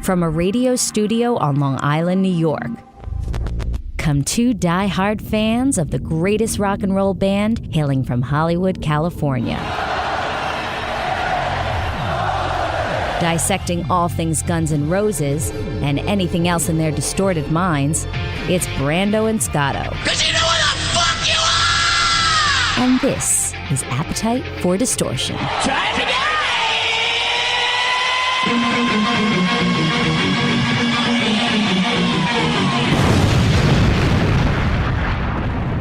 From a radio studio on Long Island, New York, come two die-hard fans of the greatest rock and roll band hailing from Hollywood, California. Dissecting all things Guns N' Roses and anything else in their distorted minds, it's Brando and Scotto. 'Cause you know what the fuck you are! And this is Appetite for Distortion. Try it again!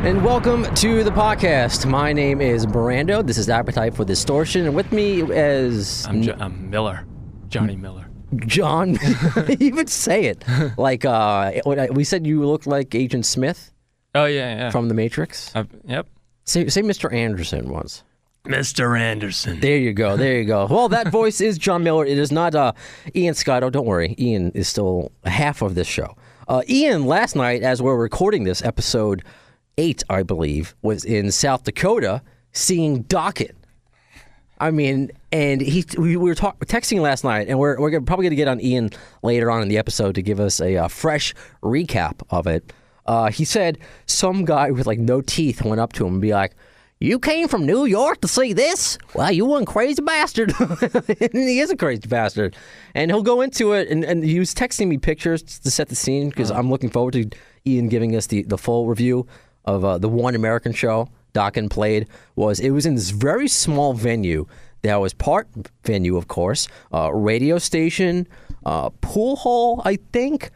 And welcome to the podcast. My name is Brando. This is Appetite for Distortion. And with me is... I'm Miller. Johnny Miller. John. You even say it. Like, we said you looked like Agent Smith. Oh, yeah. From The Matrix. Yep. Say Mr. Anderson once. Mr. Anderson. There you go. Well, that voice is John Miller. It is not Ian Scotto. Don't worry. Ian is still half of this show. Ian, last night, as we're recording this, Ep.8, I believe, was in South Dakota seeing Dokken. I mean, and we were texting last night, and we're probably going to get on Ian later on in the episode to give us a fresh recap of it. He said some guy with like no teeth went up to him and be like, "You came from New York to see this? Well, you one crazy bastard." And he is a crazy bastard. And he'll go into it, and he was texting me pictures to set the scene because I'm looking forward to Ian giving us the full review of the one American show Dokken played. It was in this very small venue that was part venue, of course, radio station, pool hall, I think,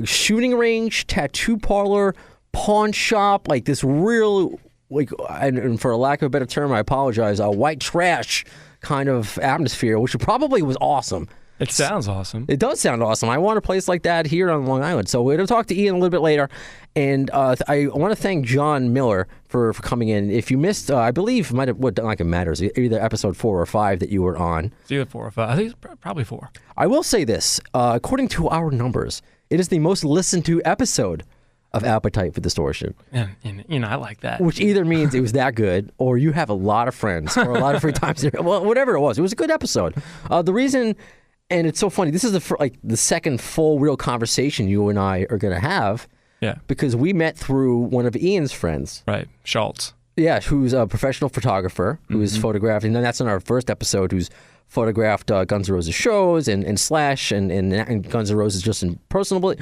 shooting range, tattoo parlor, pawn shop, like this real, like, and for a lack of a better term, I apologize, white trash kind of atmosphere, which probably was awesome. It sounds awesome. It does sound awesome. I want a place like that here on Long Island. So we're going to talk to Ian a little bit later. And I want to thank John Miller for coming in. If you missed, I believe, it matters, either episode 4 or 5 that you were on. It's either 4 or 5. I think it's probably 4. I will say this. According to our numbers, it is the most listened to episode of Appetite for Distortion. And I like that. Which either means it was that good, or you have a lot of friends, or a lot of free time. Well, whatever it was a good episode. The reason... And it's so funny. This is the second full real conversation you and I are going to have. Yeah. Because we met through one of Ian's friends. Right. Schultz. Yeah, who's a professional photographer who's photographed, and then that's in our first episode, who's photographed Guns N' Roses shows and Slash and Guns N' Roses just personally,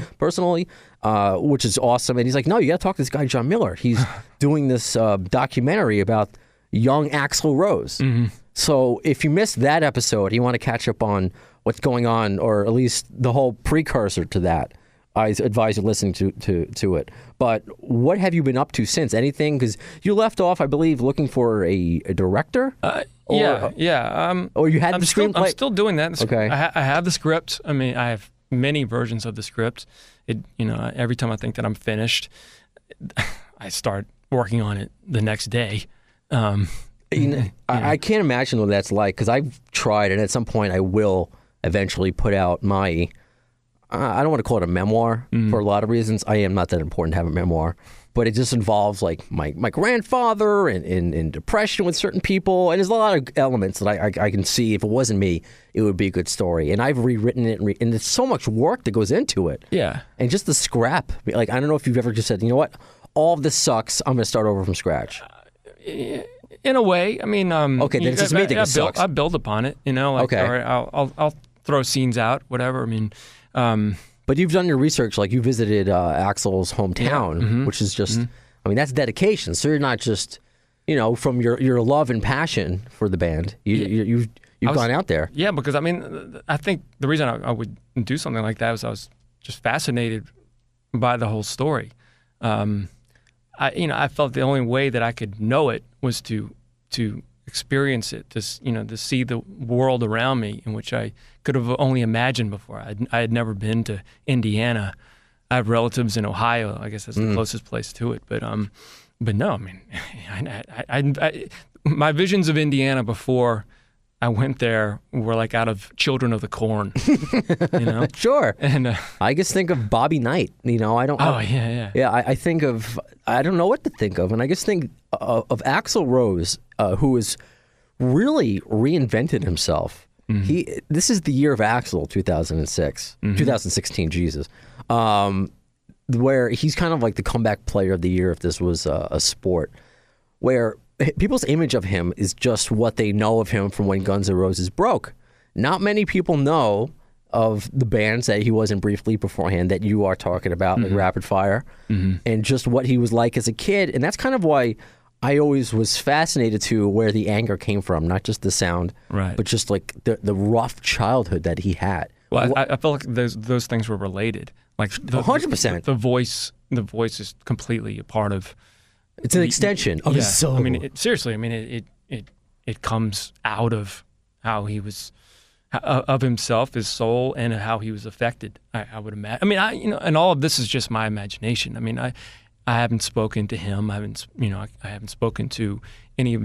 which is awesome. And he's like, no, you got to talk to this guy, John Miller. He's doing this documentary about young Axl Rose. Mm-hmm. So if you missed that episode, you want to catch up on what's going on, or at least the whole precursor to that, I advise you listening to it. But what have you been up to since? Anything? Because you left off, I believe, looking for a director? Yeah. Or you had the screenplay? I'm still doing that. Okay. I have the script. I mean, I have many versions of the script. Every time I think that I'm finished, I start working on it the next day. I can't imagine what that's like, because I've tried, and at some point I will eventually put out my, I don't want to call it a memoir for a lot of reasons. I am not that important to have a memoir, but it just involves like my grandfather and depression with certain people, and there's a lot of elements that I can see, if it wasn't me, it would be a good story. And I've rewritten it, and there's so much work that goes into it. Yeah. And just the scrap. Like, I don't know if you've ever just said, you know what, all of this sucks, I'm going to start over from scratch. In a way, I mean, okay, then it's just me that sucks. I build upon it, okay. All right, I'll throw scenes out, whatever. I mean, but you've done your research, like you visited Axl's hometown, which is just, I mean, that's dedication. So you're not just, from your love and passion for the band. You've gone out there. Yeah, because I mean, I think the reason I would do something like that was I was just fascinated by the whole story. I felt the only way that I could know it was to experience it, to see the world around me, in which I could have only imagined before. I had never been to Indiana. I have relatives in Ohio. I guess that's the closest place to it. But no, I mean, I my visions of Indiana before I went there were like out of Children of the Corn, Sure. And I just think of Bobby Knight. I don't. Oh yeah. Yeah, I think of. I don't know what to think of, and I just think of Axl Rose, who has really reinvented himself This is the year of Axl, 2016, Jesus. Where he's kind of like the comeback player of the year if this was a sport, where people's image of him is just what they know of him from when Guns N' Roses broke. Not many people know of the bands that he was in briefly beforehand that you are talking about, like Rapid Fire, and just what he was like as a kid. And that's kind of why I always was fascinated to where the anger came from, not just the sound, but just like the rough childhood that he had. Well, I felt like those things were related. Like 100%. The voice is completely a part of. It's an extension of his soul. I mean, seriously. I mean, it comes out of how he was, of himself, his soul, and how he was affected. I would imagine. I mean, and all of this is just my imagination. I mean, I haven't spoken to him. I haven't spoken to any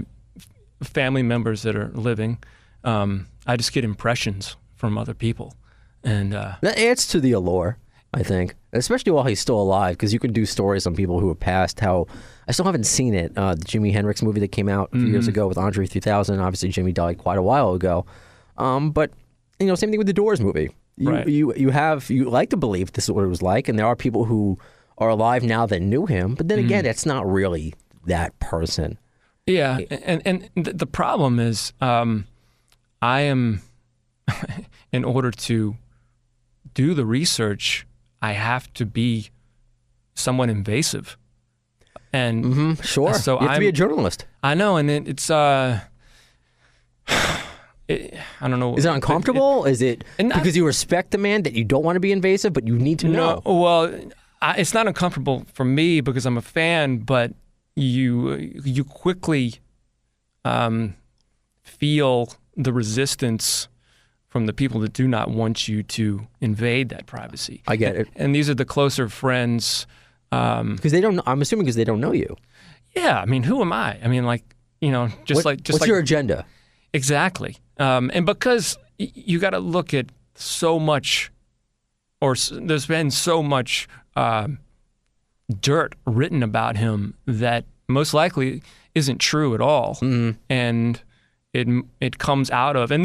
family members that are living. I just get impressions from other people, and that adds to the allure, I think, especially while he's still alive, because you can do stories on people who have passed. How I still haven't seen it. The Jimi Hendrix movie that came out a few years ago with Andre 3000. Obviously, Jimmy died quite a while ago. But same thing with the Doors movie. You like to believe this is what it was like, and there are people who are alive now that knew him. But then again, it's not really that person. Yeah, and the problem is, I am, in order to do the research, I have to be somewhat invasive. And sure, so you have to be a journalist. I know, and it's I don't know. Is it uncomfortable? Is it because you respect the man that you don't want to be invasive, but you need to know? No, well, it's not uncomfortable for me because I'm a fan, but you quickly feel the resistance from the people that do not want you to invade that privacy. I get it. And these are the closer friends. Because they don't. I'm assuming because they don't know you. Yeah, I mean, who am I? I mean, what's your agenda? Exactly. And because you got to look at so much, or there's been so much dirt written about him that most likely isn't true at all, and it comes out of, and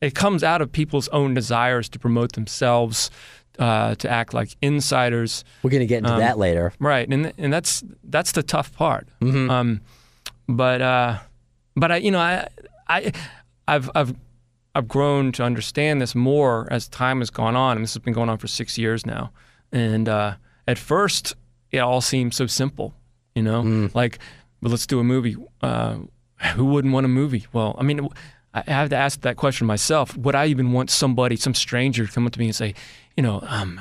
it comes out of people's own desires to promote themselves, to act like insiders. We're going to get into that later, right? And that's the tough part. But I've grown to understand this more as time has gone on, and this has been going on for 6 years now. And at first, it all seemed so simple, like, well, let's do a movie. Who wouldn't want a movie? Well, I mean, I have to ask that question myself. Would I even want some stranger to come up to me and say, I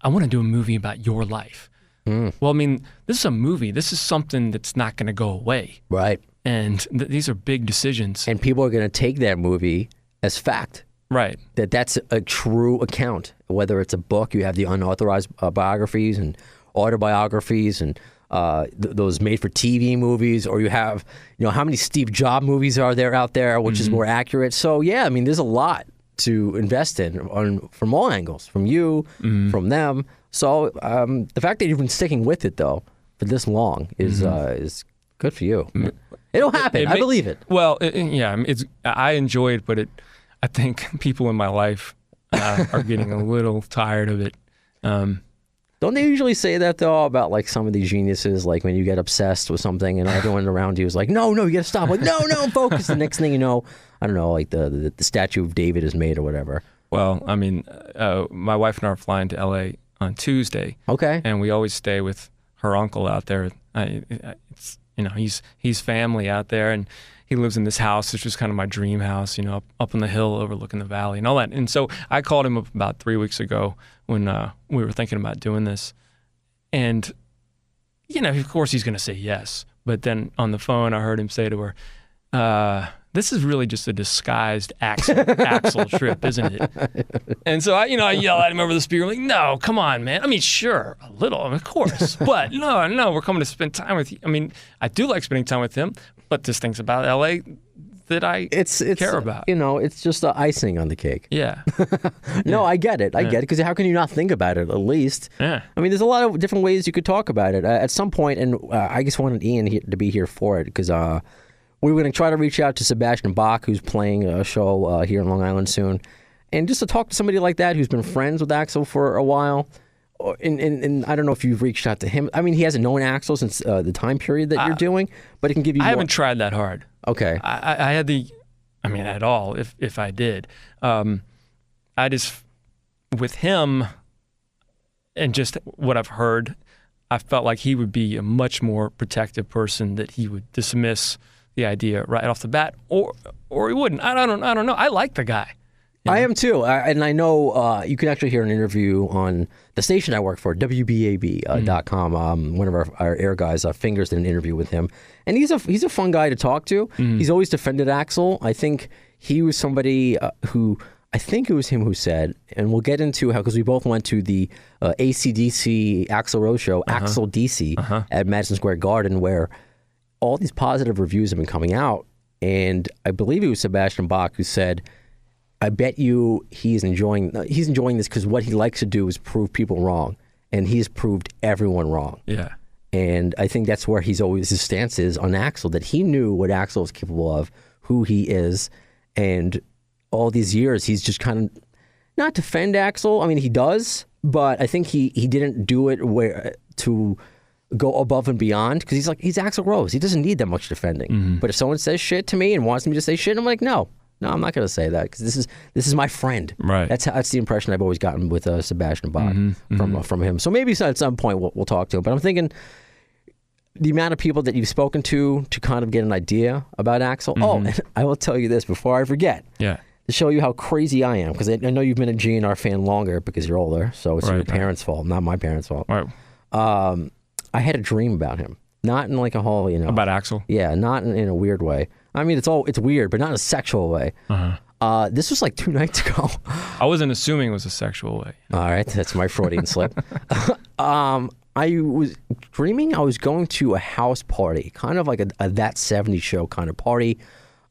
want to do a movie about your life? Well, I mean, this is a movie. This is something that's not going to go away. Right. And these are big decisions. And people are going to take that movie as fact. Right. That's a true account. Whether it's a book, you have the unauthorized biographies and autobiographies and those made-for-TV movies, or you have, how many Steve Jobs movies are there out there, which is more accurate. So, yeah, I mean, there's a lot to invest in from all angles, from you, from them. So the fact that you've been sticking with it, though, for this long is good for you. It'll happen. I believe it. Well, I enjoy it, but I think people in my life are getting a little tired of it. Don't they usually say that, though, about, like, some of these geniuses, like, when you get obsessed with something and everyone around you is like, no, you got to stop. Like, no, focus. The next thing you know, I don't know, like the statue of David is made or whatever. Well, I mean, my wife and I are flying to L.A. on Tuesday. Okay. And we always stay with her uncle out there. He's family out there, and he lives in this house, which was kind of my dream house, up on the hill overlooking the valley and all that. And so I called him up about 3 weeks ago when we were thinking about doing this. And, of course he's going to say yes. But then on the phone, I heard him say to her, this is really just a disguised Axl trip, isn't it? And so I yell at him over the speaker, like, no, come on, man. I mean, sure, a little, of course. But no, we're coming to spend time with you. I mean, I do like spending time with him, but there's things about L.A. that I care about. It's just the icing on the cake. Yeah. No, I get it. Because how can you not think about it, at least? Yeah. I mean, there's a lot of different ways you could talk about it. At some point, and I just wanted Ian to be here for it, because we're going to try to reach out to Sebastian Bach, who's playing a show here in Long Island soon, and just to talk to somebody like that who's been friends with Axl for a while. And I don't know if you've reached out to him. I mean, he hasn't known Axl since the time period that you're doing, but it can give you. I haven't tried that hard. Okay. I had at all. If I did, I just with him, and just what I've heard, I felt like he would be a much more protective person, that he would dismiss the idea right off the bat, or he wouldn't. I don't know. I like the guy. I am too, and I know you can actually hear an interview on the station I work for, WBAB.com. One of our air guys, Fingers, did an interview with him, and he's a fun guy to talk to. He's always defended Axl. I think he was somebody who, I think it was him who said, and we'll get into how, because we both went to the AC/DC Axl Rose show, Axl DC, at Madison Square Garden, where all these positive reviews have been coming out, and I believe it was Sebastian Bach who said, I bet you he's enjoying this because what he likes to do is prove people wrong, and he's proved everyone wrong. Yeah. And I think that's where his stance is on Axl, that he knew what Axl was capable of, who he is, and all these years he's just kind of not defend Axl. I mean, he does, but I think he didn't do it to go above and beyond, because he's Axl Rose. He doesn't need that much defending. But if someone says shit to me and wants me to say shit, I'm like, no, I'm not going to say that, because this is my friend. Right. That's the impression I've always gotten with Sebastian Bach from him. So maybe at some point we'll talk to him. But I'm thinking the amount of people that you've spoken to kind of get an idea about Axl. Oh, and I will tell you this before I forget. Yeah. To show you how crazy I am, because I know you've been a GNR fan longer because you're older, so it's your parents' fault, not my parents' fault. Right. I had a dream about him, not in like a whole, about Axl. Yeah, not in a weird way. I mean, it's weird, but not in a sexual way. This was like 2 nights ago. I wasn't assuming it was a sexual way. All right, that's my Freudian slip. I was dreaming I was going to a house party, kind of like a That 70s Show kind of party.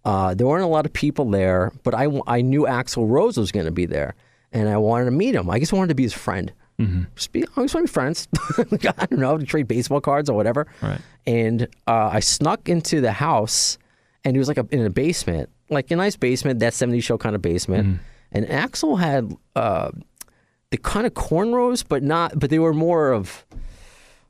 There weren't a lot of people there, but I knew Axl Rose was going to be there, and I wanted to meet him. I just wanted to be his friend. I just want to be friends. I don't know, to trade baseball cards or whatever. Right. And I snuck into the house, and it was like in a basement, like a nice basement, That 70s Show kind of basement. And Axl had the kind of cornrows, but they were more of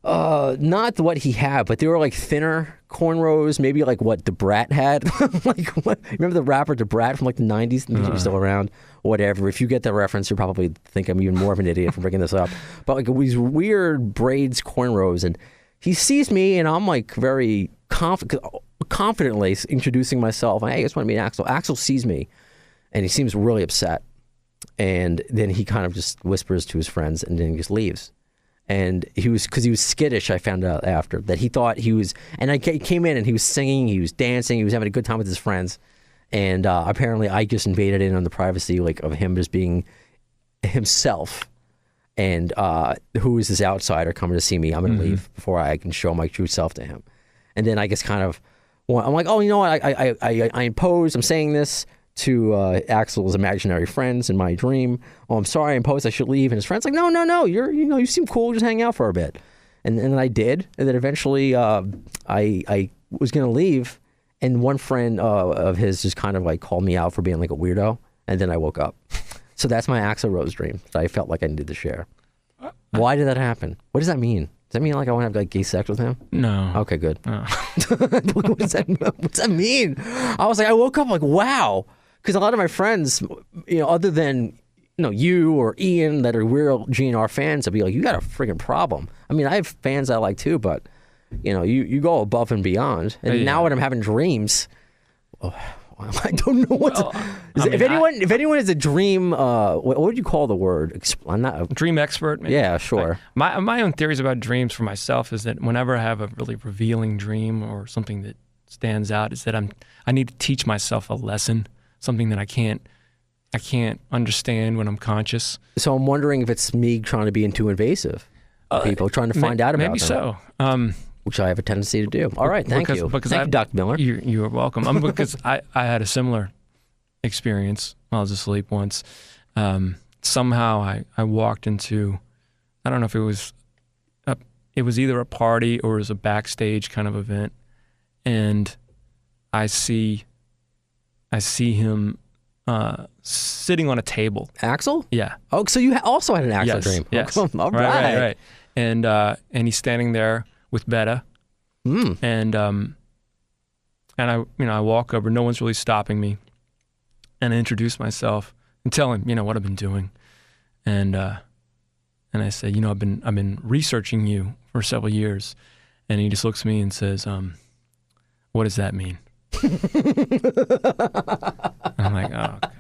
not what he had, but they were like thinner cornrows, maybe like what Da Brat had. Remember the rapper Da Brat from like the 90s? He was still around. Whatever. If you get the reference, you probably think I'm even more of an idiot for bringing this up. But like these weird braids, cornrows, and he sees me, and I'm like very confidently introducing myself. Hey, I just want to meet Axl. Axl sees me, and he seems really upset. And then he kind of just whispers to his friends, and then he just leaves. And because he was skittish, I found out after, that he thought he was, and I came in and he was singing, he was dancing, he was having a good time with his friends. And apparently I just invaded in on the privacy of him just being himself. And who is this outsider coming to see me? I'm going to leave before I can show my true self to him. And then I guess I'm like, oh, you know what? I imposed, I'm saying this to Axl's imaginary friends in my dream. Oh, I'm sorry, I imposed, I should leave. And his friend's like, no, you seem cool, just hang out for a bit. And then I did. And then eventually I was going to leave. And one friend of his just kind of like called me out for being like a weirdo. And then I woke up. So that's my Axl Rose dream that I felt like I needed to share. Why did that happen? What does that mean? Does that mean like I want to have like gay sex with him? No. Okay, good. What's that mean? I was like, I woke up like, wow. Because a lot of my friends, other than you or Ian that are real GNR fans, will be like, you got a freaking problem. I mean, I have fans I like too, but you go above and beyond. And now when I'm having dreams, I don't know what. If anyone is a dream, what would you call the word? I'm not a dream expert. Maybe. Yeah, sure. My own theories about dreams for myself is that whenever I have a really revealing dream or something that stands out, is that I need to teach myself a lesson, something that I can't understand when I'm conscious. So I'm wondering if it's me trying to be too invasive. People trying to find out about maybe them. So. Which I have a tendency to do. All right, thank you. Thank you, Dr. Miller. You are welcome. Because I had a similar experience while I was asleep once. Somehow I walked into, I don't know if it was either a party or it was a backstage kind of event, and I see him sitting on a table. Axl? Yeah. Oh, so you also had an Axl Yes, dream. yes. Oh, all right. Right. And he's standing there with Betta. And I walk over. No one's really stopping me. And I introduce myself and tell him, what I've been doing. And I say, I've been researching you for several years. And he just looks at me and says, what does that mean? I'm like, oh God,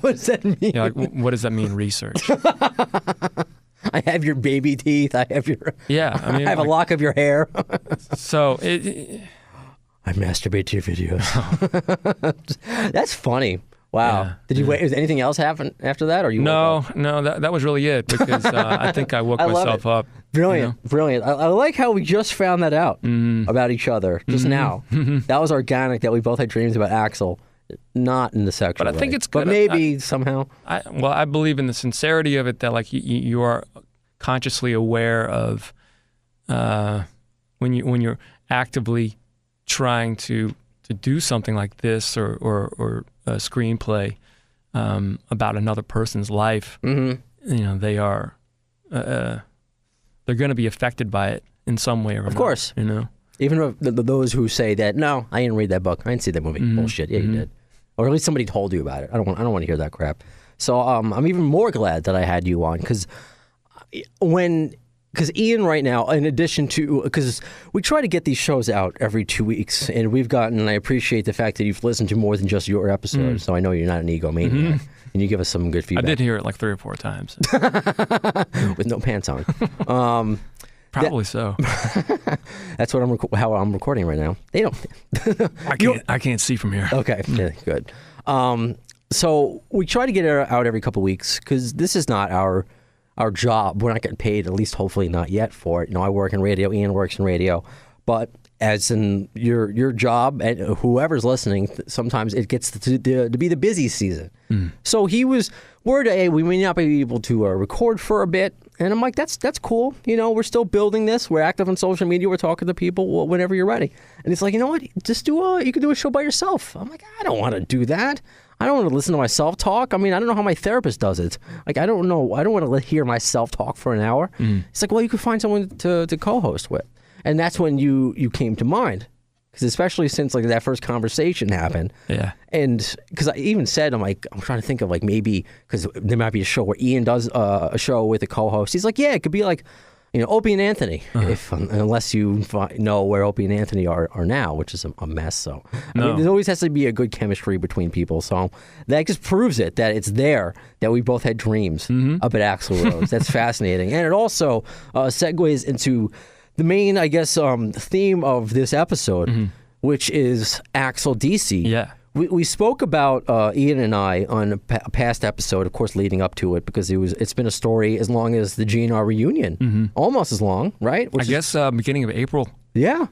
What does that mean? what does that mean, research? I have your baby teeth. I have your. Yeah, I mean, I have a lock of your hair. So I masturbate to your videos. That's funny. Wow. Yeah, Did you wait? Is anything else happen after that, or you? No, that was really it because I think I woke myself up. Brilliant, brilliant. I like how we just found that out about each other just now. That was organic. That we both had dreams about Axl, not in the sexual. But I think way. it's good. But maybe somehow. I believe in the sincerity of it. That like you are consciously aware of when you're actively trying to do something like this or a screenplay about another person's life. They are. They're going to be affected by it in some way or another. Of course. Even those who say that, no, I didn't read that book. I didn't see that movie. Bullshit. Yeah, you did. Or at least somebody told you about it. I don't want to hear that crap. So I'm even more glad that I had you on because Ian right now, in addition to, because we try to get these shows out every 2 weeks, and we've gotten, and I appreciate the fact that you've listened to more than just your episodes, so I know you're not an egomaniac, and you give us some good feedback. I did hear it like 3 or 4 times. With no pants on. Probably so. That's what how I'm recording right now. They don't. I can't see from here. Okay, yeah, good. So we try to get it out every couple of weeks because this is not our job. We're not getting paid, at least hopefully not yet for it. I work in radio, Ian works in radio, but as in your job and whoever's listening, sometimes it gets to be the busy season. So he was worried, hey, we may not be able to record for a bit. And I'm like, that's cool. We're still building this. We're active on social media. We're talking to people whenever you're ready. And he's like, you know what? Just you can do a show by yourself. I'm like, I don't want to do that. I don't want to listen to myself talk. I mean, I don't know how my therapist does it. Like, I don't know. I don't want to hear myself talk for an hour. It's like, well, you could find someone to co-host with. And that's when you came to mind. Because especially since like that first conversation happened. Yeah. And because I even said, I'm trying to think of like maybe, because there might be a show where Ian does a show with a co-host. He's like, yeah, it could be like, Opie and Anthony, unless you know where Opie and Anthony are now, which is a mess. So I mean, there always has to be a good chemistry between people. So that just proves it that it's there that we both had dreams up at Axl Rose. That's fascinating, and it also segues into the main, I guess, theme of this episode, which is Axl DC. Yeah. We spoke about Ian and I on a past episode, of course, leading up to it, because it's been a story as long as the GNR reunion, almost as long, right? I guess beginning of April. Yeah.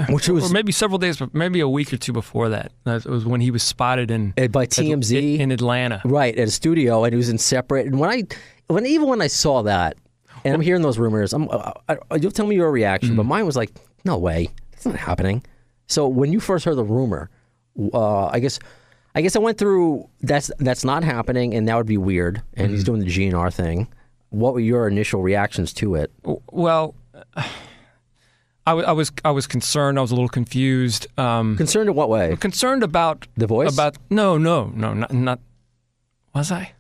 Which was, or maybe several days, but maybe a week or two before that. It was when he was spotted by TMZ in Atlanta, right, at a studio, and he was in separate. And when I saw that, and I'm hearing those rumors, you'll tell me your reaction, but mine was like, no way, that's not happening. So when you first heard the rumor, I guess I went through that's not happening, and that would be weird. And he's doing the GNR thing. What were your initial reactions to it? Well, I was concerned. I was a little confused. Concerned in what way? Concerned about the voice. No, not. Was I?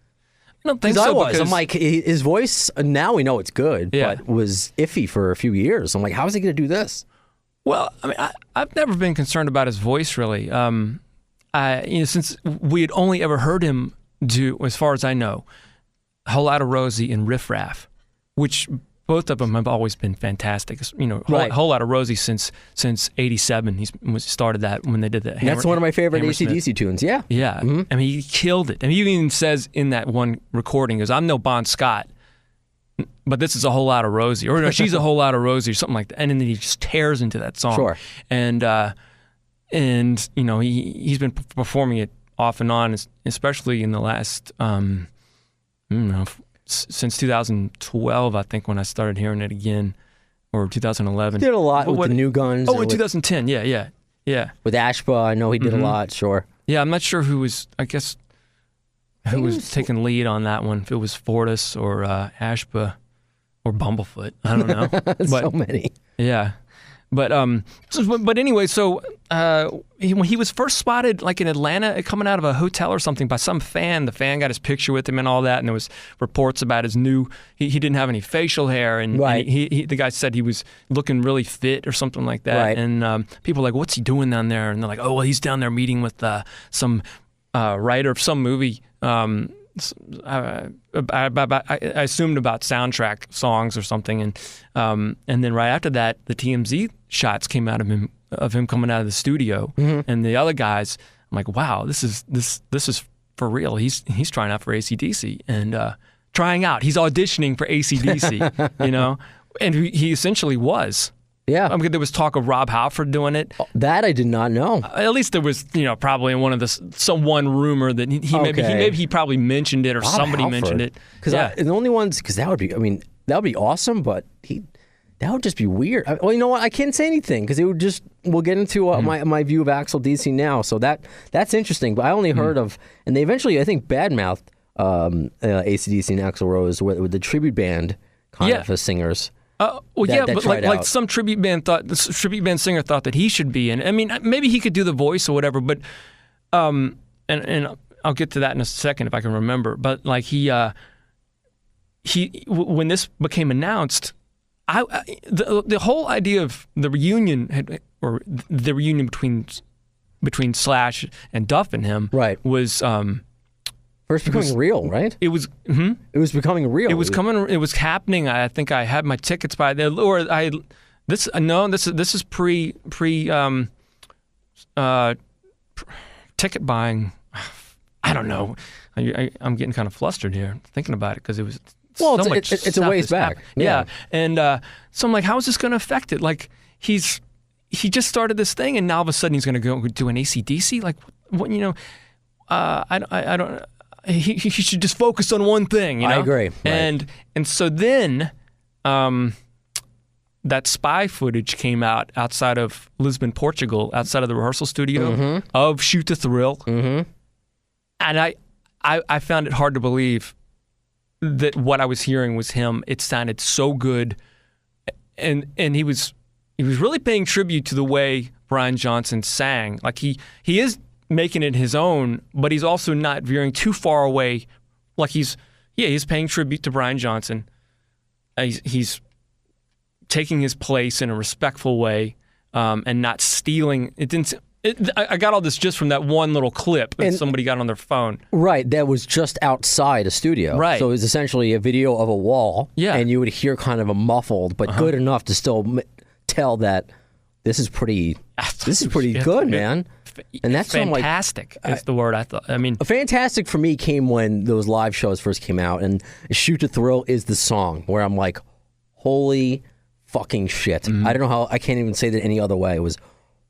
I don't think so. I was. I'm like, his voice. Now we know it's good, but was iffy for a few years. I'm like, how is he going to do this? Well, I mean, I've never been concerned about his voice, really. Since we had only ever heard him do, as far as I know, Whole Lotta Rosie and Riff Raff, which both of them have always been fantastic. Right. Whole Lotta Rosie since '87. He started that when they did that. That's one of my favorite AC/DC tunes. Yeah. Yeah. I mean, he killed it. I mean, he even says in that one recording, he goes, "I'm no Bon Scott, but this is a Whole Lotta Rosie," or no, she's a Whole Lotta Rosie, or something like that. And then he just tears into that song. Sure. And he's been performing it off and on, especially in the last, since 2012, I think, when I started hearing it again, or 2011. He did a lot with the New Guns. Oh, in 2010, yeah. Yeah. With Ashba, I know he did a lot. Sure. Yeah, I'm not sure who was. I guess who was taking lead on that one. If it was Fortis or Ashba or Bumblefoot, I don't know. So many. Yeah. But anyway, so when he was first spotted, like in Atlanta, coming out of a hotel or something by some fan, the fan got his picture with him and all that, and there was reports about his new. He didn't have any facial hair, and, right. and he the guy said he was looking really fit or something like that. Right. And people were like, "What's he doing down there?" And they're like, "Oh, well, he's down there meeting with some writer of some movie." I assumed about soundtrack songs or something, and then right after that, the TMZ shots came out of him coming out of the studio, and the other guys. I'm like, wow, this is for real. He's trying out for AC/DC and trying out. He's auditioning for AC/DC, you know, and he essentially was. Yeah. I mean, there was talk of Rob Halford doing it. That I did not know. At least there was, probably one of one rumor that he probably mentioned it or Rob somebody Halford. mentioned it. Because the only ones, because that would be, that would be awesome, but that would just be weird. Well, you know what? I can't say anything because it would just. We'll get into my view of Axl DC now. So that's interesting. But I only heard of, and they eventually I think badmouthed AC/DC and Axl Rose with the tribute band kind of as singers. But like some tribute band singer thought that he should be in. I mean, maybe he could do the voice or whatever, but and I'll get to that in a second if I can remember. But like he when this became announced, the whole idea of the reunion between Slash and Duff and him was. First becoming real, right? It was. It was becoming real. It was coming. It was happening. I think I had my tickets by there, or I. This is pre ticket buying. I don't know. I'm getting kind of flustered here thinking about it because it was. Well, so much it's a ways back. Yeah. And so I'm like, how is this going to affect it? Like he just started this thing, and now all of a sudden he's going to go do an AC/DC. Like what I don't. He should just focus on one thing. You know? I agree. And so then, that spy footage came out outside of Lisbon, Portugal, outside of the rehearsal studio of Shoot to Thrill, and I found it hard to believe that what I was hearing was him. It sounded so good, and he was really paying tribute to the way Brian Johnson sang. Like he is making it his own, but he's also not veering too far away. Like he's paying tribute to Brian Johnson. He's taking his place in a respectful way, and not stealing. I got all this just from that one little clip that somebody got on their phone. Right, that was just outside a studio. Right. So it was essentially a video of a wall. Yeah. And you would hear kind of a muffled, but good enough to still tell that this is pretty good, man. And that's fantastic. Is the word I thought. I mean, fantastic for me came when those live shows first came out, and "Shoot to Thrill" is the song where I'm like, "Holy fucking shit!" I don't know how. I can't even say that any other way. It was,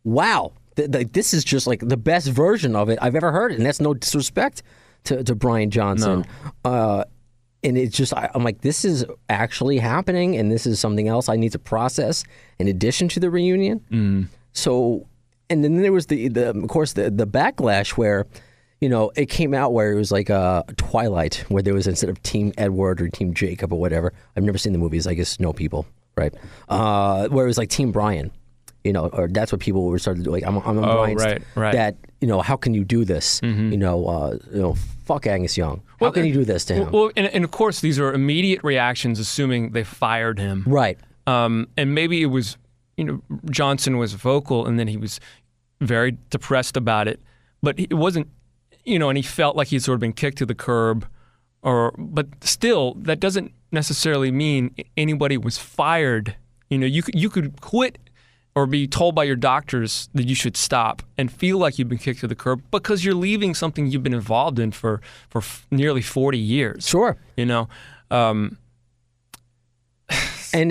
wow. This is just like the best version of it I've ever heard, and that's no disrespect to Brian Johnson. No. And it's just, I'm like, this is actually happening, and this is something else I need to process in addition to the reunion. So. And then there was of course the backlash where, it came out where it was like a Twilight, where there was instead of Team Edward or Team Jacob or whatever. I've never seen the movies. I guess know people, right? Where it was like Team Brian, or that's what people were started to do. Like I'm Brian. Right. That how can you do this? Fuck Angus Young. How can you do this to him? Well, and of course these are immediate reactions, assuming they fired him. Right. And maybe it was. Johnson was vocal, and then he was very depressed about it. But it wasn't, and he felt like he'd sort of been kicked to the curb. But still, that doesn't necessarily mean anybody was fired. You could quit or be told by your doctors that you should stop and feel like you've been kicked to the curb because you're leaving something you've been involved in for nearly 40 years. Sure. And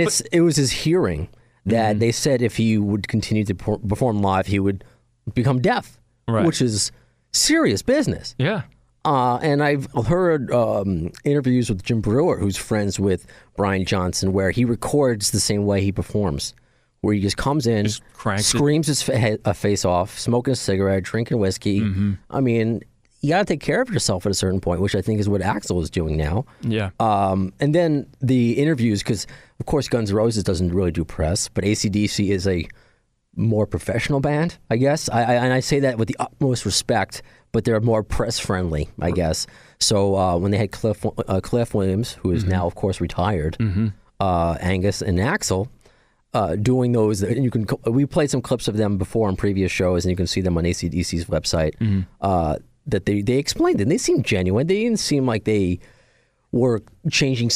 it was his hearing. That they said if he would continue to perform live, he would become deaf, which is serious business. Yeah. And I've heard interviews with Jim Brewer, who's friends with Brian Johnson, where he records the same way he performs, where he just comes in, Just cranks it. screams his face off, smoking a cigarette, drinking whiskey. I mean, you got to take care of yourself at a certain point, which I think is what Axl is doing now. Yeah. And then the interviews, because of course Guns N' Roses doesn't really do press, but AC/DC is a more professional band, I guess. And I say that with the utmost respect, but they're more press friendly, I guess. So when they had Cliff Williams, who is now of course retired, Angus and Axl, doing those, and we played some clips of them before on previous shows, and you can see them on AC/DC's website. That they explained it, and they seemed genuine. They didn't seem like they were changing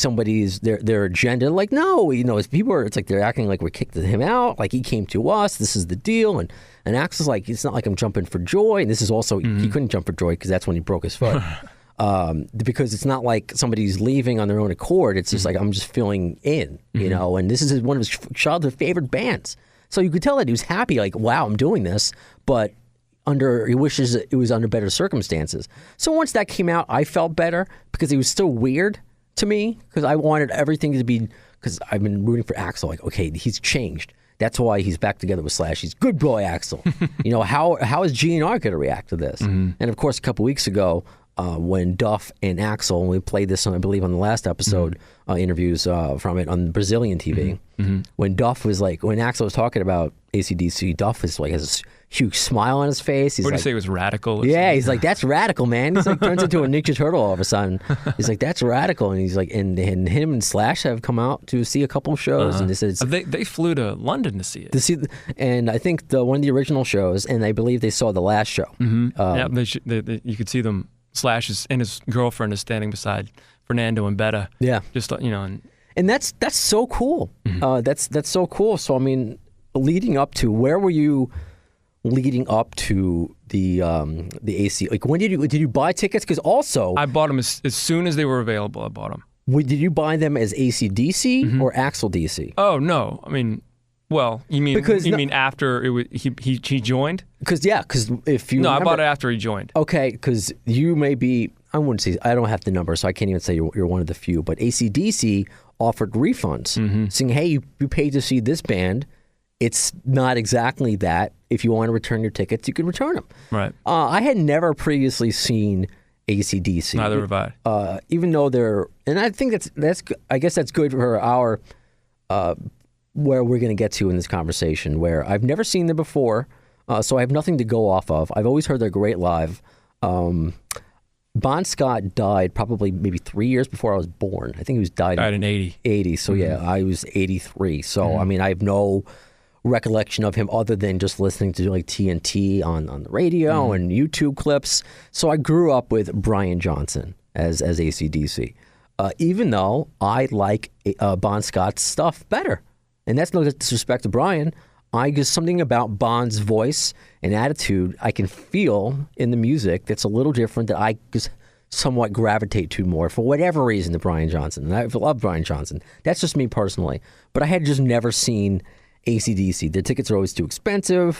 their agenda. Like, no, it's like they're acting like we're kicking him out, like he came to us, this is the deal. And Axl's like, it's not like I'm jumping for joy. And this is also, he couldn't jump for joy because that's when he broke his foot. Because it's not like somebody's leaving on their own accord. It's just like, I'm just feeling in, and this is one of his childhood favorite bands. So you could tell that he was happy, like, wow, I'm doing this, but he wishes it was under better circumstances. So once that came out, I felt better because it was still weird to me because I wanted everything to be, because I've been rooting for Axl, like, okay, he's changed. That's why he's back together with Slash. He's good boy Axl. How is GNR going to react to this? And of course, a couple weeks ago, when Duff and Axl, and we played this on, I believe, on the last episode, interviews from it on Brazilian TV, when Axl was talking about AC/DC, Duff is like, has this huge smile on his face. What did he say? It was radical? Yeah, he's like, that's radical, man. He's like, turns into a Ninja Turtle all of a sudden. He's like, that's radical. And he's like, and him and Slash have come out to see a couple of shows. And they flew to London to see it. And I think one of the original shows, and I believe they saw the last show. You could see them. Slash and his girlfriend is standing beside Fernando and Betta. Yeah, just and that's so cool. That's so cool. So I mean, leading up to, where were you leading up to the AC? Like, when did you buy tickets? Because also I bought them as soon as they were available. I bought them. Did you buy them as AC/DC or Axl DC? Oh no, I mean. Well, you mean after he joined? Because if you I bought it after he joined. Okay, because you may be, I wouldn't say, I don't have the number, so I can't even say you're one of the few. But AC/DC offered refunds, saying, "Hey, you paid to see this band. It's not exactly that. If you want to return your tickets, you can return them." Right. I had never previously seen AC/DC. Neither have I. Even though and I think I guess that's good for our. Where we're going to get to in this conversation, where I've never seen them before, so I have nothing to go off of. I've always heard they're great live. Bon Scott died probably maybe 3 years before I was born. I think he died in 80. 80, so yeah, I was 83. So, I mean, I have no recollection of him other than just listening to like TNT on the radio and YouTube clips. So I grew up with Brian Johnson as AC/DC, even though I like Bon Scott's stuff better. And that's no disrespect to Brian. Just something about Bon's voice and attitude I can feel in the music that's a little different, that I just somewhat gravitate to more for whatever reason, to Brian Johnson. And I love Brian Johnson. That's just me personally. But I had just never seen AC/DC. Their tickets are always too expensive.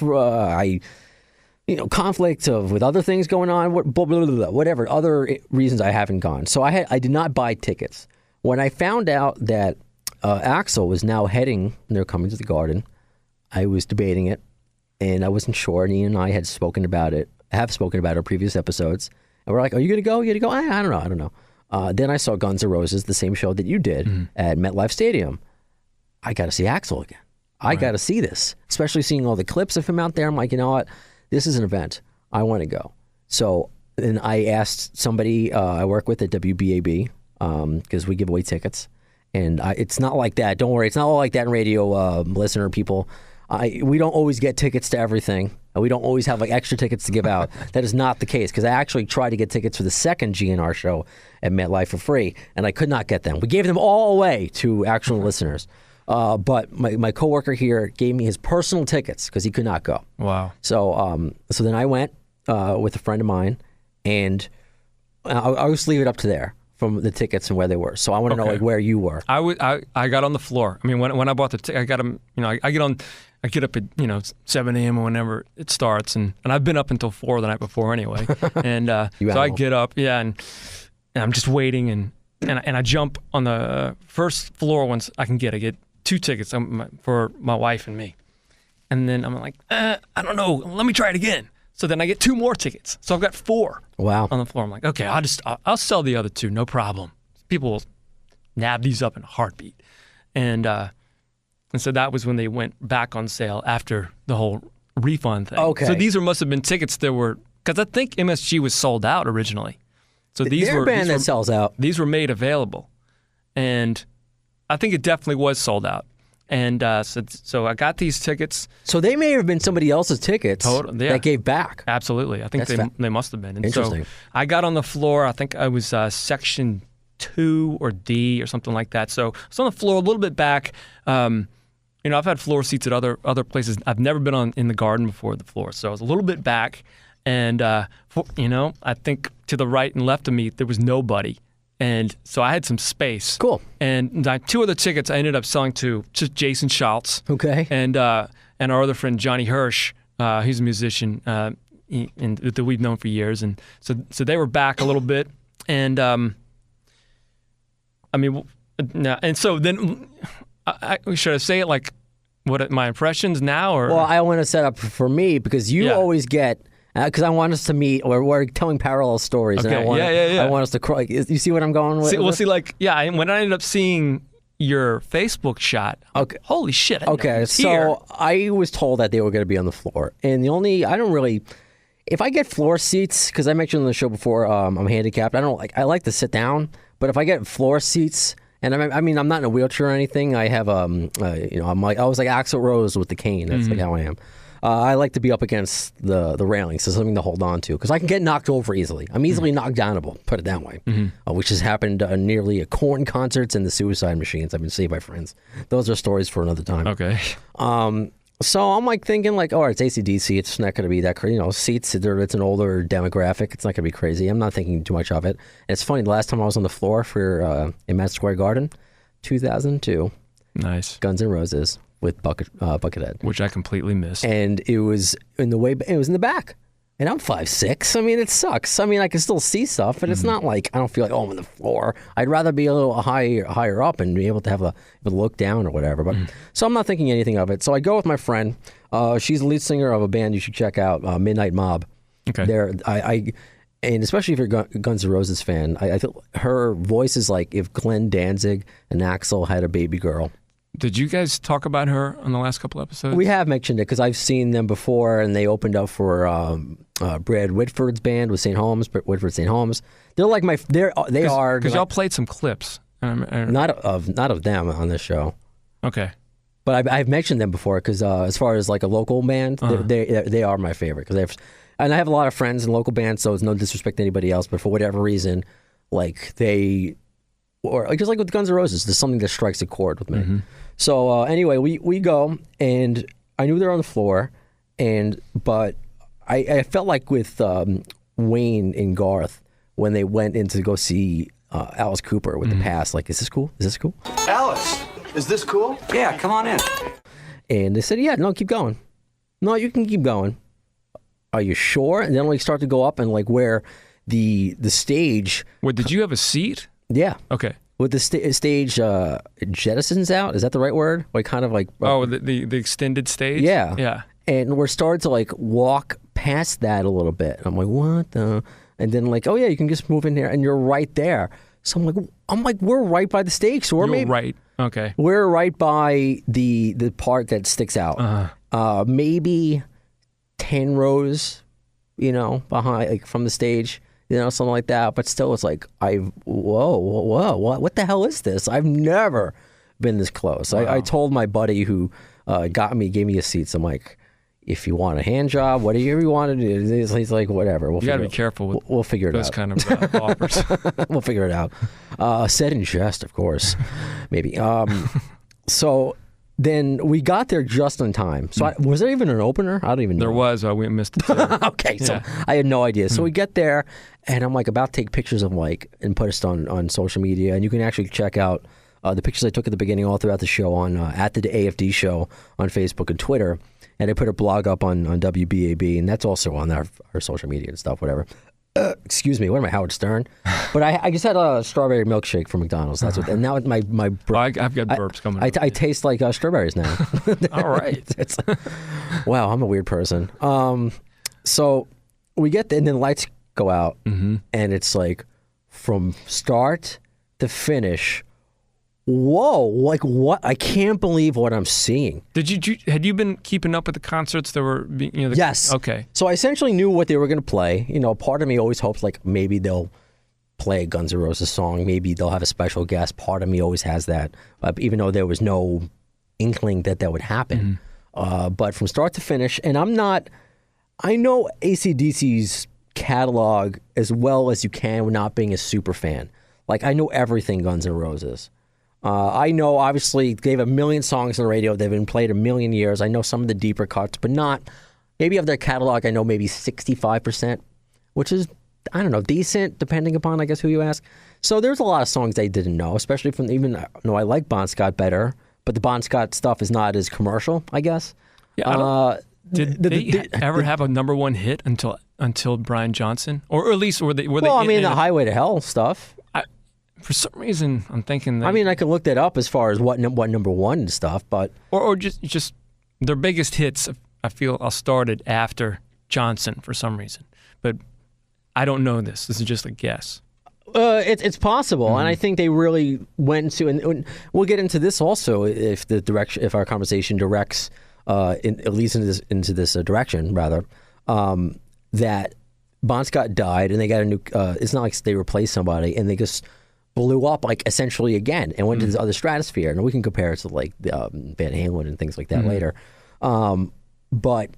Conflict with other things going on, whatever, other reasons I haven't gone. So I did not buy tickets. When I found out that Axl was now heading, and they're coming to the Garden, I was debating it, and I wasn't sure. And Ian and I have spoken about it in previous episodes. And we're like, are you going to go? You going to go? I don't know. Then I saw Guns N' Roses, the same show that you did at MetLife Stadium. I got to see Axl again. I got to see this, especially seeing all the clips of him out there. I'm like, you know what? This is an event. I want to go. So then I asked somebody I work with at WBAB, because we give away tickets. And it's not like that. Don't worry. It's not all like that in radio, listener people. We don't always get tickets to everything. And we don't always have like extra tickets to give out. That is not the case, because I actually tried to get tickets for the second GNR show at MetLife for free, and I could not get them. We gave them all away to actual listeners. But my coworker here gave me his personal tickets because he could not go. Wow. So then I went with a friend of mine, and I'll just leave it up to there from the tickets and where they were. So I want to know like where you were. I got on the floor. I mean, when I bought the ticket, I got them. I get up at 7 a.m. or whenever it starts, and I've been up until 4 the night before anyway. And so I get up, and I'm just waiting, and I jump on the first floor once I can get. I get 2 tickets for my wife and me. And then I'm like, I don't know. Let me try it again. So then I get 2 more tickets. So I've got 4 Wow. on the floor. I'm like, okay, I'll sell the other 2, no problem. People will nab these up in a heartbeat. And so that was when they went back on sale after the whole refund thing. Okay. So these must have been tickets that were, because I think MSG was sold out originally. So They're a band that sells out. These were made available. And I think it definitely was sold out. And so I got these tickets. So they may have been somebody else's tickets that gave back. Absolutely. I think they must have been. And Interesting. So I got on the floor. I think I was section 2 or D or something like that. So I was on the floor a little bit back. I've had floor seats at other places. I've never been in the garden before the floor. So I was a little bit back. And, I think to the right and left of me, there was nobody. And so I had some space. Cool. And 2 other tickets I ended up selling to just Jason Schultz. Okay. And our other friend Johnny Hirsch, he's a musician that we've known for years. And so they were back a little bit. And so then should I say it like what my impressions now or? Well, I want to set up for me because you always get. Because I want us to meet, or we're telling parallel stories. Okay. And I want us to cry. You see what I'm going with? When I ended up seeing your Facebook shot, okay. Holy shit. So I was told that they were going to be on the floor. And if I get floor seats, because I mentioned on the show before, I'm handicapped. I like to sit down, but if I get floor seats, and I'm not in a wheelchair or anything. I have, I was like Axl Rose with the cane. That's like how I am. I like to be up against the railings, so something to hold on to, because I can get knocked over easily. I'm easily knocked downable, put it that way, which has happened nearly at Korn concerts and the Suicide Machines. I've been saved by friends. Those are stories for another time. Okay. So I'm like thinking like, oh, it's AC/DC. It's not going to be that crazy. Seats, it's an older demographic. It's not going to be crazy. I'm not thinking too much of it. And it's funny, the last time I was on the floor for in Madison Square Garden, 2002. Nice. Guns N' Roses. With Buckethead, which I completely missed, and it was in the back, and I'm 5'6". It sucks. I can still see stuff, but it's not like I don't feel like I'm on the floor. I'd rather be a little higher up and be able to have a look down or whatever. But so I'm not thinking anything of it. So I go with my friend. She's the lead singer of a band you should check out, Midnight Mob. Okay. And especially if you're a Guns N' Roses fan, I think her voice is like if Glenn Danzig and Axl had a baby girl. Did you guys talk about her on the last couple episodes? We have mentioned it because I've seen them before, and they opened up for Brad Whitford's band with St. Holmes. Whitford St. Holmes. They're like they are because y'all played some clips. Not of them on this show. Okay. But I've mentioned them before because as far as like a local band, they are my favorite because and I have a lot of friends in local bands, so it's no disrespect to anybody else, but for whatever reason, like or just like with Guns N' Roses, there's something that strikes a chord with me. Mm-hmm. So anyway, we go, and I knew they were on the floor, but I felt like with Wayne and Garth when they went in to go see Alice Cooper with the Pass, like, is this cool? Is this cool? Alice, is this cool? Yeah, come on in. And they said, yeah, no, keep going. No, you can keep going. Are you sure? And then we start to go up and like where the stage. Wait, did you have a seat? Yeah. Okay. With the stage jettisons out, is that the right word? Like kind of like the extended stage. Yeah, yeah. And we're starting to like walk past that a little bit. And I'm like, what the? And then like, oh yeah, you can just move in here, and you're right there. So I'm like, we're right by the stage. So we're right. Okay. We're right by the part that sticks out. Maybe 10 rows, behind, like from the stage. Something like that. But still, it's like, whoa, what the hell is this? I've never been this close. Wow. I told my buddy who gave me a seat. So I'm like, if you want a hand job, whatever you want to do, he's like, whatever. You got to be careful with we'll figure it out. Those kind of offers. We'll figure it out. Said in jest, of course, maybe. So then we got there just in time. So was there even an opener? I don't even know. There was. We missed it. Okay, so I had no idea. So we get there, and I'm like about to take pictures of and put it on social media. And you can actually check out the pictures I took at the beginning all throughout the show on at the AFD show on Facebook and Twitter. And I put a blog up on WBAB, and that's also on our social media and stuff, whatever. Excuse me, what am I, Howard Stern? But I just had a strawberry milkshake from McDonald's. That's what, and now my I've got burps coming. I taste like strawberries now. All right. Wow, I'm a weird person. So we get and then lights go out, and it's like from start to finish. Whoa! Like what? I can't believe what I'm seeing. Had you been keeping up with the concerts that were? Yes. Okay. So I essentially knew what they were going to play. Part of me always hopes like maybe they'll play a Guns N' Roses song. Maybe they'll have a special guest. Part of me always has that, even though there was no inkling that would happen. But from start to finish, and I know AC/DC's catalog as well as you can without being a super fan. Like I know everything Guns N' Roses. I know, obviously, they have a million songs on the radio. They've been played a million years. I know some of the deeper cuts, but not, maybe of their catalog, I know maybe 65%, which is, I don't know, decent, depending upon, I guess, who you ask. So there's a lot of songs I didn't know, especially from, even though I like Bon Scott better, but the Bon Scott stuff is not as commercial, I guess. Yeah, did they ever have a number one hit until Brian Johnson? Or at least were they? Well, I mean, the Highway to Hell stuff. For some reason, I'm thinking that... I mean, I can look that up as far as what number one and stuff, but... Or just their biggest hits, I feel, all started after Johnson for some reason. But I don't know this. This is just a guess. It's possible, and I think they really went to... And we'll get into this also if our conversation directs, at least into this direction, rather, that Bon Scott died, and they got a new... it's not like they replaced somebody, and they just... blew up like essentially again and went to this other stratosphere, and we can compare it to like Van Halen and things like that later. But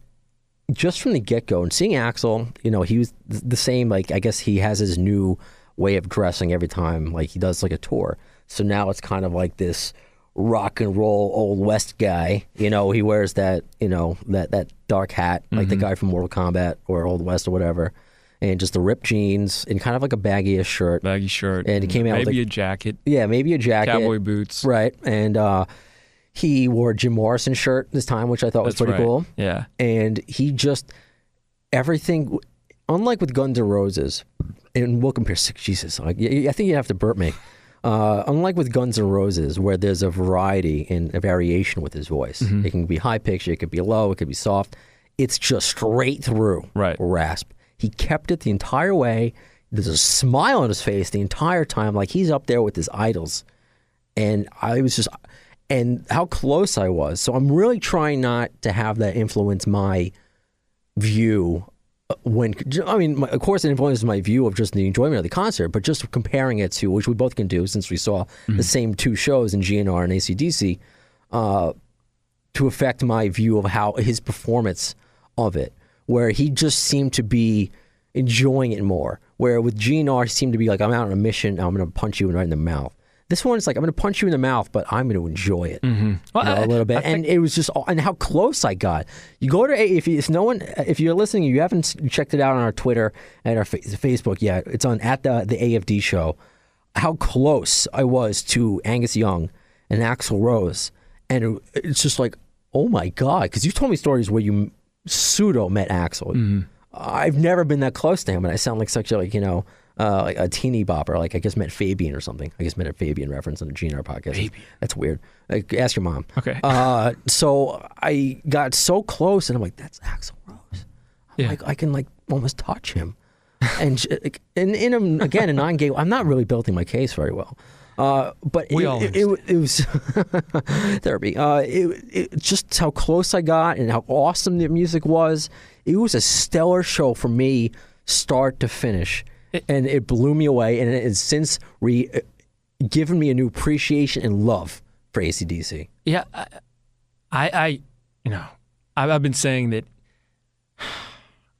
just from the get-go and seeing Axl, he was the same. Like I guess he has his new way of dressing every time like he does like a tour. So now it's kind of like this rock and roll old West guy. He wears that that dark hat like the guy from Mortal Kombat or Old West or whatever. And just the ripped jeans and kind of like a baggy shirt. Baggy shirt. And he came out maybe with a jacket. Yeah, maybe a jacket. Cowboy boots. Right. And he wore a Jim Morrison shirt this time, which I thought was pretty cool. Yeah. And he just, everything, unlike with Guns N' Roses, and we'll compare, Jesus, I think you have to burp me. Unlike with Guns N' Roses, where there's a variety and a variation with his voice. It can be high-pitched, it could be low, it could be soft. It's just straight through rasp. He kept it the entire way. There's a smile on his face the entire time, like he's up there with his idols. And and how close I was. So I'm really trying not to have that influence my view. Of course, it influences my view of just the enjoyment of the concert, but just comparing it to, which we both can do since we saw the same two shows in GNR and AC/DC, to affect my view of how his performance of it. Where he just seemed to be enjoying it more. Where with GNR, he seemed to be like, I'm out on a mission, I'm going to punch you right in the mouth. This one is like, I'm going to punch you in the mouth, but I'm going to enjoy it a little bit. And it was just, and how close I got. You go to, if you're listening, you haven't checked it out on our Twitter and our Facebook yet, it's on at the AFD show, how close I was to Angus Young and Axl Rose. And it's just like, oh my God, because you told me stories where you pseudo met Axl. I've never been that close to him, and I sound like such a like a teeny bopper. Like I just met Fabian or something. I just met a Fabian reference on the GNR podcast. Fabian. That's weird. Like, ask your mom. Okay. So I got so close, and I'm like, that's Axl Rose. Like I can like almost touch him, and in him again a non-gay. I'm not really building my case very well. But it was therapy. It just how close I got and how awesome the music was. It was a stellar show for me, start to finish, and it blew me away. And it has since given me a new appreciation and love for AC/DC. Yeah, I've been saying that.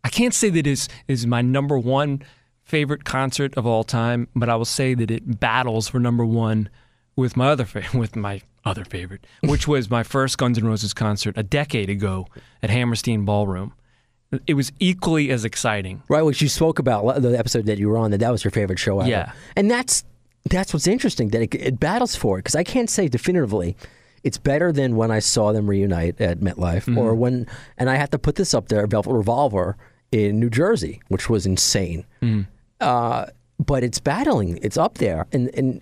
I can't say that is my number one favorite concert of all time, but I will say that it battles for number one with my other favorite, which was my first Guns N' Roses concert a decade ago at Hammerstein Ballroom. It was equally as exciting. Right, which you spoke about, the episode that you were on, that was your favorite show ever. Yeah. And that's what's interesting, that it battles for it, because I can't say definitively it's better than when I saw them reunite at MetLife, or when, and I have to put this up there, Velvet Revolver in New Jersey, which was insane. But it's battling. It's up there. And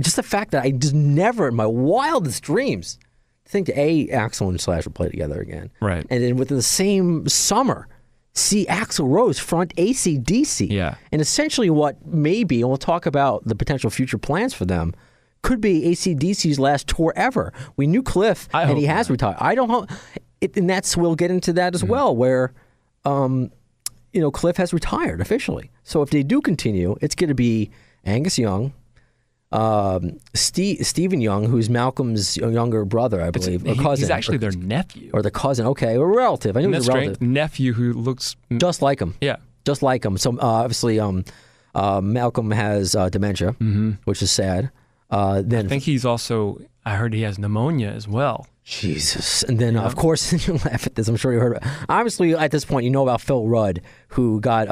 just the fact that I just never, in my wildest dreams, think that Axl and Slash would play together again. Right. And then within the same summer, see Axl Rose front AC/DC. Yeah. And essentially what maybe, and we'll talk about the potential future plans for them, could be AC/DC's last tour ever. We knew Cliff, and he has retired. I don't know. And we'll get into that as well, where, Cliff has retired officially. So if they do continue, it's going to be Angus Young, Stephen Young, who's Malcolm's younger brother, I believe, or cousin. He's actually their nephew. Or the cousin, okay, or relative. I knew he was a relative. Nephew who looks... Just like him. Yeah. Just like him. So obviously Malcolm has dementia, which is sad. Then I think he's also... I heard he has pneumonia as well. Jesus. And then, of course, you laugh at this. I'm sure you heard about it. Obviously, at this point, you know about Phil Rudd, who got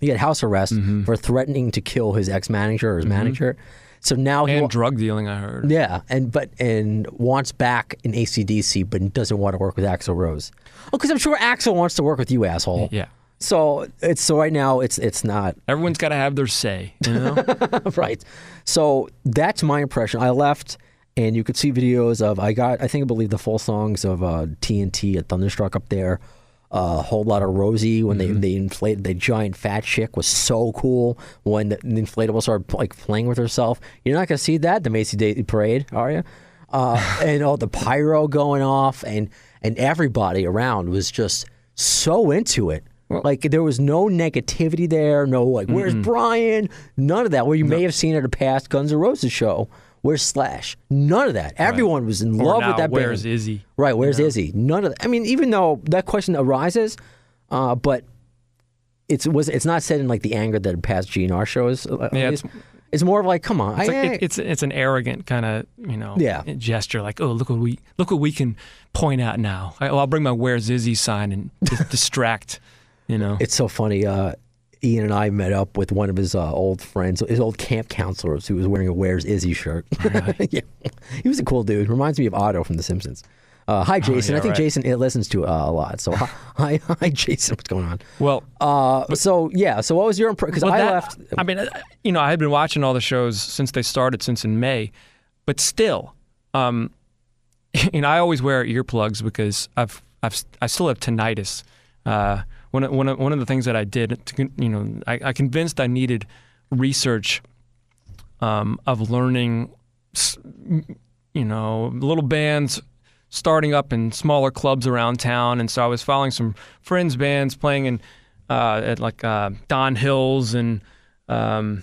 he had house arrest for threatening to kill his ex-manager or his manager. So now and drug dealing, I heard. Yeah, and wants back in AC/DC, but doesn't want to work with Axl Rose. Oh, because I'm sure Axl wants to work with you, asshole. Yeah. So right now it's not. Everyone's got to have their say, you know? Right. So that's my impression. I left, and you could see videos of I believe the full songs of TNT at Thunderstruck up there. A whole lot of Rosie when they inflated the giant fat chick was so cool when the inflatable started like playing with herself. You're not gonna see that at the Macy Day Parade, are you? And all the pyro going off and everybody around was just so into it. Well, like there was no negativity there, no like where's Brian? None of that. Where you may have seen at a past Guns N' Roses show. Where's Slash? None of that. Everyone was in love with that band. Where's Izzy? Right, where's Izzy? None of that. I mean, even though that question arises, but it's not said in like the anger that past GNR shows. It's more of like, come on. It's an arrogant kind of gesture, like, oh, look what we can point out now. I'll bring my Where's Izzy sign and distract. It's so funny. Ian and I met up with one of his old friends, his old camp counselors, who was wearing a Where's Izzy shirt. Right. Yeah. He was a cool dude. Reminds me of Otto from The Simpsons. Hi, Jason. I think Jason listens to it a lot. So hi, Jason. What's going on? Well, so what was your impression? Because I left. I mean, I had been watching all the shows since they started, since in May, but still, I always wear earplugs because I still have tinnitus. One of the things that I did, I convinced I needed research of learning, little bands starting up in smaller clubs around town, and so I was following some friends' bands playing in at like Don Hills and a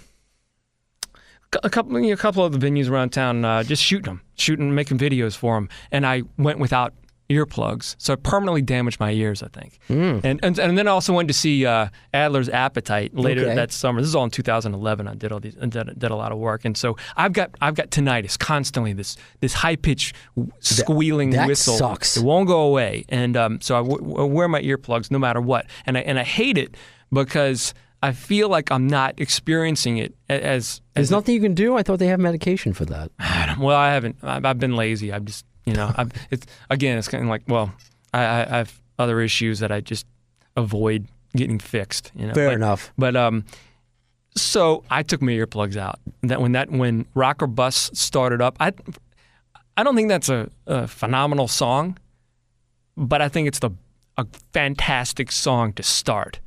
couple of the venues around town, just making videos for them, and I went without earplugs, so it permanently damaged my ears, I think. And then I also went to see Adler's Appetite later that summer. This is all in 2011. I did a lot of work, and so I've got tinnitus constantly. This high pitched squealing that whistle. Sucks. It won't go away, and so I wear my earplugs no matter what, and I hate it because I feel like I'm not experiencing it as. There's nothing you can do. I thought they have medication for that. Well, I haven't. I've been lazy. I've just. It's kind of like, well, I have other issues that I just avoid getting fixed. Fair enough. But so I took my earplugs out. When Rock or Bust started up, I don't think that's a phenomenal song, but I think it's a fantastic song to start.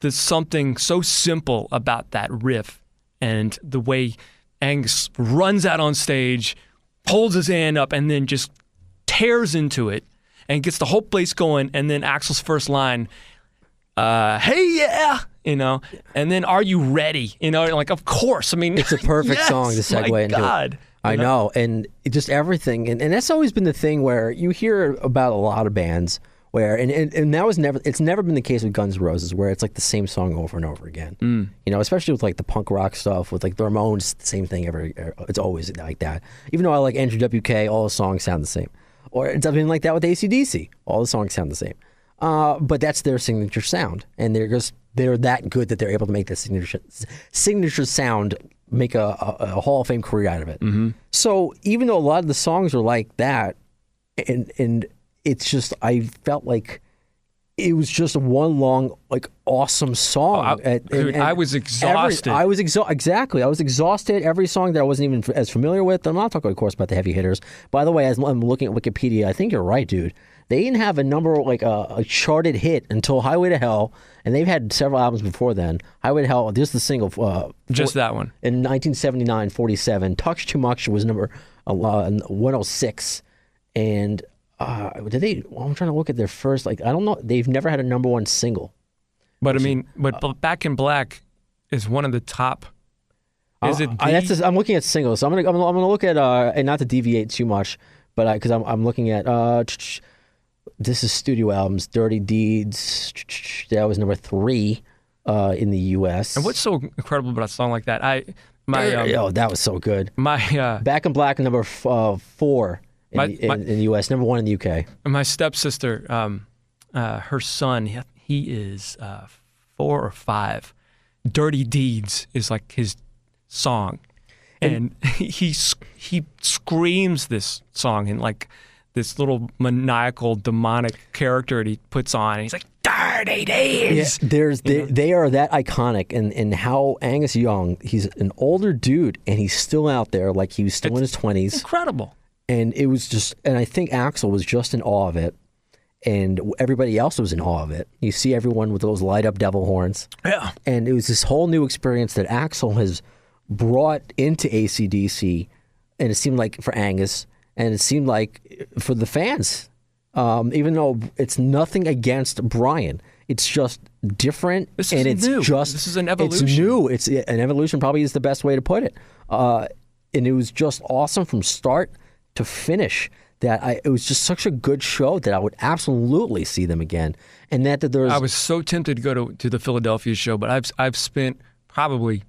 There's something so simple about that riff and the way Angus runs out on stage, holds his hand up, and then just tears into it and gets the whole place going. And then Axl's first line, hey, yeah, and then are you ready? Like, of course. I mean, it's a perfect song to segue into. God. I know. And just everything. And that's always been the thing where you hear about a lot of bands where, and that was it's never been the case with Guns N' Roses, where it's like the same song over and over again. Especially with like the punk rock stuff, with like the Ramones, the same thing it's always like that. Even though I like Andrew WK, all the songs sound the same. Or it's been like that with AC/DC. All the songs sound the same. But that's their signature sound. And they're that good that they're able to make the signature sound, make a Hall of Fame career out of it. So even though a lot of the songs are like that, and it's just, I felt like it was just one long, like, awesome song. Dude, I was exhausted. Exactly. I was exhausted. Every song that I wasn't even as familiar with. I'm not talking, of course, about the heavy hitters. By the way, as I'm looking at Wikipedia, I think you're right, dude. They didn't have a number, like a charted hit until Highway to Hell, and they've had several albums before then. Highway to Hell, just the single. Just that one. In 1979, 47. Touch Too Much was number 106. And I'm trying to look at their first, like, I don't know. They've never had a number one single. But I mean, Back in Black is one of the top. Is it? I'm looking at singles. So I'm gonna look at and not to deviate too much, but because I'm looking at this is studio albums. Dirty Deeds, that was number 3 in the U.S. And what's so incredible about a song like that? That was so good. Back in Black, number 4 in the U.S., number 1 in the U.K. My stepsister, her son, he is 4 or 5. Dirty Deeds is like his song, and he screams this song in like this little maniacal, demonic character that he puts on, and he's like, Dirty Deeds! Yeah, they are that iconic, and how Angus Young, he's an older dude, and he's still out there, like he was still in his 20s. Incredible. And it was just, and I think Axl was just in awe of it, and everybody else was in awe of it. You see everyone with those light-up devil horns. Yeah. And it was this whole new experience that Axl has brought into AC/DC, and it seemed like for Angus, and it seemed like for the fans, even though it's nothing against Brian. It's just different, This and is an evolution. It's new. It's an evolution. Probably is the best way to put it. And it was just awesome from start to finish. It was just such a good show that I would absolutely see them again. And that there's. I was so tempted to go to the Philadelphia show, but I've spent probably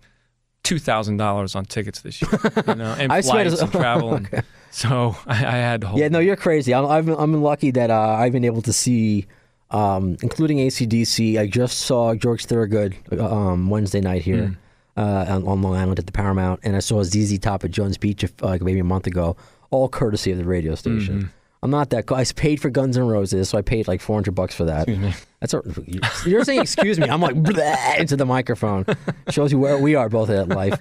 $2,000 on tickets this year, and flights and travel. Okay. So I had to hold. Yeah, no, you're crazy. I'm lucky that I've been able to see, including AC/DC. I just saw George Thorogood Wednesday night here on Long Island at the Paramount, and I saw ZZ Top at Jones Beach like maybe a month ago, all courtesy of the radio station. Mm-hmm. I'm not that. I paid for Guns N' Roses, so I paid like $400 for that. You're saying excuse me. I'm like into the microphone. Shows you where we are both at life.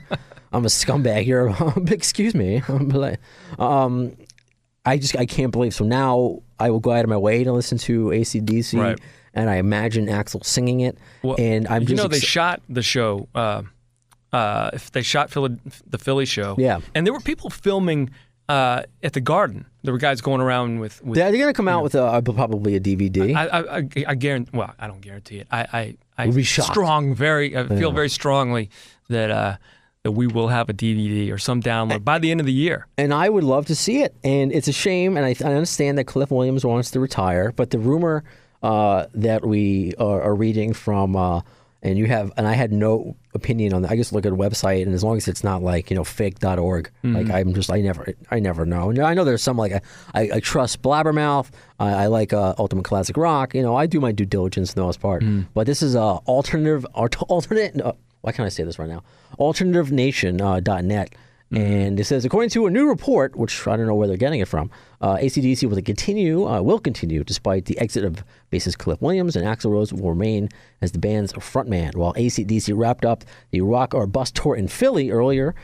I'm a scumbag. You're excuse me. I can't believe. So now I will go out of my way to listen to AC/DC, right. And I imagine Axl singing it. Well, and I'm just they shot the show. If they shot the Philly show, yeah, and there were people filming at the Garden. There were guys going around with they're going to come out with probably a DVD. I guarantee. Well, I don't guarantee it. I we'll be shocked. I feel very strongly that we will have a DVD or some download by the end of the year. And I would love to see it. And it's a shame, and I understand that Cliff Williams wants to retire, but the rumor that we are reading from. And I had no opinion on that. I just look at a website, and as long as it's not like fake.org, like I never know. And I know there's some like I trust Blabbermouth. I like Ultimate Classic Rock. I do my due diligence in the most part. But this is alternate. Why can't I say this right now? AlternativeNation.net. And it says, according to a new report, which I don't know where they're getting it from, AC/DC will continue despite the exit of bassist Cliff Williams, and Axl Rose will remain as the band's frontman. While AC/DC wrapped up the Rock or Bust tour in Philly earlier,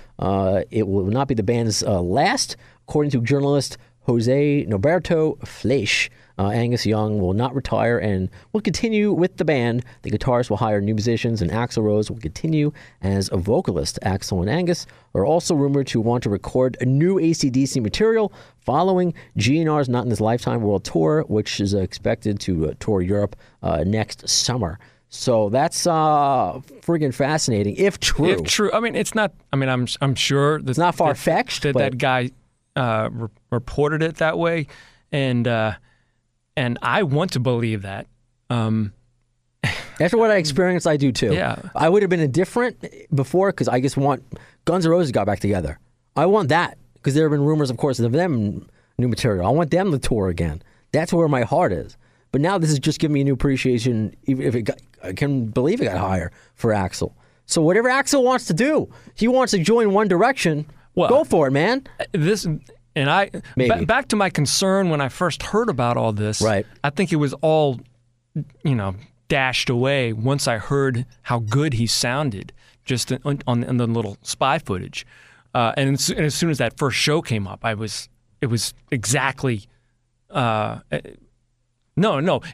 it will not be the band's last. According to journalist Jose Norberto Fleisch, Angus Young will not retire and will continue with the band. The guitarist will hire new musicians, and Axl Rose will continue as a vocalist. Axl and Angus are also rumored to want to record a new AC/DC material following GNR's Not in This Lifetime World Tour, which is expected to tour Europe next summer. So that's friggin' fascinating, if true. If true. I mean, it's not. I mean, I'm sure it's not far-fetched. That guy reported it that way, and I want to believe that. After what I experienced, I do too. Yeah. I would have been indifferent before because I just want Guns N' Roses got back together. I want that because there have been rumors, of course, of them new material. I want them to tour again. That's where my heart is. But now this is just giving me a new appreciation, even if I can believe it got higher for Axl. So whatever Axl wants to do, he wants to join One Direction. Well, go for it, man. Back to my concern when I first heard about all this. Right. I think it was all dashed away once I heard how good he sounded just on the little spy footage. And as soon as that first show came up, it was exactly, it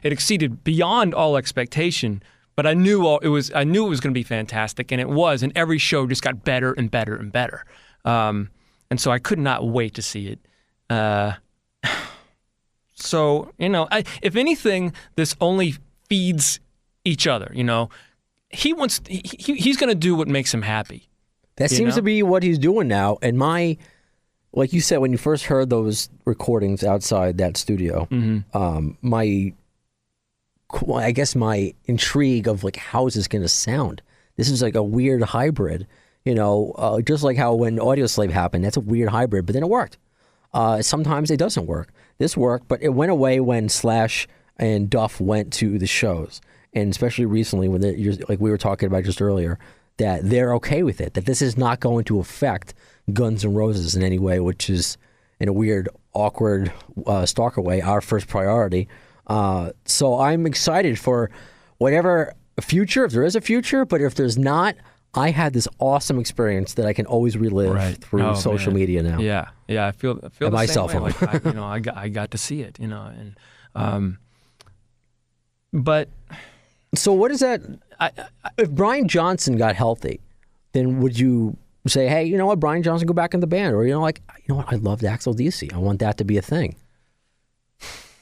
exceeded beyond all expectation. But I knew it was going to be fantastic, and it was. And every show just got better and better and better. And so I could not wait to see it. So if anything, this only feeds each other. He's going to do what makes him happy. That seems to be what he's doing now. And like you said, when you first heard those recordings outside that studio, I guess my intrigue of like, how is this going to sound? This is like a weird hybrid, just like how when Audioslave happened, that's a weird hybrid, but then it worked. Sometimes it doesn't work. This worked, but it went away when Slash and Duff went to the shows. And especially recently when like we were talking about just earlier, that they're okay with it, that this is not going to affect Guns N' Roses in any way, which is in a weird, awkward, stalker way, our first priority. So I'm excited for whatever future, if there is a future, but if there's not, I had this awesome experience that I can always relive through social media now. Yeah, I feel the my same cell way. phone. I got to see it, but so what is that? If Brian Johnson got healthy, then would you say, hey, you know what, Brian Johnson, go back in the band, or what, I loved Axl DC. I want that to be a thing.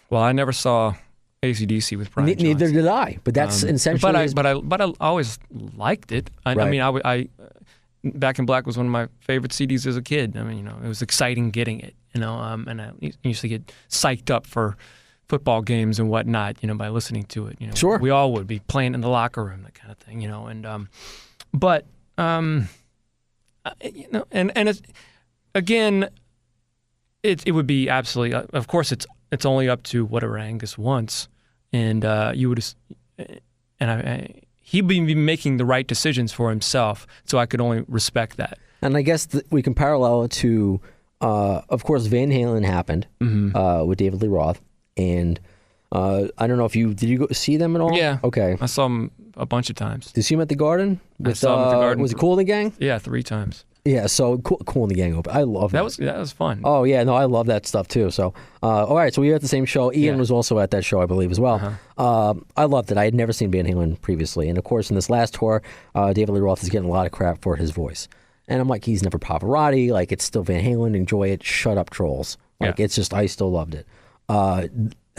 Well, I never saw AC/DC with Brian Johnson. Neither did I, but that's essentially. But I always liked it. I mean, I Back in Black was one of my favorite CDs as a kid. I mean, it was exciting getting it. And I used to get psyched up for football games and whatnot. by listening to it. Sure. We all would be playing in the locker room, that kind of thing. And and it's, again, it would be absolutely. Of course, it's only up to whatever Angus wants, and you would, he'd be making the right decisions for himself. So I could only respect that. And I guess we can parallel it to, of course, Van Halen happened with David Lee Roth, and I don't know if did you go see them at all? Yeah. Okay. I saw them a bunch of times. Did you see them at the Garden? I saw them at the Garden. Was it Cool in the Gang? Yeah, 3 times. Yeah, so Cool in the Gang open. I love that. That was fun. Oh yeah, no, I love that stuff too. So, all right, so we were at the same show. Ian was also at that show, I believe, as well. I loved it. I had never seen Van Halen previously, and of course, in this last tour, David Lee Roth is getting a lot of crap for his voice, and I'm like, he's never Pavarotti. Like, it's still Van Halen. Enjoy it. Shut up, trolls. Like, it's just, I still loved it. I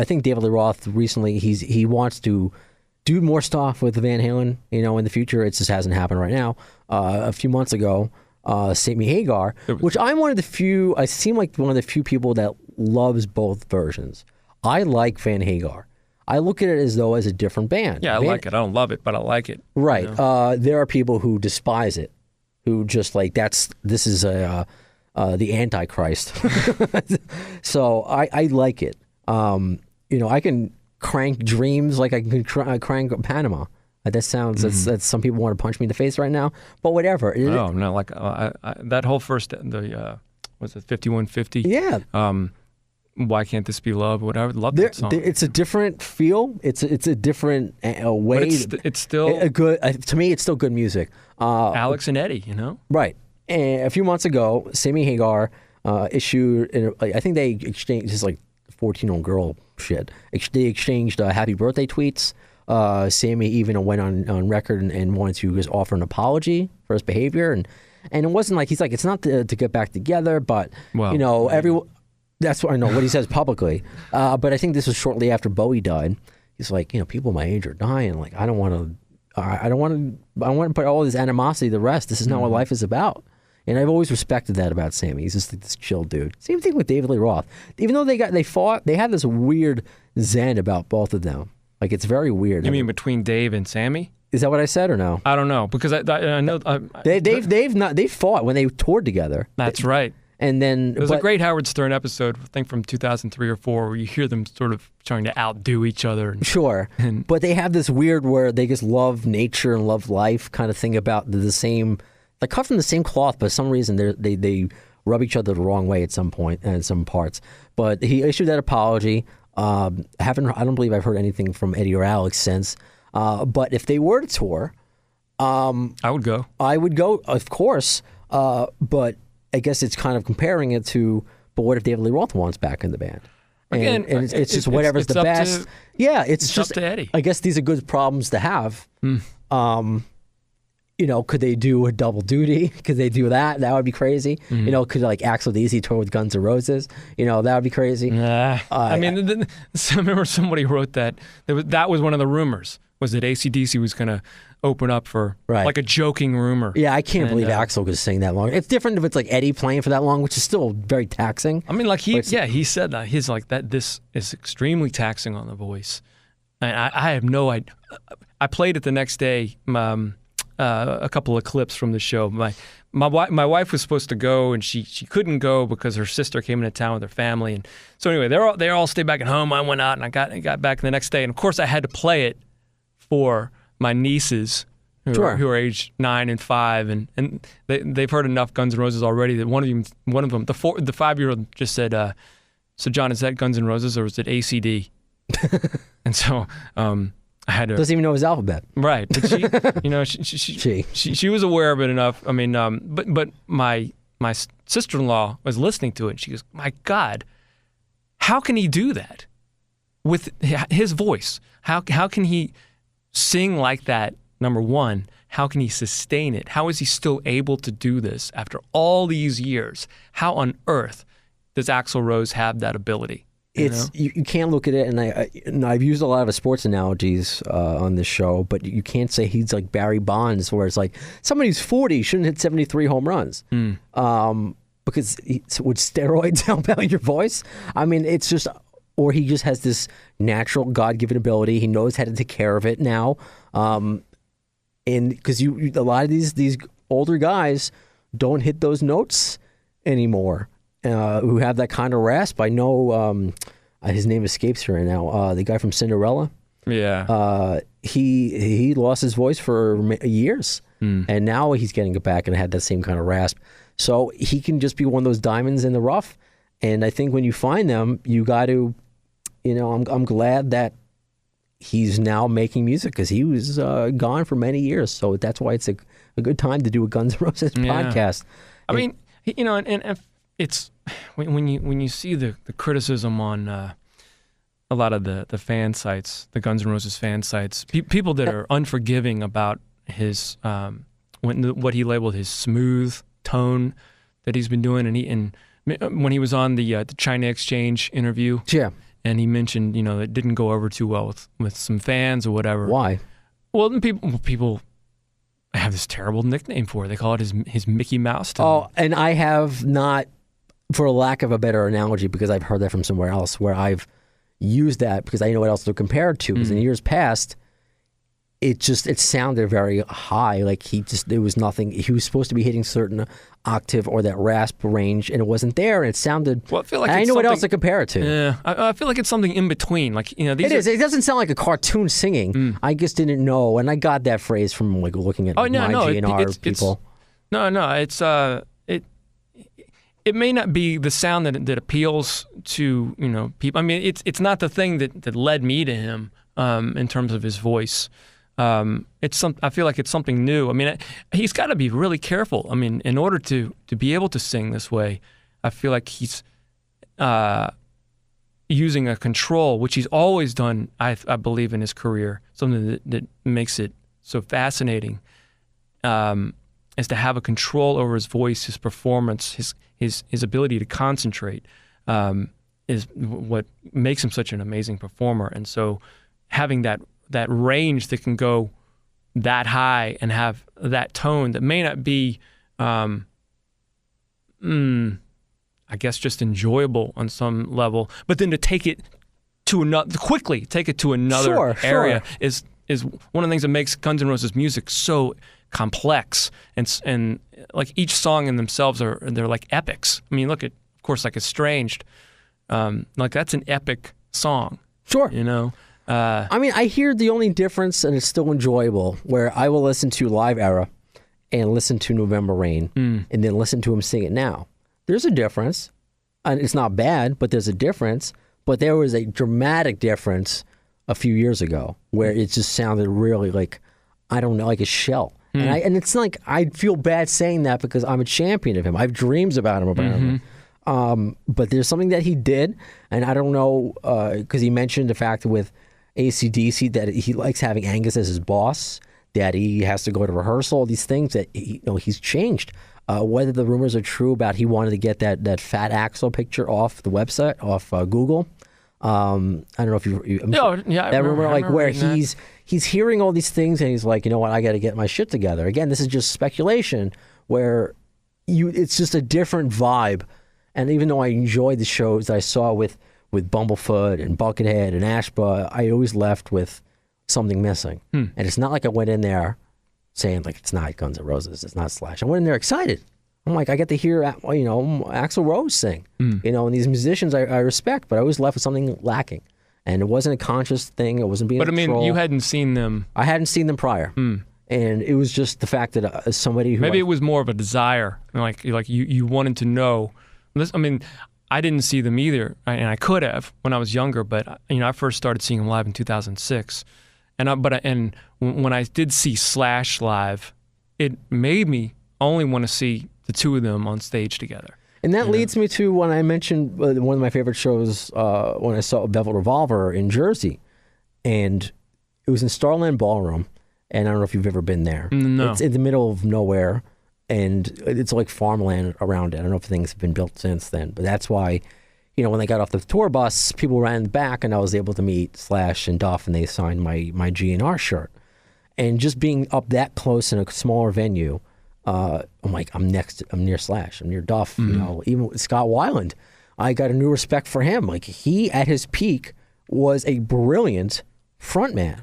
think David Lee Roth recently, he wants to do more stuff with Van Halen. In the future, it just hasn't happened right now. A few months ago. Sammy Hagar, which I'm one of the few, I seem like one of the few people that loves both versions. I like Van Hagar. I look at it as though as a different band. Yeah, I like it. I don't love it, but I like it. Right. There are people who despise it, who just like, this is the Antichrist. So I like it. I can crank Dreams like I can crank Panama. That sounds, that's some people want to punch me in the face right now, but whatever. No, like that whole first, was it 5150? Yeah. Why Can't This Be Love? Whatever. Love that song. It's a different feel. It's a different way. But it's still a good. To me, it's still good music. Alex and Eddie, Right. And a few months ago, Sammy Hagar issued. I think they exchanged this like 14-year-old girl shit. They exchanged happy birthday tweets. Sammy even went on record and wanted to just offer an apology for his behavior, and it wasn't like, he's like, it's not to get back together, but everyone. That's what I know what he says publicly. But I think this was shortly after Bowie died. He's like, people my age are dying. Like, I want to put all this animosity to rest. This is not what life is about. And I've always respected that about Sammy. He's just like this chill dude. Same thing with David Lee Roth. Even though they fought, they had this weird zen about both of them. Like, it's very weird. You mean between Dave and Sammy? Is that what I said or no? I don't know, because I know they fought when they toured together. That's right. And then there's a great Howard Stern episode, I think from 2003 or 4, where you hear them sort of trying to outdo each other. Sure, but they have this weird where they just love nature and love life kind of thing about the same. They cut from the same cloth, but for some reason they rub each other the wrong way at some point and some parts. But he issued that apology. I don't believe I've heard anything from Eddie or Alex since. But if they were to tour, I would go. I would go, of course. But I guess it's kind of comparing it to, but what if David Lee Roth wants back in the band? Again, and it's just whatever's the best. It's just up to Eddie. I guess these are good problems to have. Could they do a double duty? Could they do that? That would be crazy. Could like Axl Rose tour with Guns N' Roses? That would be crazy. I remember somebody wrote that. That was one of the rumors, was that AC/DC was going to open up for like a joking rumor. Yeah, I can't believe Axl could sing that long. It's different if it's like Eddie playing for that long, which is still very taxing. I mean, like he said that. He's like that. This is extremely taxing on the voice. And I have no idea. I played it the next day. A couple of clips from the show. My wife was supposed to go, and she couldn't go because her sister came into town with her family. And so anyway, they all stayed back at home. I went out and I got back the next day, and of course I had to play it for my nieces who are age 9 and 5, and they've heard enough Guns N' Roses already that one of them, the 5-year-old just said, "So John, is that Guns N' Roses or is it ACD?" And so. I had to, doesn't even know his alphabet, right? But she was aware of it enough. I mean, but my sister-in-law was listening to it, and she goes, "My God, how can he do that with his voice? How can he sing like that? Number one, how can he sustain it? How is he still able to do this after all these years? How on earth does Axl Rose have that ability?" You can't look at it, and I've used a lot of sports analogies on this show, but you can't say he's like Barry Bonds, where it's like somebody who's 40 shouldn't hit 73 home runs, because would steroids help out your voice? I mean, it's just, or he just has this natural God-given ability. He knows how to take care of it now, and because a lot of these older guys don't hit those notes anymore. Who have that kind of rasp. I know his name escapes me right now. The guy from Cinderella. Yeah. He lost his voice for years, and now he's getting it back and had that same kind of rasp. So he can just be one of those diamonds in the rough. And I think when you find them, you got to, I'm glad that he's now making music, because he was gone for many years. So that's why it's a good time to do a Guns N' Roses podcast. I mean, and it's when you see the criticism on a lot of the fan sites, the Guns N' Roses fan sites, people that are unforgiving about his what he labeled his smooth tone that he's been doing, and when he was on the China Exchange interview, and he mentioned it didn't go over too well with some fans or whatever. Why? Well, people have this terrible nickname for it. They call it his Mickey Mouse tone. Oh, and I have not, for lack of a better analogy, because I've heard that from somewhere else, where I've used that because I know what else to compare it to. Because in years past, it sounded very high. Like there was nothing. He was supposed to be hitting certain octave or that rasp range, and it wasn't there. And it sounded. Well, I feel like I know what else to compare it to. Yeah, I feel like it's something in between. Like these is. It doesn't sound like a cartoon singing. I just didn't know, and I got that phrase from like looking at my GNR people. It's It may not be the sound that appeals to people. I mean, it's not the thing that led me to him in terms of his voice. I feel like it's something new. I mean, he's got to be really careful. I mean, in order to be able to sing this way, I feel like he's using a control, which he's always done, I believe, in his career, something that makes it so fascinating, is to have a control over his voice, his performance, his ability to concentrate, is what makes him such an amazing performer. And so having that range that can go that high and have that tone that may not be, I guess, just enjoyable on some level, but then to take it to another area is one of the things that makes Guns N' Roses music so complex, and like each song in themselves they're like epics. I mean, look at, of course, like Estranged, like that's an epic song. Sure. I mean, I hear the only difference, and it's still enjoyable, where I will listen to Live Era and listen to November Rain, and then listen to him sing it now. There's a difference, and it's not bad, but there's a difference. But there was a dramatic difference a few years ago where it just sounded really like, I don't know, like a shell. And it's like, I feel bad saying that because I'm a champion of him. I have dreams about him, apparently. But there's something that he did, and I don't know, because he mentioned the fact with AC/DC that he likes having Angus as his boss, that he has to go to rehearsal, all these things that he's changed. Whether the rumors are true about he wanted to get that fat Axl picture off the website, off Google. I don't know if you that rumor, like where he's hearing all these things and he's like, you know what, I got to get my shit together. Again, this is just speculation where it's just a different vibe. And even though I enjoyed the shows that I saw with Bumblefoot and Buckethead and Ashba, I always left with something missing. And it's not like I went in there saying like it's not Guns N' Roses, it's not Slash. I went in there excited. I'm like, I get to hear, Axl Rose sing, and these musicians I respect, but I was left with something lacking. And it wasn't a conscious thing. It wasn't being a troll. You hadn't seen them. I hadn't seen them prior. And it was just the fact that somebody who... Maybe it was more of a desire. Like you wanted to know. I didn't see them either, and I could have when I was younger, but, I first started seeing them live in 2006. And when I did see Slash live, it made me only want to see the two of them on stage together. And that leads me to when I mentioned one of my favorite shows when I saw Beveled Revolver in Jersey. And it was in Starland Ballroom. And I don't know if you've ever been there. No. It's in the middle of nowhere. And it's like farmland around it. I don't know if things have been built since then. But that's why, when they got off the tour bus, people ran back and I was able to meet Slash and Duff and they signed my GNR shirt. And just being up that close in a smaller venue, I'm like, I'm near Slash, I'm near Duff, even with Scott Weiland, I got a new respect for him. Like, he, at his peak, was a brilliant frontman.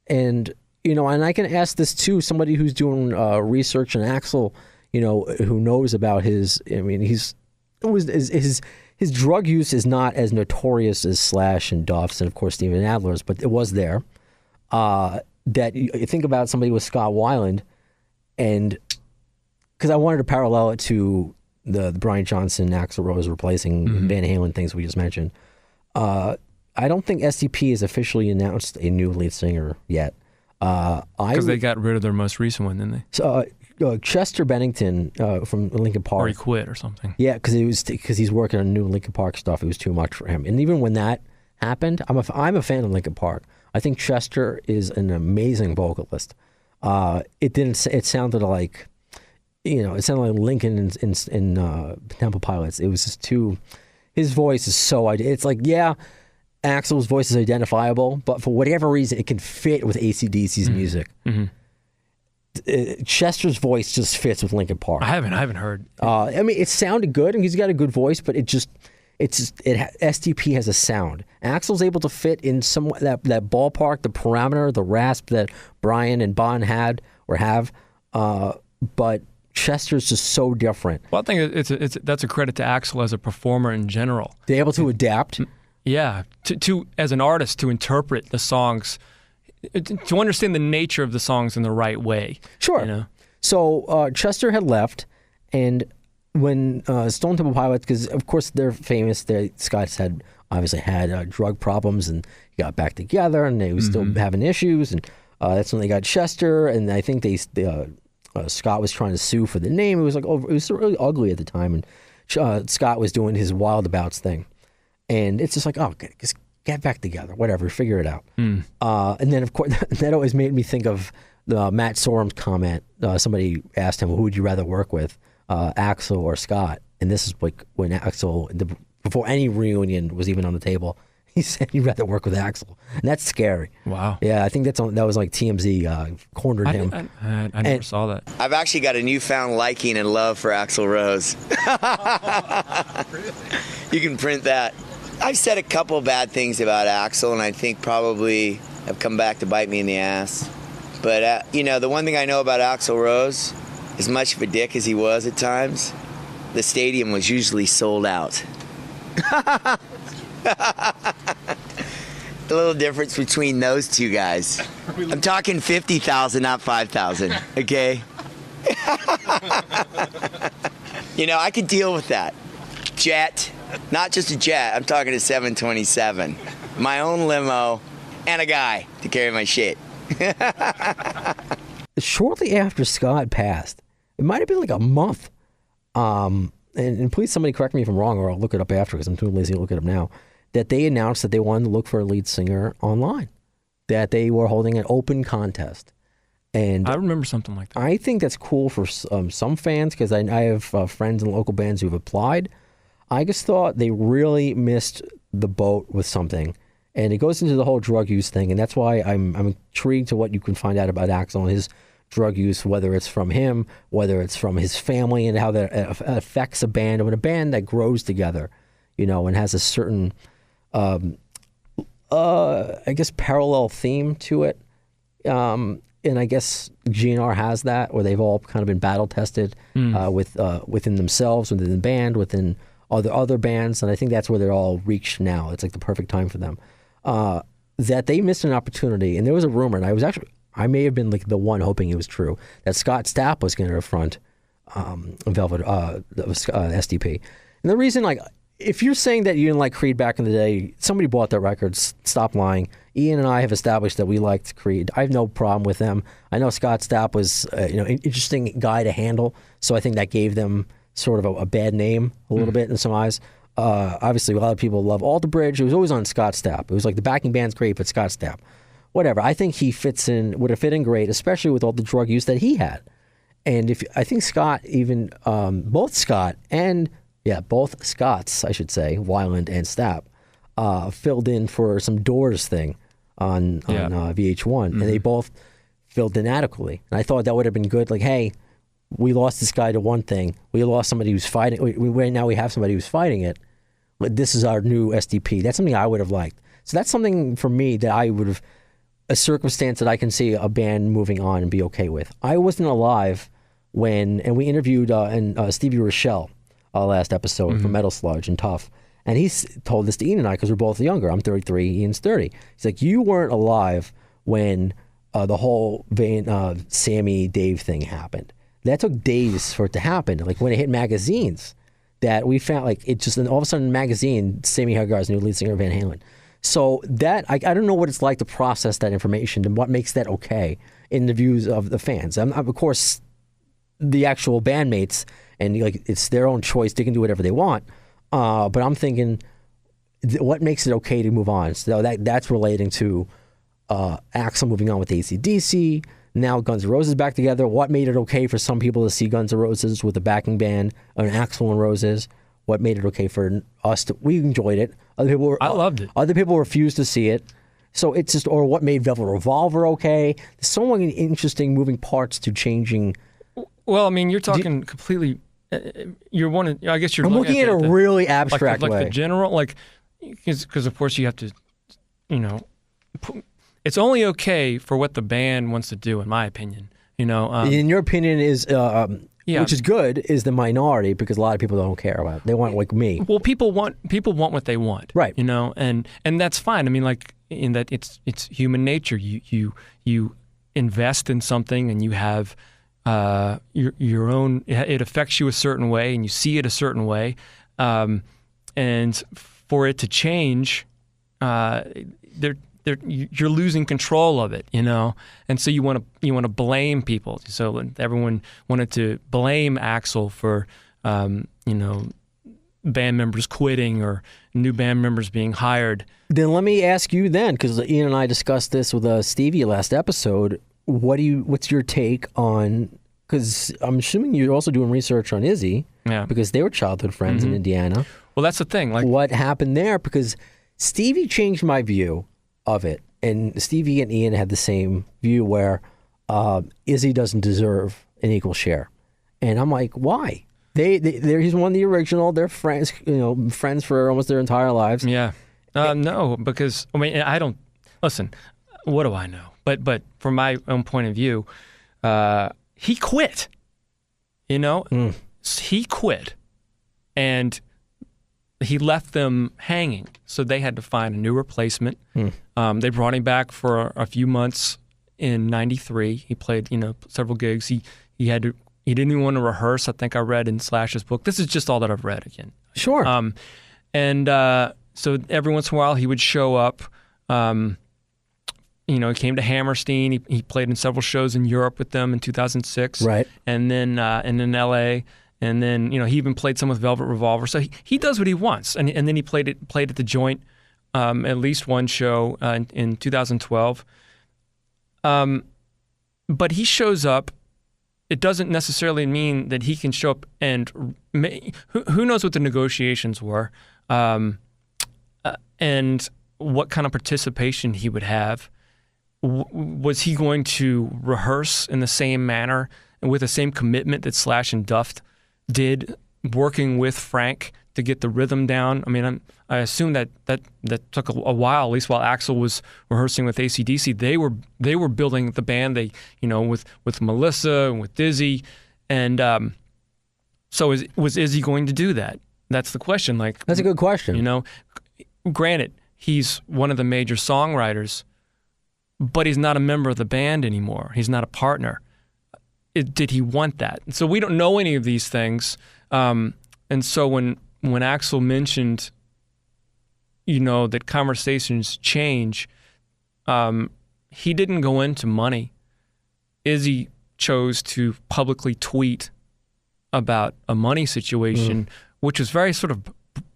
And, and I can ask this too, somebody who's doing research on Axl, who knows about his drug use is not as notorious as Slash and Duff's and, of course, Steven Adler's, but it was there. That you think about somebody with Scott Weiland, and because I wanted to parallel it to the Brian Johnson, Axl Rose replacing Van Halen things we just mentioned. I don't think STP has officially announced a new lead singer yet. Because they got rid of their most recent one, didn't they? So, Chester Bennington from Linkin Park. Or he quit or something. Yeah, because he's working on new Linkin Park stuff. It was too much for him. And even when that happened, I'm a fan of Linkin Park. I think Chester is an amazing vocalist. It sounded like, it sounded like Lincoln in Temple Pilots. It was just his voice is so, it's like, yeah, Axl's voice is identifiable, but for whatever reason, it can fit with AC/DC's music. Chester's voice just fits with Linkin Park. I haven't heard. It sounded good, and he's got a good voice, but STP has a sound. Axl's able to fit in that ballpark, the parameter, the rasp that Brian and Bon had or have, but Chester's just so different. Well, I think that's a credit to Axl as a performer in general. They're able to adapt. Yeah, to as an artist, to interpret the songs, to understand the nature of the songs in the right way. Sure. So Chester had left, and when Stone Temple Pilots, because of course they're famous, Scott's obviously had drug problems, and he got back together, and they were still having issues, and that's when they got Chester, and I think Scott was trying to sue for the name. It was like it was really ugly at the time, and Scott was doing his Wild Abouts thing, and it's just like, oh, just get back together, whatever, figure it out. And then of course that always made me think of Matt Sorum's comment. Somebody asked him, who would you rather work with, Axl or Scott? And this is like when Axl, before any reunion was even on the table, he said he'd rather work with Axl, and that's scary. Wow. Yeah, I think that was like TMZ cornered him. I never saw that. I've actually got a newfound liking and love for Axl Rose. You can print that. I've said a couple bad things about Axl, and I think probably have come back to bite me in the ass. But, the one thing I know about Axl Rose, as much of a dick as he was at times, the stadium was usually sold out. The little difference between those two guys. I'm talking 50,000, not 5,000, okay? I could deal with that. Jet, Not just a jet. I'm talking a 727. My own limo and a guy to carry my shit. Shortly after Scott passed, it might have been like a month. And please somebody correct me if I'm wrong, or I'll look it up after because I'm too lazy to look it up now, that they announced that they wanted to look for a lead singer online, that they were holding an open contest. And I remember something like that. I think that's cool for some fans because I have friends in local bands who've applied. I just thought they really missed the boat with something. And it goes into the whole drug use thing, and that's why I'm intrigued to what you can find out about Axl and his drug use, whether it's from him, whether it's from his family, and how that affects a band, when a band that grows together, and has a certain, I guess, parallel theme to it. And I guess GNR has that, where they've all kind of been battle tested within themselves, within the band, within other bands, and I think that's where they're all reached now. It's like the perfect time for them. That they missed an opportunity, and there was a rumor, and I may have been like the one hoping it was true, that Scott Stapp was going to front Velvet, SDP. And the reason, like, if you're saying that you didn't like Creed back in the day, somebody bought their records, stop lying. Ian and I have established that we liked Creed. I have no problem with them. I know Scott Stapp was an interesting guy to handle, so I think that gave them sort of a bad name a little bit in some eyes. Obviously, a lot of people love Alter Bridge. It was always on Scott Stapp. It was like the backing band's great, but Scott Stapp. Whatever. I think he would have fit in great, especially with all the drug use that he had. And I think Scott, even both Scotts, I should say, Weiland and Stapp, filled in for some Doors thing on VH1, and they both filled in adequately. And I thought that would have been good. Like, hey, we lost this guy to one thing. We lost somebody who's fighting. Now we have somebody who's fighting it. But this is our new SDP. That's something I would have liked. So that's something for me that I would have, a circumstance that I can see a band moving on and be okay with. I wasn't alive when, and we interviewed Stevie Rochelle last episode for Metal Sludge and Tough. And he's told this to Ian and I because we're both younger. I'm 33, Ian's 30. He's like, you weren't alive when the whole Sammy Dave thing happened. That took days for it to happen. Like when it hit magazines, that we found like it just, and all of a sudden in a magazine, Sammy Hagar's new lead singer of Van Halen. So that, I don't know what it's like to process that information and what makes that okay in the views of the fans. Of course, the actual bandmates, and like it's their own choice. They can do whatever they want. But I'm thinking, what makes it okay to move on? So that's relating to Axl moving on with AC/DC. Now Guns N' Roses back together. What made it okay for some people to see Guns N' Roses with a backing band, an Axl and Roses? What made it okay for us to? We enjoyed it. Other people I loved it. Other people refused to see it. So it's just, or what made Velvet Revolver okay? There's so many interesting moving parts to changing. Well, I mean, you're talking completely. You're one. I guess you're. I'm looking at a really abstract way. Like the general, like, because of course you have to, it's only okay for what the band wants to do, in my opinion. In your opinion, is which is good, is the minority because a lot of people don't care about it. They want like me. Well, people want what they want, right? And that's fine. I mean, like in that it's human nature. You invest in something and you have your own. It affects you a certain way and you see it a certain way, and for it to change, you're losing control of it, and so you want to blame people. So everyone wanted to blame Axl for band members quitting or new band members being hired. Then let me ask you then, because Ian and I discussed this with Stevie last episode. What's your take on? Because I'm assuming you're also doing research on Izzy, because they were childhood friends in Indiana. Well, that's the thing. Like, what happened there? Because Stevie changed my view of it, and Stevie and Ian had the same view where Izzy doesn't deserve an equal share, and I'm like, why? He's one of the original. They're friends, friends for almost their entire lives. Yeah, no, because I mean, I don't listen. What do I know? But from my own point of view, he quit. He quit, and he left them hanging, so they had to find a new replacement. They brought him back for a few months in '93. He played, several gigs. He didn't even want to rehearse. I think I read in Slash's book. This is just all that I've read again. Sure. And so every once in a while he would show up. He came to Hammerstein. He played in several shows in Europe with them in 2006. Right. And then in L.A. And then he even played some with Velvet Revolver. So he does what he wants. And then he played at the Joint at least one show in 2012. But he shows up. It doesn't necessarily mean that he can show up and who knows what the negotiations were and what kind of participation he would have. Was he going to rehearse in the same manner and with the same commitment that Slash and Duff did, working with Frank to get the rhythm down? I mean, I assume that took a while, at least while Axl was rehearsing with AC/DC. They were building the band. With Melissa and with Dizzy, and so was Izzy going to do that? That's the question. Like, that's a good question. Granted, he's one of the major songwriters, but he's not a member of the band anymore. He's not a partner. Did he want that? So we don't know any of these things. And so when Axl mentioned, that conversations change, he didn't go into money. Izzy chose to publicly tweet about a money situation, which was very sort of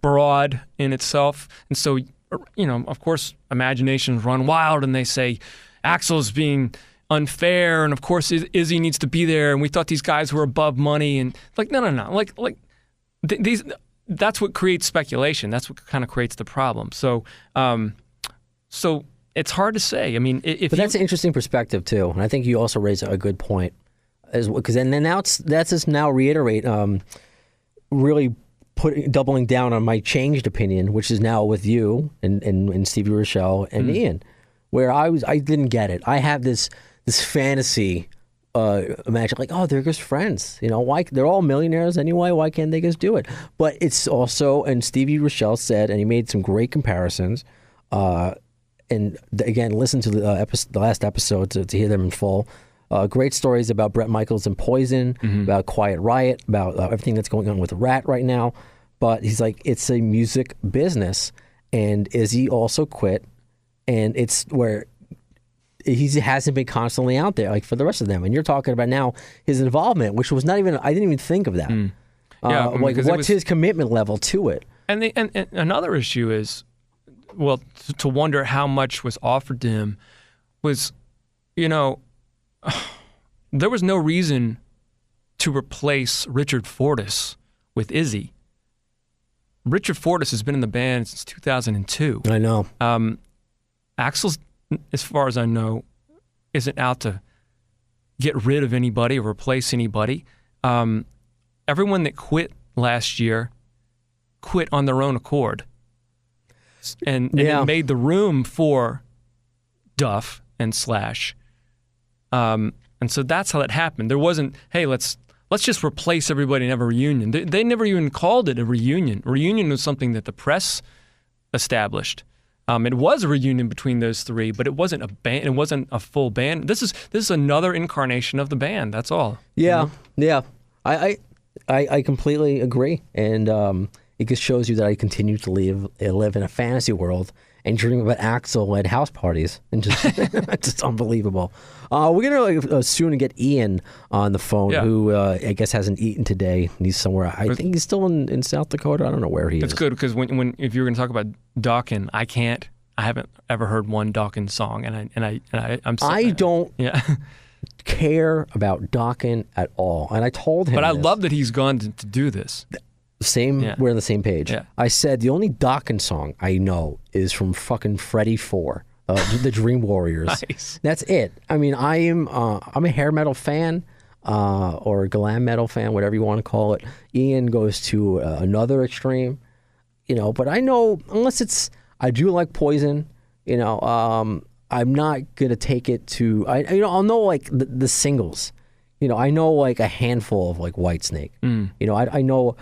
broad in itself. And so, of course, imaginations run wild and they say Axl's being unfair, and of course Izzy needs to be there, and we thought these guys were above money, and no. These that's what creates speculation. That's what kind of creates the problem. So it's hard to say. I mean, but that's an interesting perspective too, and I think you also raise a good point, as because then that's just now reiterate, really doubling down on my changed opinion, which is now with you and Stevie Rochelle and Ian, where I didn't get it. I have this fantasy. Imagine they're just friends. Why they're all millionaires anyway? Why can't they just do it? But it's also, and Stevie Rochelle said, and he made some great comparisons. And again, listen to the last episode to hear them in full. Great stories about Bret Michaels and Poison, about Quiet Riot, about everything that's going on with Rat right now. But he's like, it's a music business, and Izzy also quit, and it's where he hasn't been constantly out there like for the rest of them. And you're talking about now his involvement, which was not even, I didn't even think of that. What's his commitment level to it? And another issue is, to wonder how much was offered to him was, there was no reason to replace Richard Fortus with Izzy. Richard Fortus has been in the band since 2002. I know. Axl's, as far as I know, isn't out to get rid of anybody or replace anybody. Everyone that quit last year quit on their own accord. And it made the room for Duff and Slash. And so that's how that happened. There wasn't, hey, let's just replace everybody and have a reunion. They never even called it a reunion. A reunion was something that the press established. It was a reunion between those three, but it wasn't a band. It wasn't a full band. This is another incarnation of the band. That's all. Yeah, yeah. I completely agree, and it just shows you that I continue to live in a fantasy world and dream about Axl at house parties, and just unbelievable. We're gonna soon get Ian on the phone, who I guess hasn't eaten today. He's somewhere. I think he's still in South Dakota. I don't know where he is. It's good because if you're gonna talk about Dokken, I haven't ever heard one Dokken song, I don't care about Dokken at all, and I told him. But I love that he's gone to do this. We're on the same page. Yeah. I said the only Dokken song I know is from fucking Freddy 4, the Dream Warriors. Nice. That's it. I mean, I'm a hair metal fan, or a glam metal fan, whatever you want to call it. Ian goes to another extreme, but I know, unless I do like Poison, I'm not gonna take it to, I'll know like the singles. I know like a handful of like Whitesnake. I know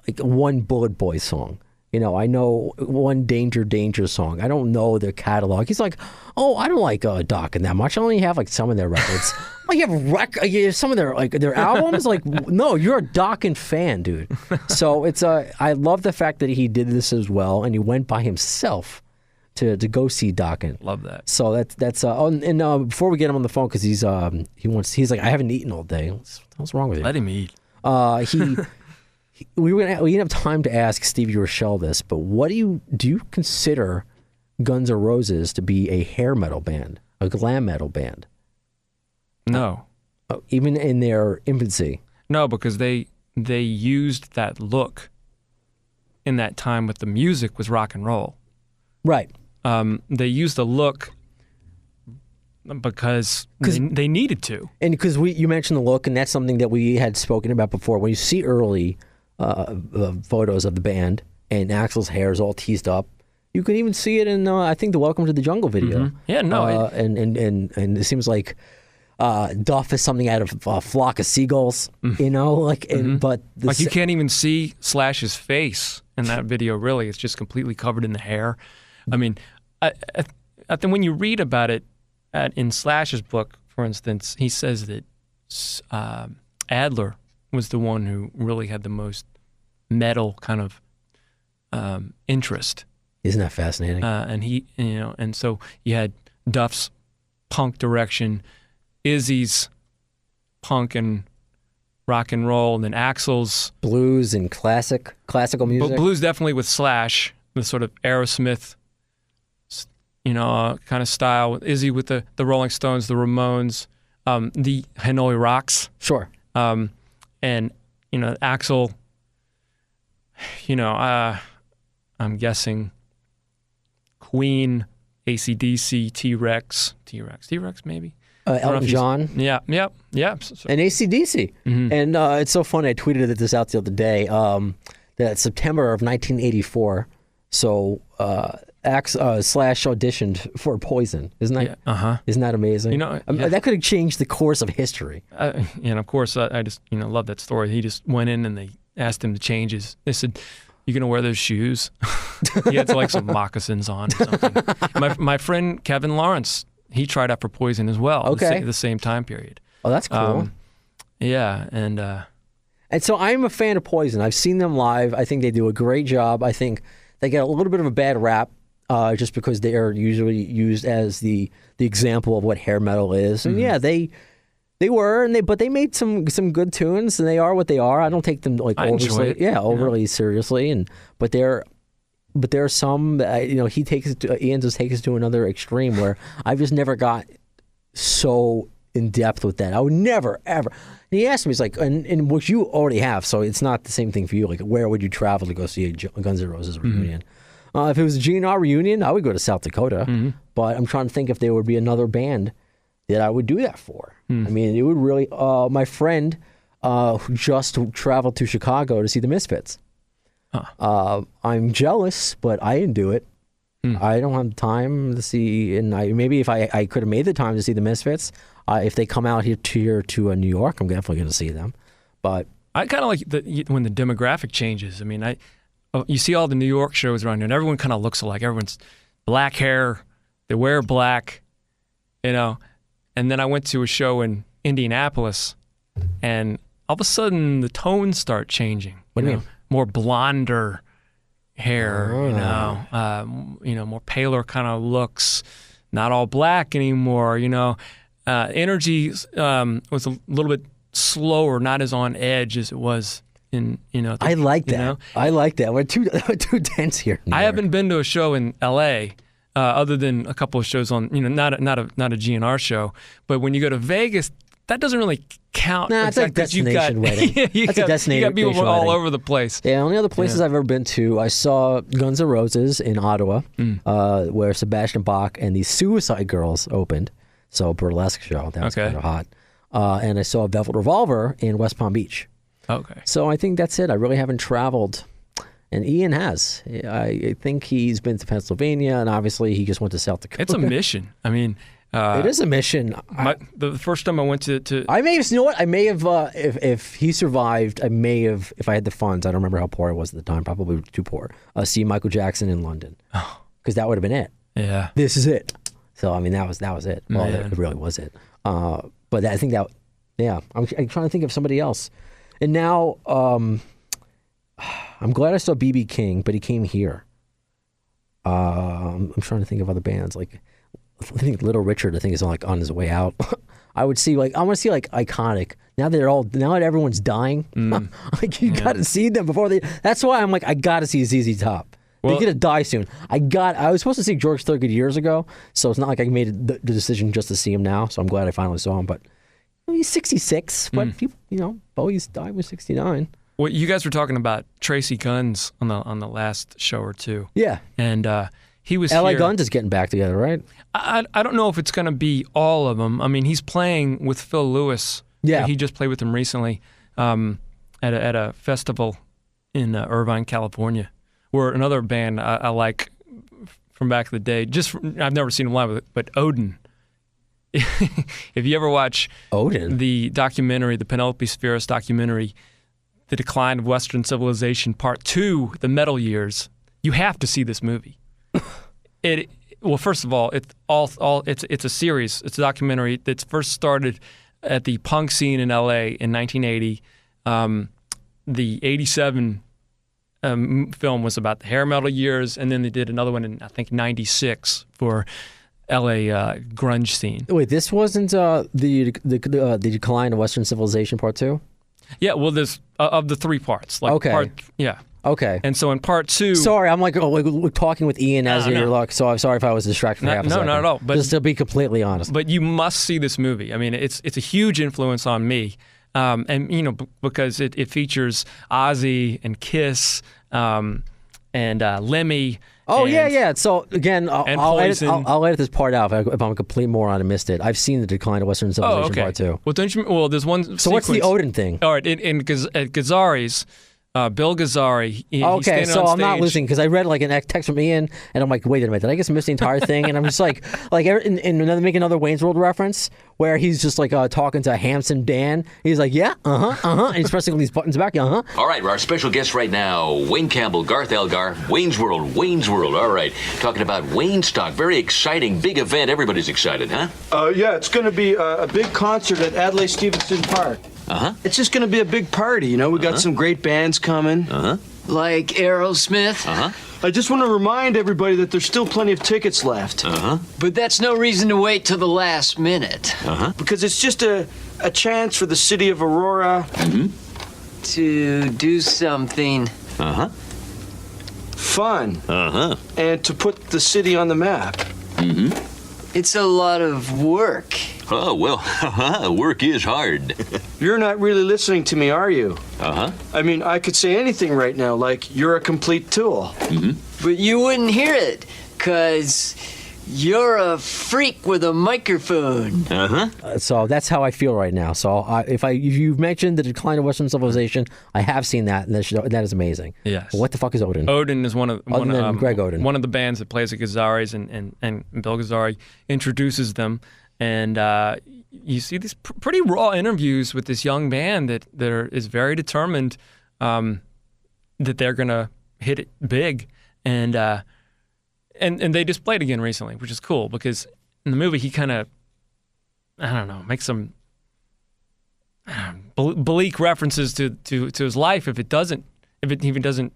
like one Bullet Boy song. I know one Danger Danger song. I don't know their catalog. He's like, oh, I don't like Dokken that much. I only have like some of their records. Like, you have some of their albums. Like, no, you're a Dokken fan, dude. So it's I love the fact that he did this as well, and he went by himself to go see Dokken. Love that. So that's before we get him on the phone, because he's like, I haven't eaten all day. What's wrong with you? Let him eat. We didn't have time to ask Stevie Rochelle this, but what do you consider Guns N' Roses to be a hair metal band, a glam metal band? No. Even in their infancy? No, because they used that look in that time with the music was rock and roll. Right. They used the look because they needed to. And because you mentioned the look, and that's something that we had spoken about before. When you see early photos of the band and Axl's hair is all teased up, you can even see it in I think the Welcome to the Jungle video. Mm-hmm. Yeah, no, and it seems like Duff is something out of a flock of seagulls, but you can't even see Slash's face in that video. Really, it's just completely covered in the hair. I mean, I think when you read about it in Slash's book, for instance, he says that Adler was the one who really had the most metal kind of interest. Isn't that fascinating? And he, and so you had Duff's punk direction, Izzy's punk and rock and roll, and then Axl's blues and classical music. But blues definitely with Slash, the sort of Aerosmith, kind of style. Izzy with the Rolling Stones, the Ramones, the Hanoi Rocks. Sure. And Axl, I'm guessing Queen, AC/DC, T-Rex maybe. Elton John. Yeah. And AC/DC. Mm-hmm. And it's so funny, I tweeted this out the other day, that September of 1984, so Slash auditioned for Poison. Isn't that amazing? That could have changed the course of history. And of course, I just love that story. He just went in and they asked him to change his. They said, "You gonna wear those shoes?" He had like some moccasins on or something. My friend Kevin Lawrence, he tried out for Poison as well. Okay, the same time period. Oh, that's cool. Yeah, and so I'm a fan of Poison. I've seen them live. I think they do a great job. I think they get a little bit of a bad rap. Just because they are usually used as the example of what hair metal is, and yeah, they were, but they made some good tunes, and they are what they are. I don't take them like overly seriously, but there are some that Ian just takes us to another extreme where I've just never got so in depth with that. I would never ever. And he asked me, he's like, and which you already have, so it's not the same thing for you. Like, where would you travel to go see a Guns N' Roses reunion? If it was a GNR reunion, I would go to South Dakota. Mm-hmm. But I'm trying to think if there would be another band that I would do that for. I mean, it would really... my friend who just traveled to Chicago to see the Misfits. I'm jealous, but I didn't do it. I don't have time to see... And maybe if I could have made the time to see the Misfits, if they come out here to New York, I'm definitely going to see them. But I kind of like when the demographic changes. I mean, you see all the New York shows around here, and everyone kind of looks alike. Everyone's black hair, they wear black, And then I went to a show in Indianapolis, and all of a sudden the tones start changing. What do you mean? More blonder hair, more paler kind of looks, not all black anymore. Energy was a little bit slower, not as on edge as it was. I like that. I like that. We're too dense here. I haven't been to a show in L.A. Other than a couple of shows on, not a GNR show. But when you go to Vegas, that doesn't really count. Nah, it's like a destination wedding. That's a destination. You got people all over the place. Yeah, only other places I've ever been to, I saw Guns N' Roses in Ottawa, where Sebastian Bach and the Suicide Girls opened. So a burlesque show. That was kind of hot. And I saw Velvet Revolver in West Palm Beach. Okay. So I think that's it. I really haven't traveled, and Ian has. I think he's been to Pennsylvania, and obviously he just went to South Dakota. It's a mission. I mean, It is a mission. The first time I went to I may have, you know what? I may have, if he survived, I may have, if I had the funds, I don't remember how poor I was at the time, probably too poor, see Michael Jackson in London. Because that would have been it. Yeah. This is it. So, I mean, that was it. Well, it really was it. But I think that, yeah, I'm trying to think of somebody else. And now, I'm glad I saw B.B. King, but he came here. I'm trying to think of other bands, like, I think Little Richard, I think, is on his way out. I want to see Iconic. Now that everyone's dying, like you got to see them before they. That's why I'm like, I got to see ZZ Top. They're gonna die soon. I was supposed to see George Thorogood years ago, so it's not like I made the decision just to see him now. So I'm glad I finally saw him. But he's 66. But people, Bowie's died when 69. Well, you guys were talking about Tracy Guns on the last show or two. Yeah, and he was L.A. here. Guns is getting back together, right? I don't know if it's going to be all of them. I mean, he's playing with Phil Lewis. Yeah. He just played with him recently at a festival in Irvine, California, where another band I like from back in the day, I've never seen him live, but Odin. If you ever watch Odin, the documentary, the Penelope Spheris documentary, The Decline of Western Civilization, Part 2, The Metal Years, you have to see this movie. Well, first of all, it's a series. It's a documentary that's first started at the punk scene in L.A. in 1980. The 87 film was about the hair metal years, and then they did another one in, I think, 96 for L.A. Grunge scene. Wait, this wasn't the Decline of Western Civilization Part 2? Yeah, well, there's of the three parts. Like okay. Yeah. Okay. And so in Part 2... Sorry, I'm like talking with Ian as your luck, so I'm sorry if I was distracted for half a second. No, not at all. But, just to be completely honest. But you must see this movie. I mean, it's a huge influence on me. And, because it features Ozzy and Kiss and Lemmy. Oh, yeah. So, again, I'll edit this part out if I'm a complete moron and missed it. I've seen The Decline of Western Civilization Part 2. Well, there's one sequence. So what's the Odin thing? All right, at Gazzari's... Bill Gazzari. Okay, so I'm not listening because I read like a text from Ian, and I'm like, wait a minute, did I miss the entire thing? And I'm just like make another Wayne's World reference where he's just like talking to Handsome Dan. He's like, yeah, and he's pressing these buttons back, All right, our special guest right now, Wayne Campbell, Garth Elgar, Wayne's World. All right, talking about Wayne Stock, very exciting, big event. Everybody's excited, huh? Yeah, it's going to be a big concert at Adlai Stevenson Park. It's just going to be a big party, We got some great bands coming. Like Aerosmith? I just want to remind everybody that there's still plenty of tickets left. But that's no reason to wait till the last minute. Because it's just a chance for the city of Aurora... to do something... fun. And to put the city on the map. It's a lot of work. Oh, well, work is hard. You're not really listening to me, are you? I mean, I could say anything right now, like, you're a complete tool. But you wouldn't hear it, 'cause you're a freak with a microphone. So that's how I feel right now. So if you've mentioned The Decline of Western Civilization, I have seen that, and that is amazing. Yes. What the fuck is Odin? Odin is one of Greg Odin. One of the bands that plays at Gazzari's, and Bill Gazzari introduces them. And you see these pretty raw interviews with this young band that is very determined that they're going to hit it big. And they just played again recently, which is cool because in the movie he kind of, I don't know, makes some bleak references to his life if it even doesn't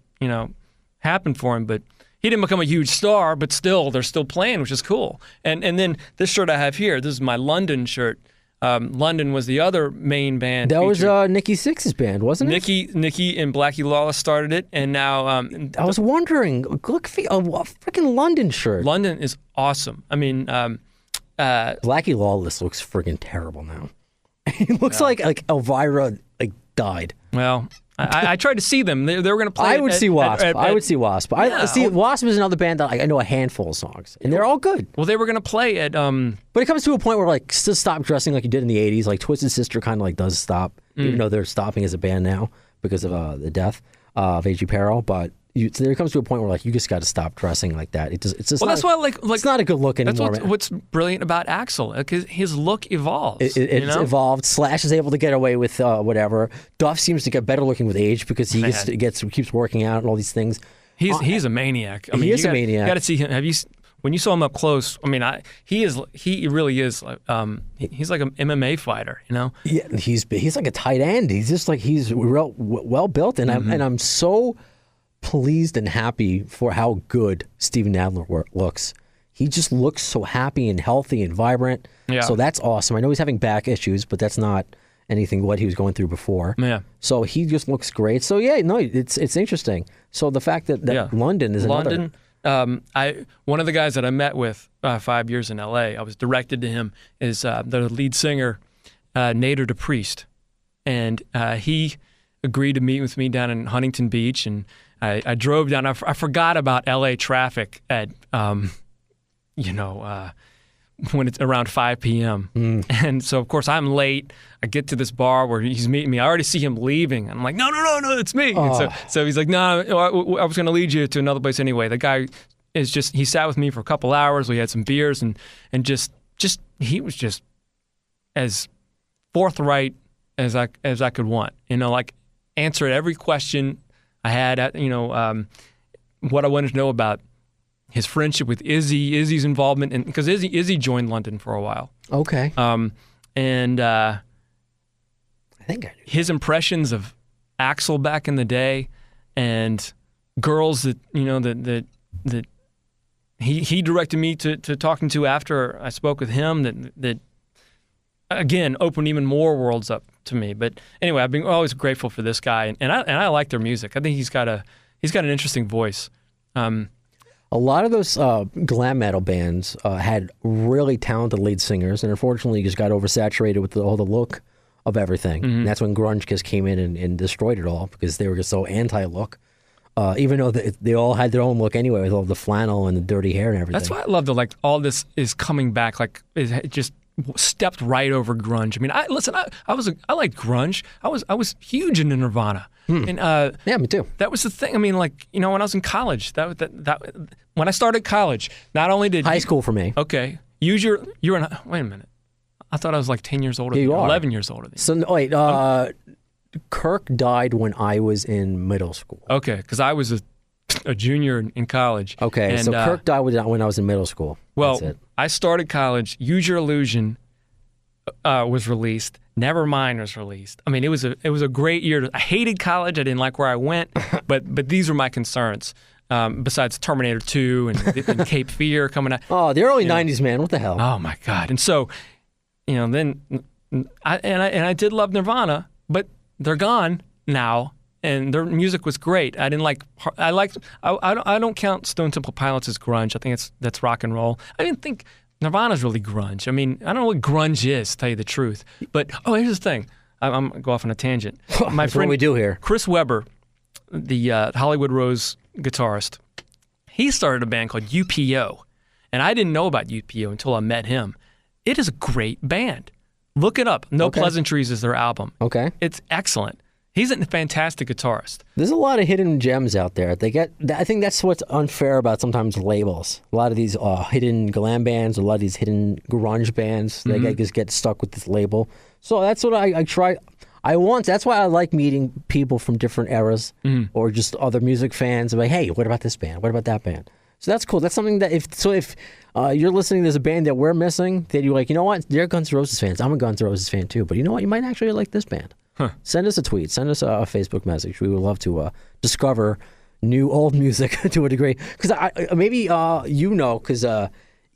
happen for him. But he didn't become a huge star, but still, they're still playing, which is cool. And then this shirt I have here, this is my London shirt. London was the other main band. That was Nikki Sixx's band, wasn't it? Nikki and Blackie Lawless started it, and now... I was wondering, look for a freaking London shirt. London is awesome. I mean... Blackie Lawless looks freaking terrible now. He looks like Elvira died. Well... I tried to see them. They were going to play. I would see Wasp. I would see Wasp. Wasp is another band that I know a handful of songs, and they're all good. Well, they were going to play at. But it comes to a point where still stop dressing like you did in the '80s. Like Twisted Sister kind of does stop, even though they're stopping as a band now because of the death of A.G. Perro. But there comes to a point where like you just got to stop dressing like that. It's just well, that's why like it's not a good look anymore. That's what's brilliant about Axl. Like his look evolves. It's evolved. Slash is able to get away with whatever. Duff seems to get better looking with age because he keeps working out and all these things. He's a maniac. I mean, he is a maniac. You got to see him. When you saw him up close? I mean, he really is. He's like an MMA fighter, you know. Yeah, he's like a tight end. He's just like he's well built, and I'm so pleased and happy for how good Steven Adler looks. He just looks so happy and healthy and vibrant. Yeah. So that's awesome. I know he's having back issues, but that's not anything what he was going through before. Yeah. So he just looks great. So yeah, no, it's interesting. So the fact that London is another. One of the guys that I met with 5 years in L.A., I was directed to him, is the lead singer, Nader DePriest. And he agreed to meet with me down in Huntington Beach, and I drove down. I forgot about L.A. traffic at, when it's around 5 p.m. And so, of course, I'm late. I get to this bar where he's meeting me. I already see him leaving. I'm like, no, it's me. Oh. And so he's like, no, I was going to lead you to another place anyway. The guy he sat with me for a couple hours. We had some beers and just he was just as forthright as I could want. Like answered every question I had. What I wanted to know about his friendship with Izzy's involvement, and because Izzy joined London for a while. Okay. And I think I knew his impressions of Axl back in the day, and girls that that he directed me to talking to after I spoke with him. That again opened even more worlds up to me. But anyway, I've been always grateful for this guy, and I like their music. I think he's got an interesting voice. A lot of those glam metal bands had really talented lead singers, and unfortunately just got oversaturated with all the look of everything. Mm-hmm. And that's when grunge just came in and destroyed it all because they were just so anti-look. Even though they all had their own look anyway with all the flannel and the dirty hair and everything. That's why I love that all this is coming back. Like it just stepped right over grunge. I mean, I liked grunge. I was huge into Nirvana. And yeah, me too. That was the thing. I mean, when I was in college, that when I started college, not only did high school for me. Okay, you're in. Wait a minute. I thought I was like 10 years older. You than you. are 11 years older than you. So wait, Kirk died when I was in middle school. Okay, because I was a junior in college. Okay, and, so Kirk died when I was in middle school. Well, That's it. I started college. Use Your Illusion was released. Nevermind was released. I mean, it was a great year. I hated college. I didn't like where I went, but these were my concerns. Besides Terminator 2 and Cape Fear coming out. Oh, the early 90s, man. What the hell? Oh my God. And so, then I did love Nirvana, but they're gone now, and their music was great. I don't count Stone Temple Pilots as grunge. I think that's rock and roll. I didn't think Nirvana's really grunge. I mean, I don't know what grunge is, to tell you the truth. But here's the thing. I'm going to go off on a tangent. My friend, what we do here. Chris Webber, the Hollywood Rose guitarist, he started a band called UPO, and I didn't know about UPO until I met him. It is a great band. Look it up. No Pleasantries is their album. Okay. It's excellent. He's a fantastic guitarist. There's a lot of hidden gems out there. I think that's what's unfair about sometimes labels. A lot of these hidden glam bands, a lot of these hidden grunge bands, they just get stuck with this label. So that's what I try. That's why I like meeting people from different eras or just other music fans. I'm like, hey, what about this band? What about that band? So that's cool. That's something that if you're listening, there's a band that we're missing that you're like, you know what? They're Guns N' Roses fans. I'm a Guns N' Roses fan too. But you know what? You might actually like this band. Huh. Send us a tweet. Send us a Facebook message. We would love to discover old music to a degree. Because because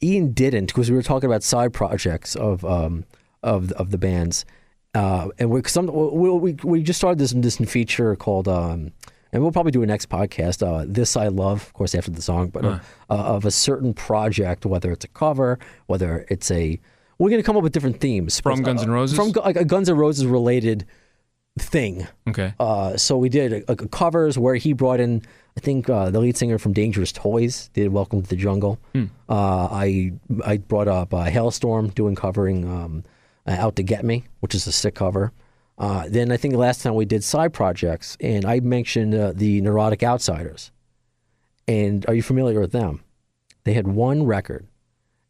Ian didn't. Because we were talking about side projects of the bands, and we just started this feature called. And we'll probably do a next podcast. This I Love, of course, after the song, but of a certain project, whether it's a cover, whether it's we're going to come up with different themes from Guns N' Roses, from a Guns N' Roses related thing. Okay. So we did a covers where he brought in, I think, the lead singer from Dangerous Toys did "Welcome to the Jungle." I brought up Hailstorm covering "Out to Get Me," which is a sick cover. Then I think last time we did side projects, and I mentioned the Neurotic Outsiders. And are you familiar with them? They had one record,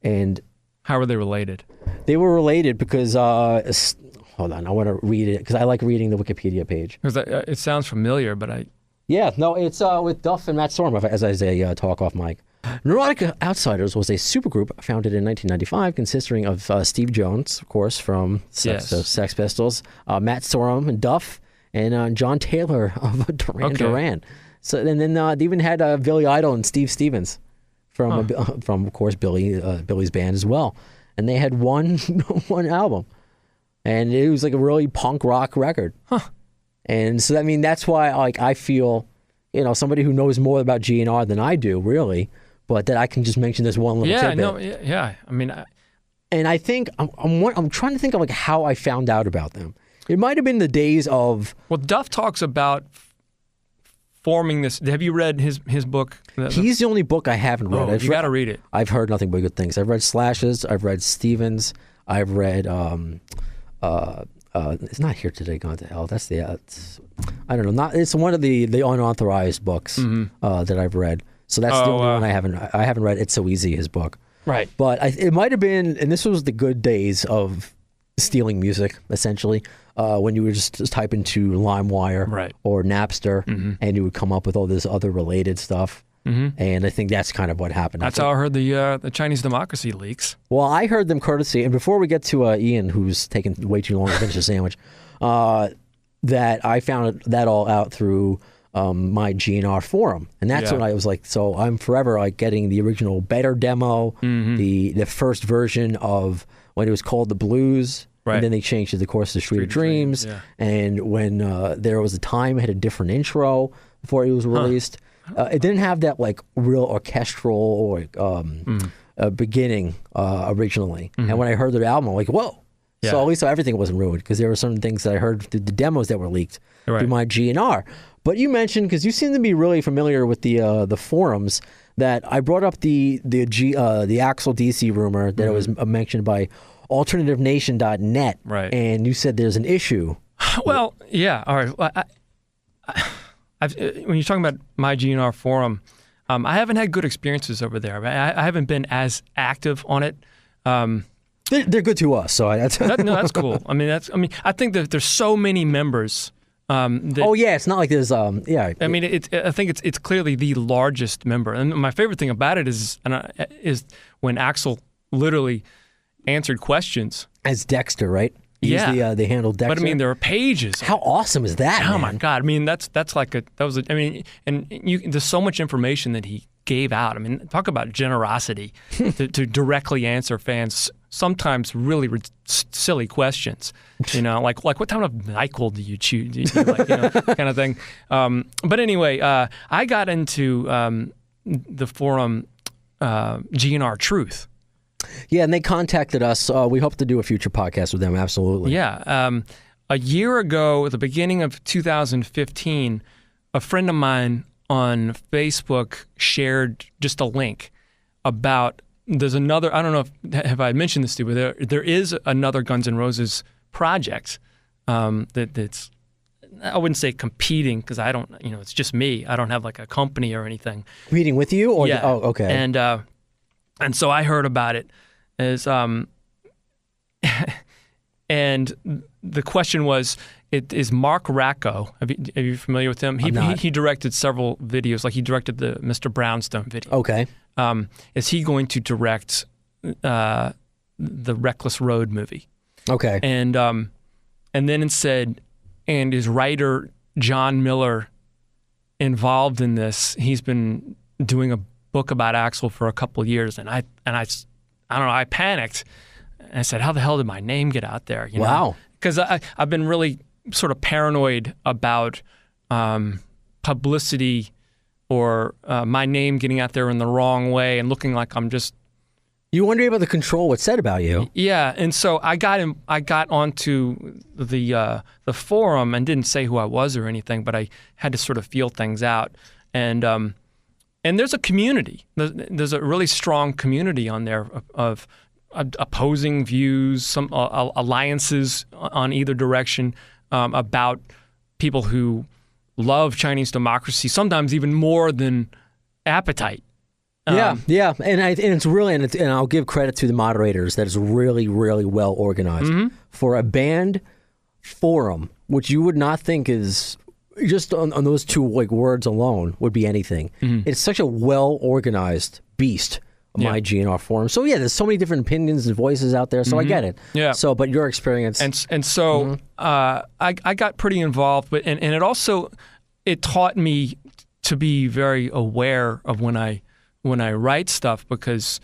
and How were they related? they were related because hold on, I want to read it because I like reading the Wikipedia page. Because it sounds familiar, but I. Yeah, no, it's with Duff and Matt Sorum, as I say, talk off mic. Neurotic Outsiders was a supergroup founded in 1995 consisting of Steve Jones, of course, from Sex Pistols, Matt Sorum and Duff, and John Taylor of Duran Duran. So, and then they even had Billy Idol and Steve Stevens from, of course, Billy's band as well. And they had one album. And it was like a really punk rock record. Huh. And so, I mean, that's why I feel, somebody who knows more about GNR than I do, really, but that I can just mention this one little tidbit. Yeah. I mean, and I think, I'm trying to think of how I found out about them. It might have been the days of... Well, Duff talks about forming this. Have you read his book? He's the only book I haven't read. You got to read it. I've heard nothing but good things. I've read Slashes. I've read Stevens. I've read... it's not Here Today, Gone to Hell. That's the... I don't know. It's one of the unauthorized books that I've read. So that's the only one I haven't read. It's So Easy, his book. Right. But it might have been... And this was the good days of stealing music, essentially, when you would just type into LimeWire or Napster, and you would come up with all this other related stuff. And I think that's kind of what happened. That's how I heard the Chinese Democracy leaks. Well, I heard them courtesy, and before we get to Ian, who's taking way too long to finish the sandwich, that I found that all out through my GNR forum, and that's when I was like, so I'm forever getting the original Better demo, the first version of when it was called The Blues. Right. And then they changed it, of course, to Street of Dreams. And when there was a time, it had a different intro before it was released. It didn't have that real orchestral or beginning originally. And when I heard their album, I'm like, whoa. So at least everything wasn't ruined because there were some things that I heard through the demos that were leaked through my GNR. But you mentioned, because you seem to be really familiar with the forums, that I brought up the Axl DC rumor that it was mentioned by alternativenation.net, and you said there's an issue. Well, yeah, all right. Well, when you're talking about my GNR forum, I haven't had good experiences over there. I haven't been as active on it. They're good to us, so that's that's cool. I I think that there's so many members. It's not like there's I mean, I think it's clearly the largest member, and my favorite thing about it is when Axl literally answered questions as Dexter, right? They handled Dexter. But I mean, there are pages. How awesome is that? Oh my God! I mean, there's so much information that he gave out. I mean, talk about generosity to directly answer fans sometimes really silly questions. Like what type of NyQuil do you choose? Kind of thing. But anyway, I got into the forum GNR Truth. Yeah, and they contacted us. We hope to do a future podcast with them, absolutely. Yeah. A year ago, at the beginning of 2015, a friend of mine on Facebook shared just a link about, there's another, I don't know have I mentioned this to you, but there is another Guns N' Roses project that's, I wouldn't say competing, because I don't, it's just me. I don't have a company or anything. Competing with you? Or yeah. Oh, okay. And so I heard about it as, and the question was, is Mark Racco, are you familiar with him? He directed several videos, he directed the Mr. Brownstone video. Okay. Is he going to direct the Reckless Road movie? Okay. And then it said, and is writer John Miller involved in this? He's been doing a book about Axl for a couple of years, and I don't know, I panicked, and I said, how the hell did my name get out there? Wow. Because I've been really sort of paranoid about publicity or my name getting out there in the wrong way and looking like I'm just... You wonder about the control what's said about you. Yeah, and so I got onto the forum and didn't say who I was or anything, but I had to sort of feel things out, and there's a community. There's a really strong community on there of opposing views, some alliances on either direction, about people who love Chinese democracy, sometimes even more than appetite. And it's really, and I'll give credit to the moderators that is really, really well organized for a band forum, which you would not think is just on those two words alone would be anything. It's such a well organized beast. My GNR forum. So there's so many different opinions and voices out there. So I get it. Yeah. So, but your experience, and so I got pretty involved, but and it also it taught me to be very aware of when I write stuff, because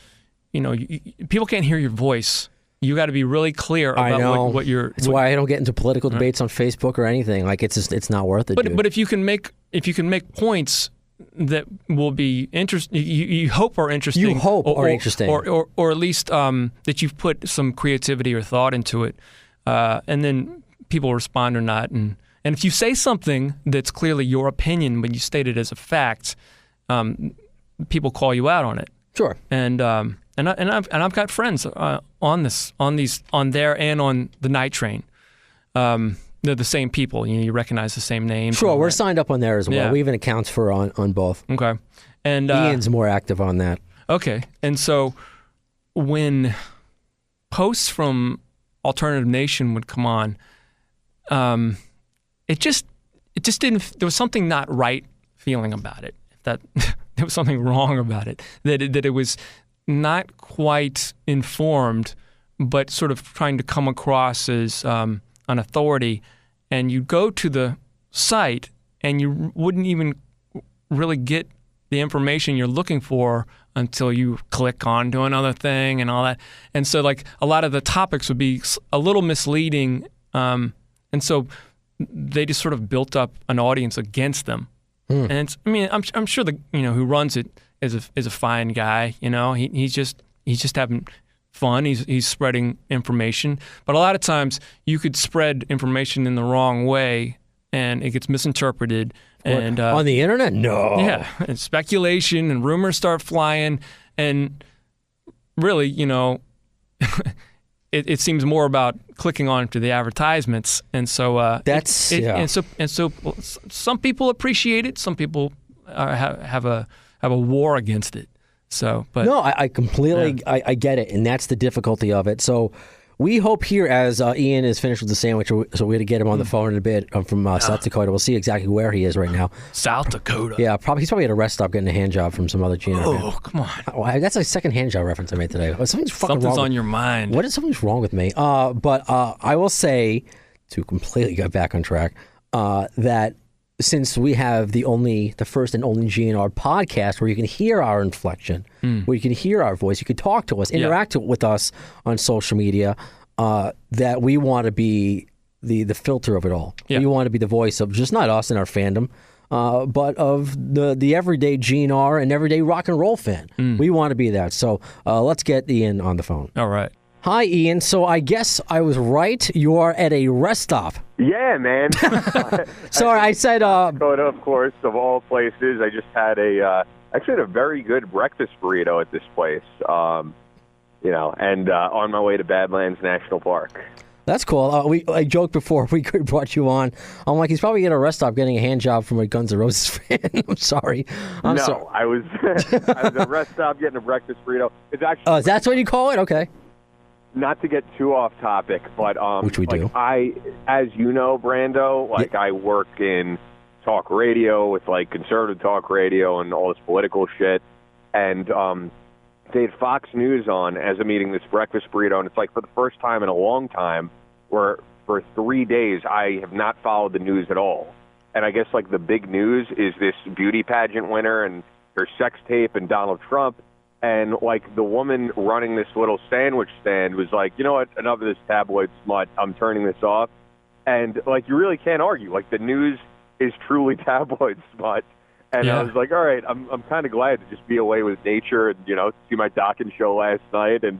people can't hear your voice. You got to be really clear about what you're. That's why I don't get into political debates on Facebook or anything. Like it's not worth it. But if you can make points that will be interesting, you hope are interesting. You hope are interesting, or at least that you've put some creativity or thought into it, and then people respond or not. And if you say something that's clearly your opinion, but you state it as a fact, people call you out on it. Sure. And I've got friends on there and on the night train. They're the same people. You recognize the same names. Sure, we're signed up on there as well. Yeah. We even accounts for on both. Okay. And Ian's more active on that. Okay. And so when posts from Alternative Nation would come on, it just didn't. There was something not right feeling about it. That there was something wrong about it. That it was not quite informed, but sort of trying to come across as an authority. And you go to the site and you wouldn't even really get the information you're looking for until you click on to another thing and all that. And so a lot of the topics would be a little misleading. And so they just sort of built up an audience against them. And I'm sure the who runs it is a fine guy. He's just having fun. He's spreading information, but a lot of times you could spread information in the wrong way, and it gets misinterpreted. And on the internet, no. Yeah, and speculation and rumors start flying, and really, it seems more about clicking on to the advertisements, and so and so some people appreciate it. Some people have a war against it. So, but no, I completely I get it, and that's the difficulty of it. So we hope here, as Ian is finished with the sandwich, so we're going to get him on the phone in a bit from South Dakota. We'll see exactly where he is right now. South Dakota. Yeah, he's probably at a rest stop getting a hand job from some other GNR. Oh, come on. That's a second hand job reference I made today. Something's wrong on your mind. Something's wrong with me. But I will say, to completely get back on track, that since we have the first and only GNR podcast where you can hear our inflection, where you can hear our voice, you can talk to us, interact with us on social media, that we want to be the filter of it all. Yeah. We want to be the voice of just not us and our fandom, but of the everyday GNR and everyday rock and roll fan. We want to be that. So let's get Ian on the phone. All right. Hi, Ian. So I guess I was right. You are at a rest stop. Yeah, man. Sorry, I said... Dakota, of course, of all places. I just had actually had a very good breakfast burrito at this place, and on my way to Badlands National Park. That's cool. I joked before we brought you on. I'm like, he's probably at a rest stop getting a hand job from a Guns N' Roses fan. I'm sorry. I was at a rest stop getting a breakfast burrito. It's actually... that's what you call it? Okay. Not to get too off topic, but which we do. As you know, Brando, I work in talk radio with conservative talk radio and all this political shit, and they had Fox News on as I'm eating this breakfast burrito, and it's for the first time in a long time where for 3 days I have not followed the news at all, and I guess the big news is this beauty pageant winner and her sex tape and Donald Trump. And, the woman running this little sandwich stand was like, you know what, enough of this tabloid smut. I'm turning this off. And, you really can't argue. The news is truly tabloid smut. And I was like, all right, I'm kind of glad to just be away with nature and, see my Dokken show last night and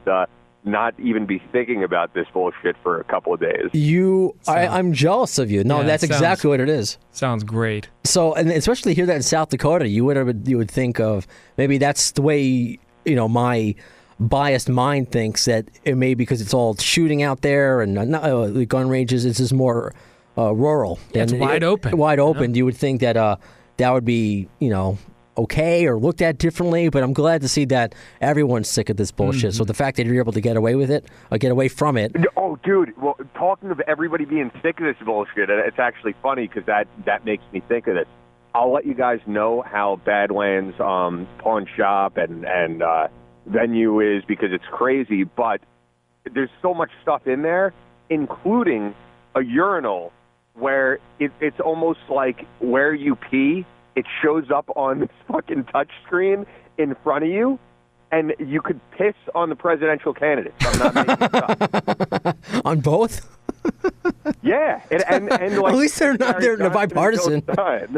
not even be thinking about this bullshit for a couple of days. I'm jealous of you. No, that's exactly what it is. Sounds great. So, and especially here that in South Dakota, you would think of maybe that's the way... my biased mind thinks that it may because it's all shooting out there and the gun ranges. It's just more rural. Yeah, it's wide open. Wide open. You would think that that would be okay or looked at differently, but I'm glad to see that everyone's sick of this bullshit. So the fact that you're able to get away with it, or get away from it. Oh, dude, well, talking of everybody being sick of this bullshit, it's actually funny because that makes me think of this. I'll let you guys know how Badlands pawn shop and venue is because it's crazy, but there's so much stuff in there, including a urinal where it's almost like where you pee, it shows up on this fucking touch screen in front of you, and you could piss on the presidential candidates. I'm not making this up. On both? Yeah. And like, at least they're bipartisan.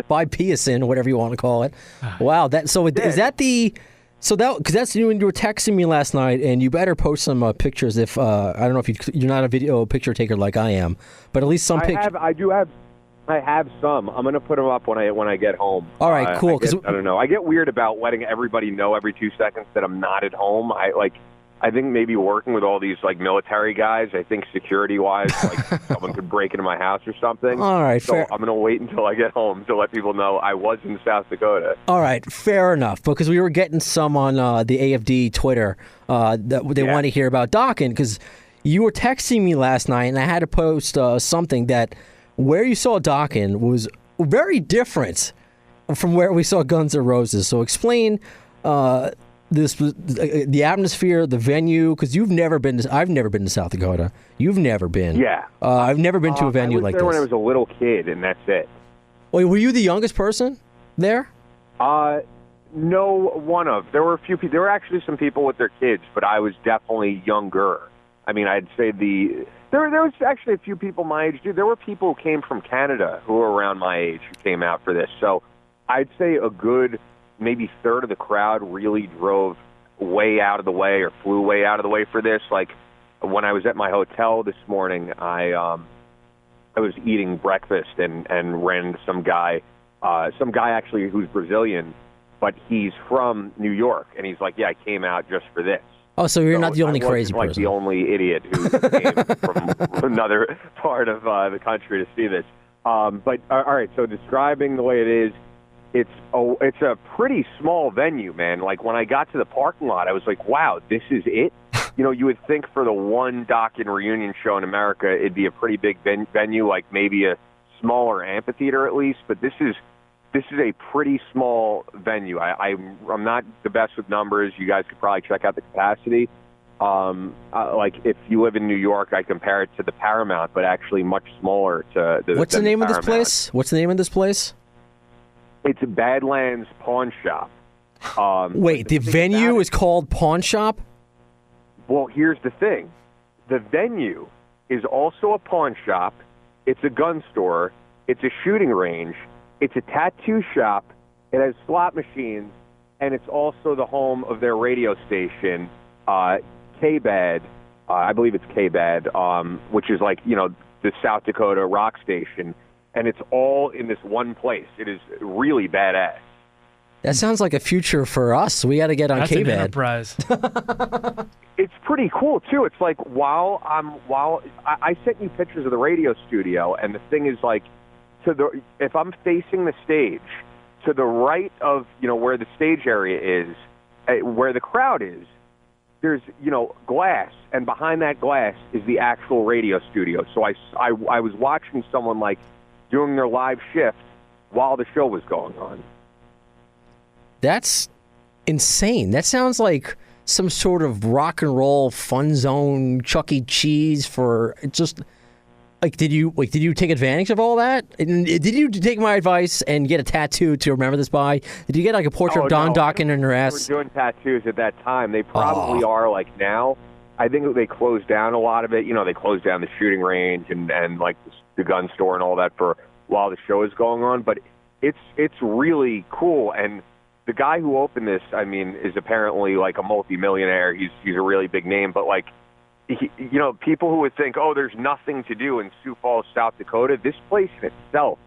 Bipartisan, whatever you want to call it. Wow. Is that the... So because that's when you were texting me last night, and you better post some pictures. If I don't know if you're not a video picture taker like I am, but at least some pictures. I have some. I'm gonna put them up when I get home. All right, cool. I don't know. I get weird about letting everybody know every 2 seconds that I'm not at home. I think maybe working with all these like military guys, I think security-wise, like someone could break into my house or something. All right, so fair. I'm going to wait until I get home to let people know I was in South Dakota. All right, fair enough. Because we were getting some on the AFD Twitter that they want to hear about Dokken. Because you were texting me last night, and I had to post something that where you saw Dokken was very different from where we saw Guns N' Roses. So explain. The atmosphere, the venue, because I've never been to South Dakota. You've never been. Yeah. I've never been to a venue like this. I was there when I was a little kid, and that's it. Wait, were you the youngest person there? No, one of. There were a few people. There were actually some people with their kids, but I was definitely younger. I mean, I'd say there was actually a few people my age. Dude, there were people who came from Canada who were around my age who came out for this. So I'd say a good maybe third of the crowd really drove way out of the way or flew way out of the way for this. Like when I was at my hotel this morning, I was eating breakfast and ran into some guy actually who's Brazilian, but he's from New York, and he's like, yeah, I came out just for this. Oh, so you're not the only crazy person. Like the only idiot who came from another part of the country to see this. But all right, so describing the way it is, it's a pretty small venue, man. Like when I got to the parking lot, I was like, wow, this is it? You know, you would think for the one Dokken reunion show in America, it'd be a pretty big venue, like maybe a smaller amphitheater at least. But this is a pretty small venue. I'm not the best with numbers. You guys could probably check out the capacity. Like if you live in New York, I compare it to the Paramount, but actually much smaller to the. What's the name of this place? What's the name of this place? It's Badlands Pawn Shop. Wait, the venue is called Pawn Shop? Well, here's the thing. The venue is also a pawn shop. It's a gun store. It's a shooting range. It's a tattoo shop. It has slot machines. And it's also the home of their radio station, K-Bad. I believe it's K-Bad, which is like, you know, the South Dakota rock station. And it's all in this one place. It is really badass. That sounds like a future for us. We got to get on That's K-Bad. An enterprise. It's pretty cool too. It's like while I sent you pictures of the radio studio, and the thing is like, if I'm facing the stage, to the right of where the stage area is, where the crowd is, there's glass, and behind that glass is the actual radio studio. So I was watching someone like doing their live shift while the show was going on. That's insane. That sounds like some sort of rock and roll fun zone, Chuck E. Cheese for just like. Did you take advantage of all that? And did you take my advice and get a tattoo to remember this by? Did you get like a portrait of Don Dokken in your ass? They were doing tattoos at that time. They probably are like now. I think they closed down a lot of it. They closed down the shooting range and like the gun store and all that for while the show is going on. But it's really cool. And the guy who opened this, I mean, is apparently like a multimillionaire. He's a really big name. But like, people who would think, oh, there's nothing to do in Sioux Falls, South Dakota. This place in itself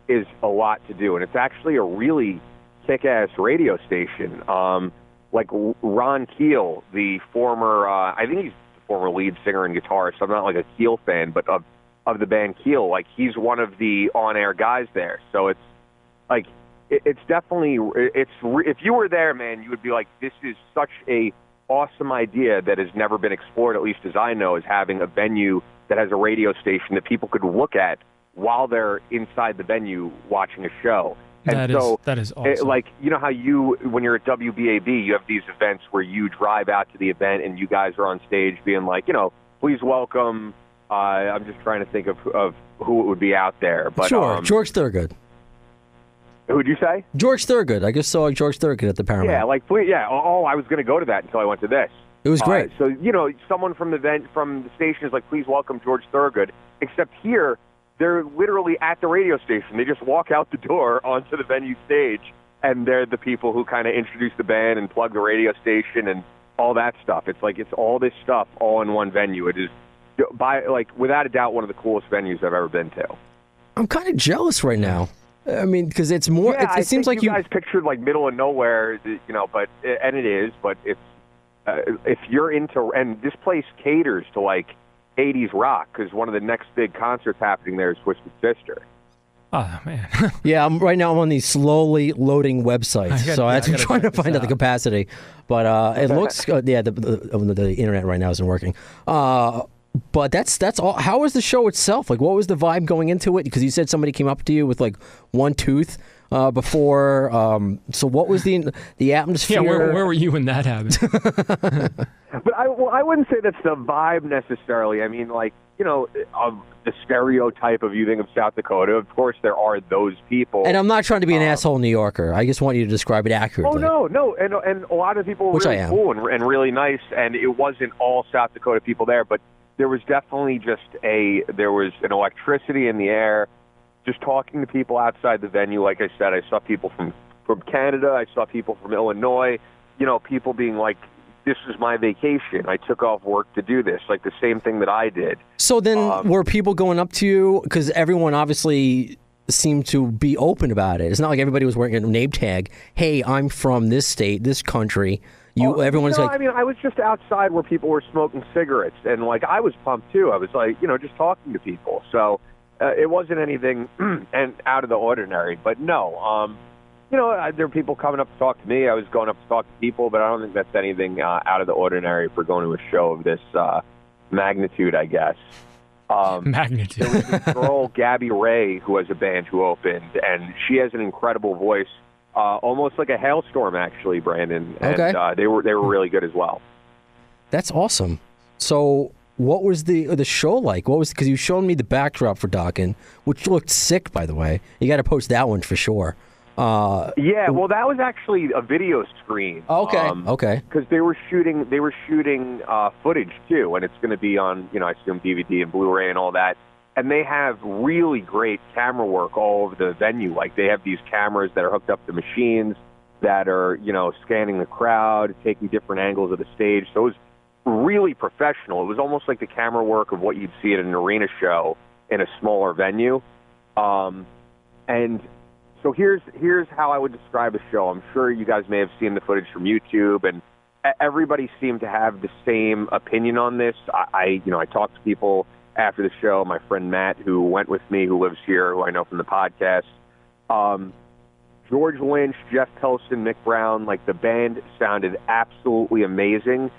is a lot to do, and it's actually a really kick-ass radio station. Like Ron Keel, the former, I think he's the former lead singer and guitarist. I'm not like a Keel fan, but of the band Keel, like he's one of the on-air guys there. So it's like it's definitely if you were there, man, you would be like, this is such a awesome idea that has never been explored, at least as I know, is having a venue that has a radio station that people could look at while they're inside the venue watching a show. And that is awesome. Like, you know how when you're at WBAB, you have these events where you drive out to the event and you guys are on stage being like, please welcome. I'm just trying to think of who it would be out there. But, sure, George Thorogood. Who'd you say? George Thorogood. I just saw George Thorogood at the Paramount. Yeah, Oh, I was going to go to that until I went to this. It was great. So, someone from the station is like, please welcome George Thorogood. Except here, they're literally at the radio station. They just walk out the door onto the venue stage, and they're the people who kind of introduce the band and plug the radio station and all that stuff. It's like it's all this stuff all in one venue. It is, without a doubt, one of the coolest venues I've ever been to. I'm kind of jealous right now. I mean, because it's more. Yeah, it seems like you guys pictured like middle of nowhere, but it is. But it's if you're into, and this place caters to like 80s rock, because one of the next big concerts happening there is Twisted Sister. Oh man. Yeah, right now I'm on these slowly loading websites, I'm trying to find out the capacity. But it looks, the internet right now isn't working. But that's all. How was the show itself? Like, what was the vibe going into it? Because you said somebody came up to you with like one tooth before. So what was the atmosphere? Yeah, where were you when that happened? But I wouldn't say that's the vibe necessarily. I mean, like, the stereotype of you think of South Dakota. Of course, there are those people. And I'm not trying to be an asshole New Yorker. I just want you to describe it accurately. Oh, no. And a lot of people were really cool and really nice. And it wasn't all South Dakota people there, but there was definitely there was an electricity in the air. Just talking to people outside the venue, like I said, I saw people from Canada. I saw people from Illinois. People being like, this is my vacation. I took off work to do this, like the same thing that I did. So then were people going up to you? Because everyone obviously seemed to be open about it. It's not like everybody was wearing a name tag. Hey, I'm from this state, this country. Everyone's like... I mean, I was just outside where people were smoking cigarettes, and like I was pumped too. I was like, just talking to people. So it wasn't anything and out of the ordinary. But no, there were people coming up to talk to me. I was going up to talk to people, but I don't think that's anything out of the ordinary for going to a show of this magnitude, I guess. Magnitude. There was this girl, Gabby Ray, who has a band who opened, and she has an incredible voice. Almost like a hailstorm, actually, Brandon. And okay. They were really good as well. That's awesome. So, what was the show like? Because you showed me the backdrop for Dokken, which looked sick, by the way. You got to post that one for sure. Yeah, well, that was actually a video screen. Okay. Okay. Because they were shooting footage too, and it's going to be on I assume DVD and Blu-ray and all that. And they have really great camera work all over the venue. Like, they have these cameras that are hooked up to machines that are, scanning the crowd, taking different angles of the stage. So it was really professional. It was almost like the camera work of what you'd see at an arena show in a smaller venue. And so here's how I would describe the show. I'm sure you guys may have seen the footage from YouTube, and everybody seemed to have the same opinion on this. I talked to people after the show, my friend Matt, who went with me, who lives here, who I know from the podcast. George Lynch, Jeff Pilson, Mick Brown, like the band sounded absolutely amazing.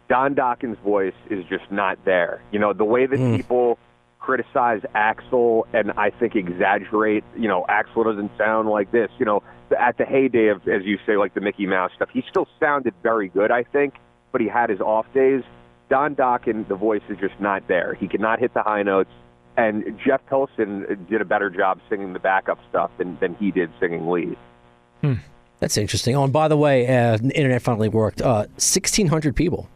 Don Dokken's voice is just not there. The way that people criticize Axl and I think exaggerate, Axl doesn't sound like this. At the heyday of, as you say, like the Mickey Mouse stuff, he still sounded very good, I think, but he had his off days. Don Dokken, the voice is just not there. He could not hit the high notes, and Jeff Pilson did a better job singing the backup stuff than he did singing lead. That's interesting. Oh, and by the way, the internet finally worked. 1,600 people.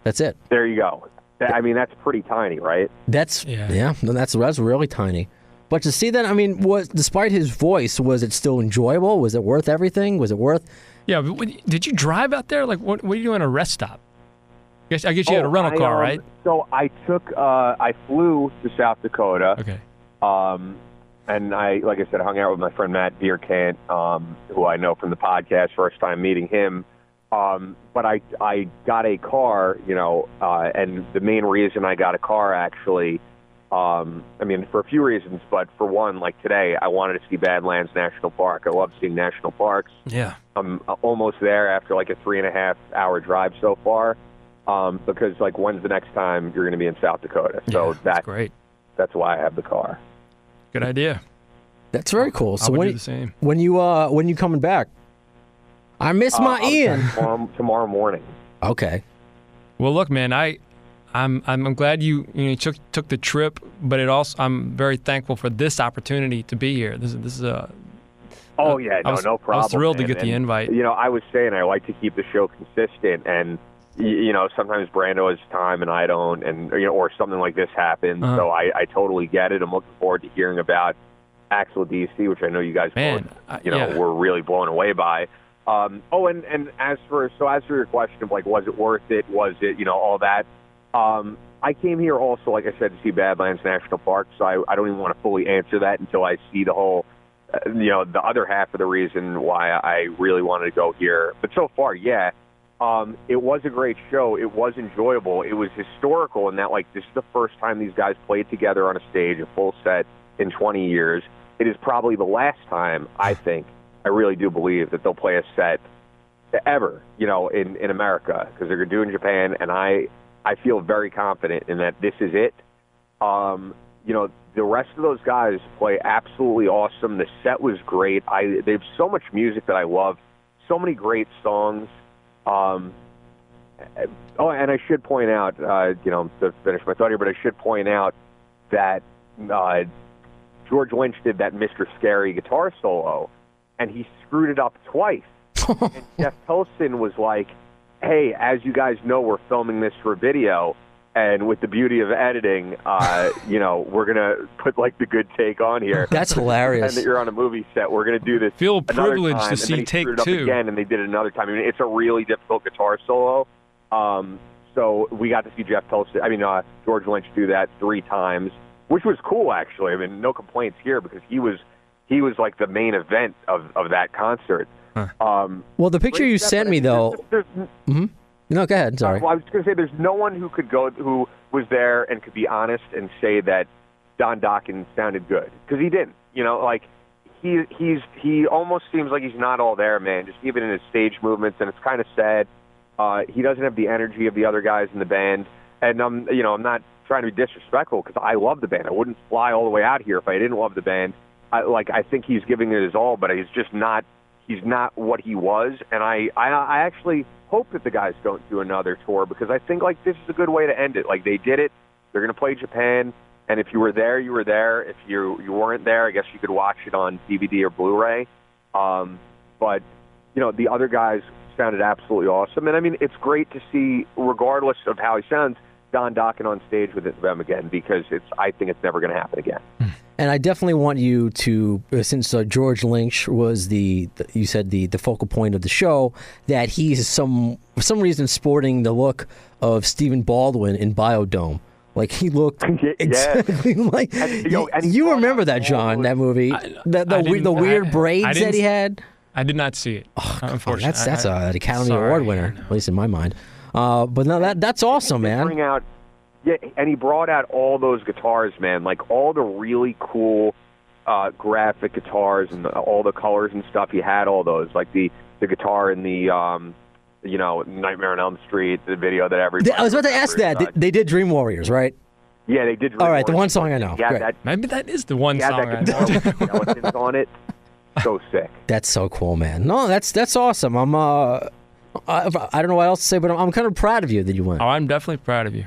That's it. There you go. I mean, that's pretty tiny, right? That's really tiny. But to see that, I mean, despite his voice, was it still enjoyable? Was it worth everything? Was it worth? Yeah. Did you drive out there? Like, what are you doing at a rest stop? I guess you had a rental car, right? So I flew to South Dakota. Okay. And like I said, hung out with my friend Matt Bierkant, who I know from the podcast, first time meeting him. But I got a car, and the main reason I got a car actually I mean, for a few reasons, but for one, like today, I wanted to see Badlands National Park. I love seeing national parks. Yeah. I'm almost there after like a 3.5-hour drive so far, because like when's the next time you're going to be in South Dakota? So that's great. That's why I have the car. Good idea. That's very cool. So I would when do the same. when you coming back? I miss my Ian. Tomorrow morning. Okay. Well, look, man, I'm glad you took the trip, but I'm very thankful for this opportunity to be here. This is a. Oh yeah, no problem. I was thrilled to man. get the invite. You know, I was saying I like to keep the show consistent, and you know, sometimes Brando has time and I don't, and or something like this happens. Uh-huh. So I totally get it. I'm looking forward to hearing about Axl DC, which I know you guys both, were really blown away by. And as for your question of like, was it worth it? Was it all that? I came here also, like I said, to see Badlands National Park, so I don't even want to fully answer that until I see the whole, the other half of the reason why I really wanted to go here. But so far, yeah, it was a great show. It was enjoyable. It was historical in that, like, this is the first time these guys played together on a stage, a full set, in 20 years. It is probably the last time, I think, I really do believe that they'll play a set ever, in America, because they're going to do it in Japan, and I feel very confident in that this is it. The rest of those guys play absolutely awesome. The set was great. They have so much music that I love, so many great songs. And I should point out, to finish my thought here, but I should point out that George Lynch did that Mr. Scary guitar solo, and he screwed it up twice. And Jeff Pilson was like, hey, as you guys know, we're filming this for video, and with the beauty of editing, we're going to put, like, the good take on here. That's hilarious. And that you're on a movie set. We're going to do this Feel another privileged time, to see and then he take screwed it up two. again, and they did it another time. I mean, it's a really difficult guitar solo. So we got to see George Lynch do that 3 times, which was cool, actually. I mean, no complaints here, because he was like the main event of that concert. Huh. Well, the picture you sent me, though. No, go ahead. Sorry. Well, I was going to say there's no one who was there and could be honest and say that Don Dokken sounded good, because he didn't. He almost seems like he's not all there, man. Just even in his stage movements, and it's kind of sad. He doesn't have the energy of the other guys in the band, and I'm not trying to be disrespectful, because I love the band. I wouldn't fly all the way out here if I didn't love the band. I think he's giving it his all, but he's just not. He's not what he was, and I actually hope that the guys don't do another tour, because I think, like, this is a good way to end it. Like, they did it. They're going to play Japan, and if you were there, you were there. If you weren't there, I guess you could watch it on DVD or Blu-ray. But the other guys sounded absolutely awesome, and I mean, it's great to see, regardless of how he sounds, Don Dokken on stage with them again, because I think it's never going to happen again. And I definitely want you to, since George Lynch was you said the focal point of the show, that he's for some reason sporting the look of Stephen Baldwin in Biodome. Like, he looked exactly like. You remember that, John? That movie, the weird braids that he had. I did not see it. Unfortunately, that's an Academy Award winner, at least in my mind. But no, that's awesome, man. And he brought out all those guitars, man, like all the really cool graphic guitars and all the colors and stuff. He had all those, like the guitar in the Nightmare on Elm Street, the video that everybody. I was about to ask that. They did Dream Warriors, right? Yeah, they did. All right, the one song I know. Maybe that is the one song I know. Skeletons on it. So sick. That's so cool, man. No, that's awesome. I don't know what else to say, but I'm kind of proud of you that you went. Oh, I'm definitely proud of you.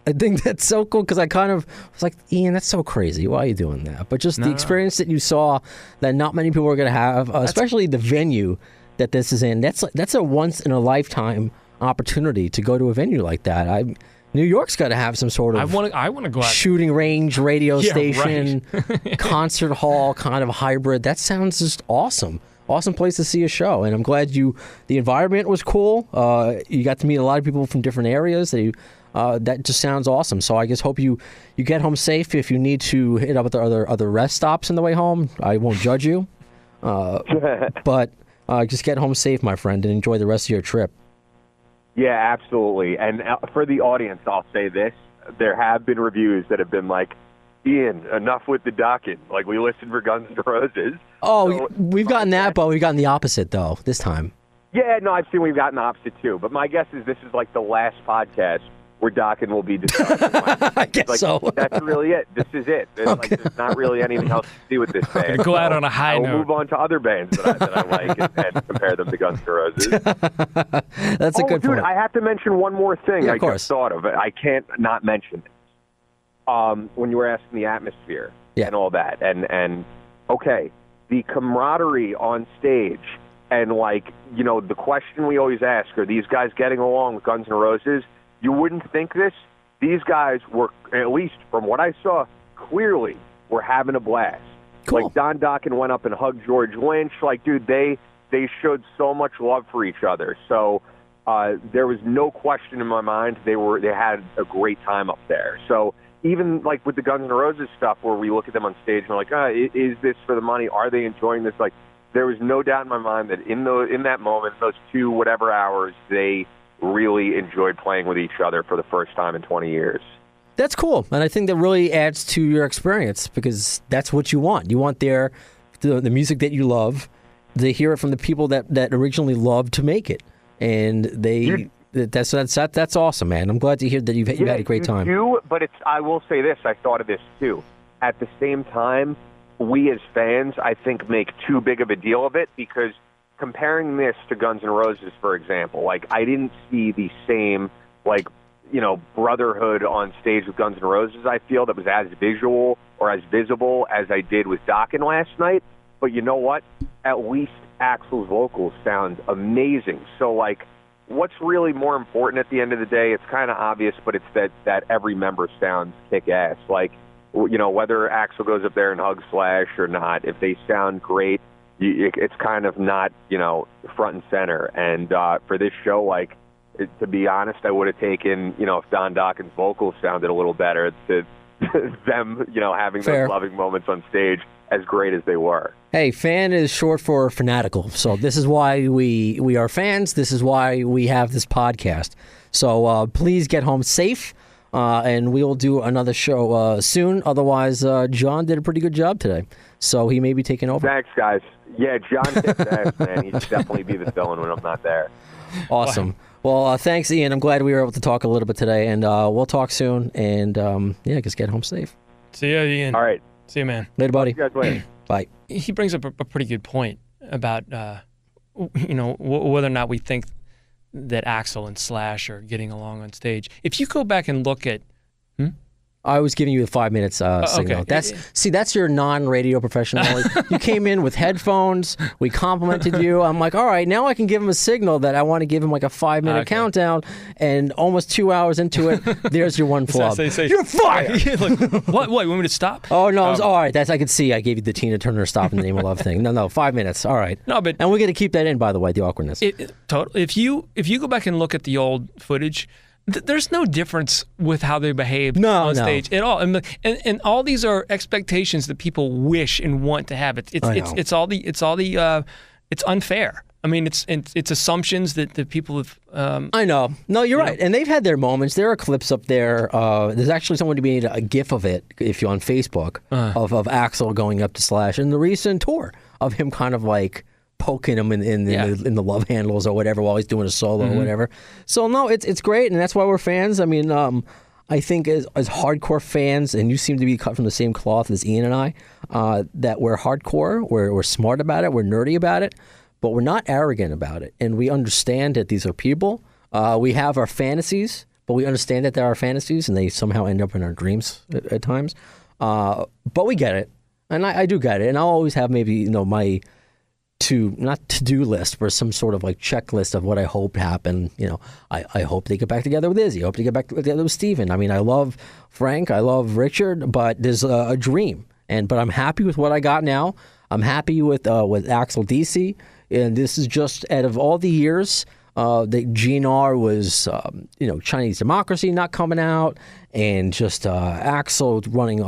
I think that's so cool, because I kind of was like, Ian, that's so crazy. Why are you doing that? But just the experience that you saw that not many people are going to have, especially the venue that this is in. That's a once in a lifetime opportunity to go to a venue like that. New York's got to have some sort of I want to go out. Shooting range, radio station, concert hall kind of hybrid. That sounds just awesome. Awesome place to see a show, and I'm glad the environment was cool. You got to meet a lot of people from different areas. That just sounds awesome. So I just hope you get home safe. If you need to hit up with the other rest stops on the way home, I won't judge you. But just get home safe, my friend, and enjoy the rest of your trip. Yeah, absolutely. And for the audience, I'll say this. There have been reviews that have been like, Ian, enough with the Dokken. Like, we listened for Guns N' Roses. Oh, So, we've gotten that, but we've gotten the opposite, though, this time. yeah, no, I've seen we've gotten the opposite, too. But my guess is this is like the last podcast where Dokken will be discussing. I guess so. That's really it. This is it. There's not really anything else to see with this band. Go out on a high I'll note. move on to other bands that I like and compare them to Guns N' Roses. That's a good dude, point. I have to mention one more thing. Yeah, of I course. just thought of it. I can't not mention it. When you were asking the atmosphere and all that, and okay, the camaraderie on stage, and the question we always ask: are these guys getting along with Guns N' Roses? You wouldn't think this. These guys were, at least from what I saw, clearly were having a blast. Cool. Like, Don Dokken went up and hugged George Lynch. Like, dude, they showed so much love for each other. So there was no question in my mind they had a great time up there. So even like with the Guns N' Roses stuff, where we look at them on stage and we're like, is this for the money? Are they enjoying this? Like, there was no doubt in my mind that in that moment, those 2 whatever hours, they really enjoyed playing with each other for the first time in 20 years. That's cool, and I think that really adds to your experience because that's what you want. You want the music that you love, to hear it from the people that originally loved to make it, and that's awesome, man. I'm glad to hear that you had a great time. But I will say this: I thought of this too. At the same time, we as fans, I think, make too big of a deal of it because. Comparing this to Guns N' Roses, for example, like I didn't see the same, brotherhood on stage with Guns N' Roses. I feel that was as visual or as visible as I did with Dokken last night. But you know what? At least Axl's vocals sound amazing. So, what's really more important at the end of the day? It's kind of obvious, but it's that every member sounds kick-ass. Whether Axl goes up there and hugs Slash or not, if they sound great. It's kind of not, front and center. And for this show, to be honest, I would have taken, if Don Dokken's vocals sounded a little better, to them, having Fair. those loving moments on stage as great as they were. Hey, fan is short for fanatical. So this is why we are fans. This is why we have this podcast. So please get home safe. And we'll do another show soon. Otherwise, John did a pretty good job today. So he may be taking over. Thanks, guys. Yeah, John kicks ass, man. He'd definitely be the villain when I'm not there. Awesome. Well, thanks, Ian. I'm glad we were able to talk a little bit today. And we'll talk soon. And, just get home safe. See ya, Ian. All right. See you, man. Later, buddy. See you guys later. Bye. He brings up a pretty good point about, whether or not we think that Axl and Slash are getting along on stage. If you go back and look at... I was giving you a 5 minutes signal. Okay. That's your non-radio professional. You came in with headphones. We complimented you. I'm like, all right, now I can give him a signal that I want to give him like a 5-minute countdown. And almost 2 hours into it, there's your one flub. You're fired. What? You want me to stop? Oh no, all right. I could see. I gave you the Tina Turner "Stop in the Name of Love" thing. No, 5 minutes. All right. No, but and we're gonna keep that in, by the way, the awkwardness. Totally. If you go back and look at the old footage. There's no difference with how they behaved on stage at all, and all these are expectations that people wish and want to have. It's unfair. I mean, it's assumptions that people have. I know. No, you're right, and they've had their moments. There are clips up there. There's actually someone who made a GIF of it, if you're on Facebook, of Axl going up to Slash in the recent tour of him kind of like. Poking him in the love handles or whatever while he's doing a solo or whatever. So no, it's great, and that's why we're fans. I mean, I think as hardcore fans, and you seem to be cut from the same cloth as Ian and I, that we're hardcore, we're smart about it, we're nerdy about it, but we're not arrogant about it, and we understand that these are people. We have our fantasies, but we understand that there are fantasies, and they somehow end up in our dreams at times. But we get it, and I do get it, and I'll always have maybe my. Not to-do list, but some sort of like checklist of what I hope happened. I hope they get back together with Izzy. I hope they get back together with Steven. I mean, I love Frank. I love Richard, but there's a dream. But I'm happy with what I got now. I'm happy with Axl DC. And this is just out of all the years that GNR was, Chinese Democracy not coming out, and just Axl running,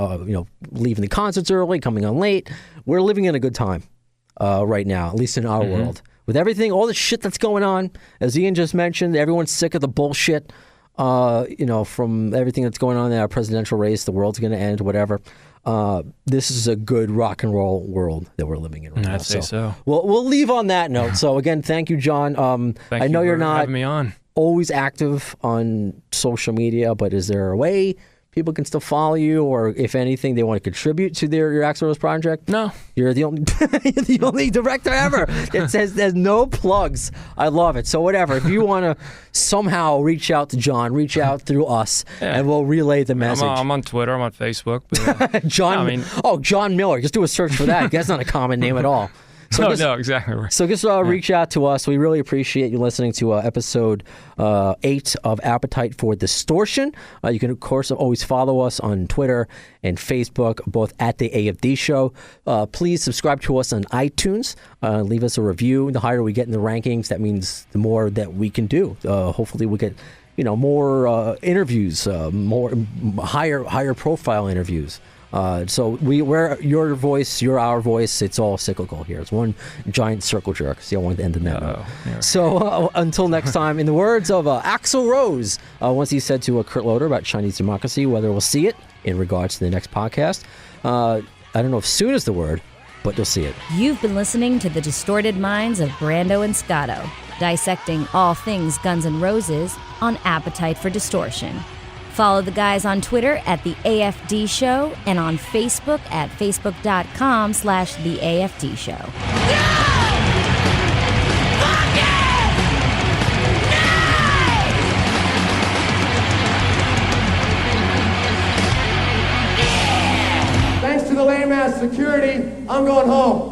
leaving the concerts early, coming on late. We're living in a good time. Right now, at least in our world. With everything, all the shit that's going on, as Ian just mentioned, everyone's sick of the bullshit. from everything that's going on in our presidential race, the world's going to end, whatever. This is a good rock and roll world that we're living in right now. I'd say so. We'll leave on that note. So again, thank you, John. I know you're not having me on. Always active on social media, but is there a way people can still follow you, or if anything, they want to contribute to your Axl Rose project? No. You're the only director ever. It says there's no plugs. I love it. So whatever. If you want to somehow reach out to John, reach out through us, and we'll relay the message. I'm on Twitter. I'm on Facebook. But, John. John Miller. Just do a search for that. That's not a common name at all. So no, exactly right. So just reach out to us. We really appreciate you listening to episode 8 of Appetite for Distortion. You can, of course, always follow us on Twitter and Facebook, both at The AFD Show. Please subscribe to us on iTunes. Leave us a review. The higher we get in the rankings, that means the more that we can do. Hopefully we'll get more interviews, more higher profile interviews. So we're your voice, you're our voice. It's all cyclical here. It's one giant circle jerk. See, I wanted to end in that note. So until next time, in the words of Axl Rose, once he said to Kurt Loder about Chinese democracy, whether we'll see it in regards to the next podcast. I don't know if soon is the word, but you'll see it. You've been listening to the distorted minds of Brando and Scotto, dissecting all things Guns N' Roses on Appetite for Distortion. Follow the guys on Twitter at The AFD Show and on Facebook at facebook.com/The AFD Show. Thanks to the lame-ass security, I'm going home.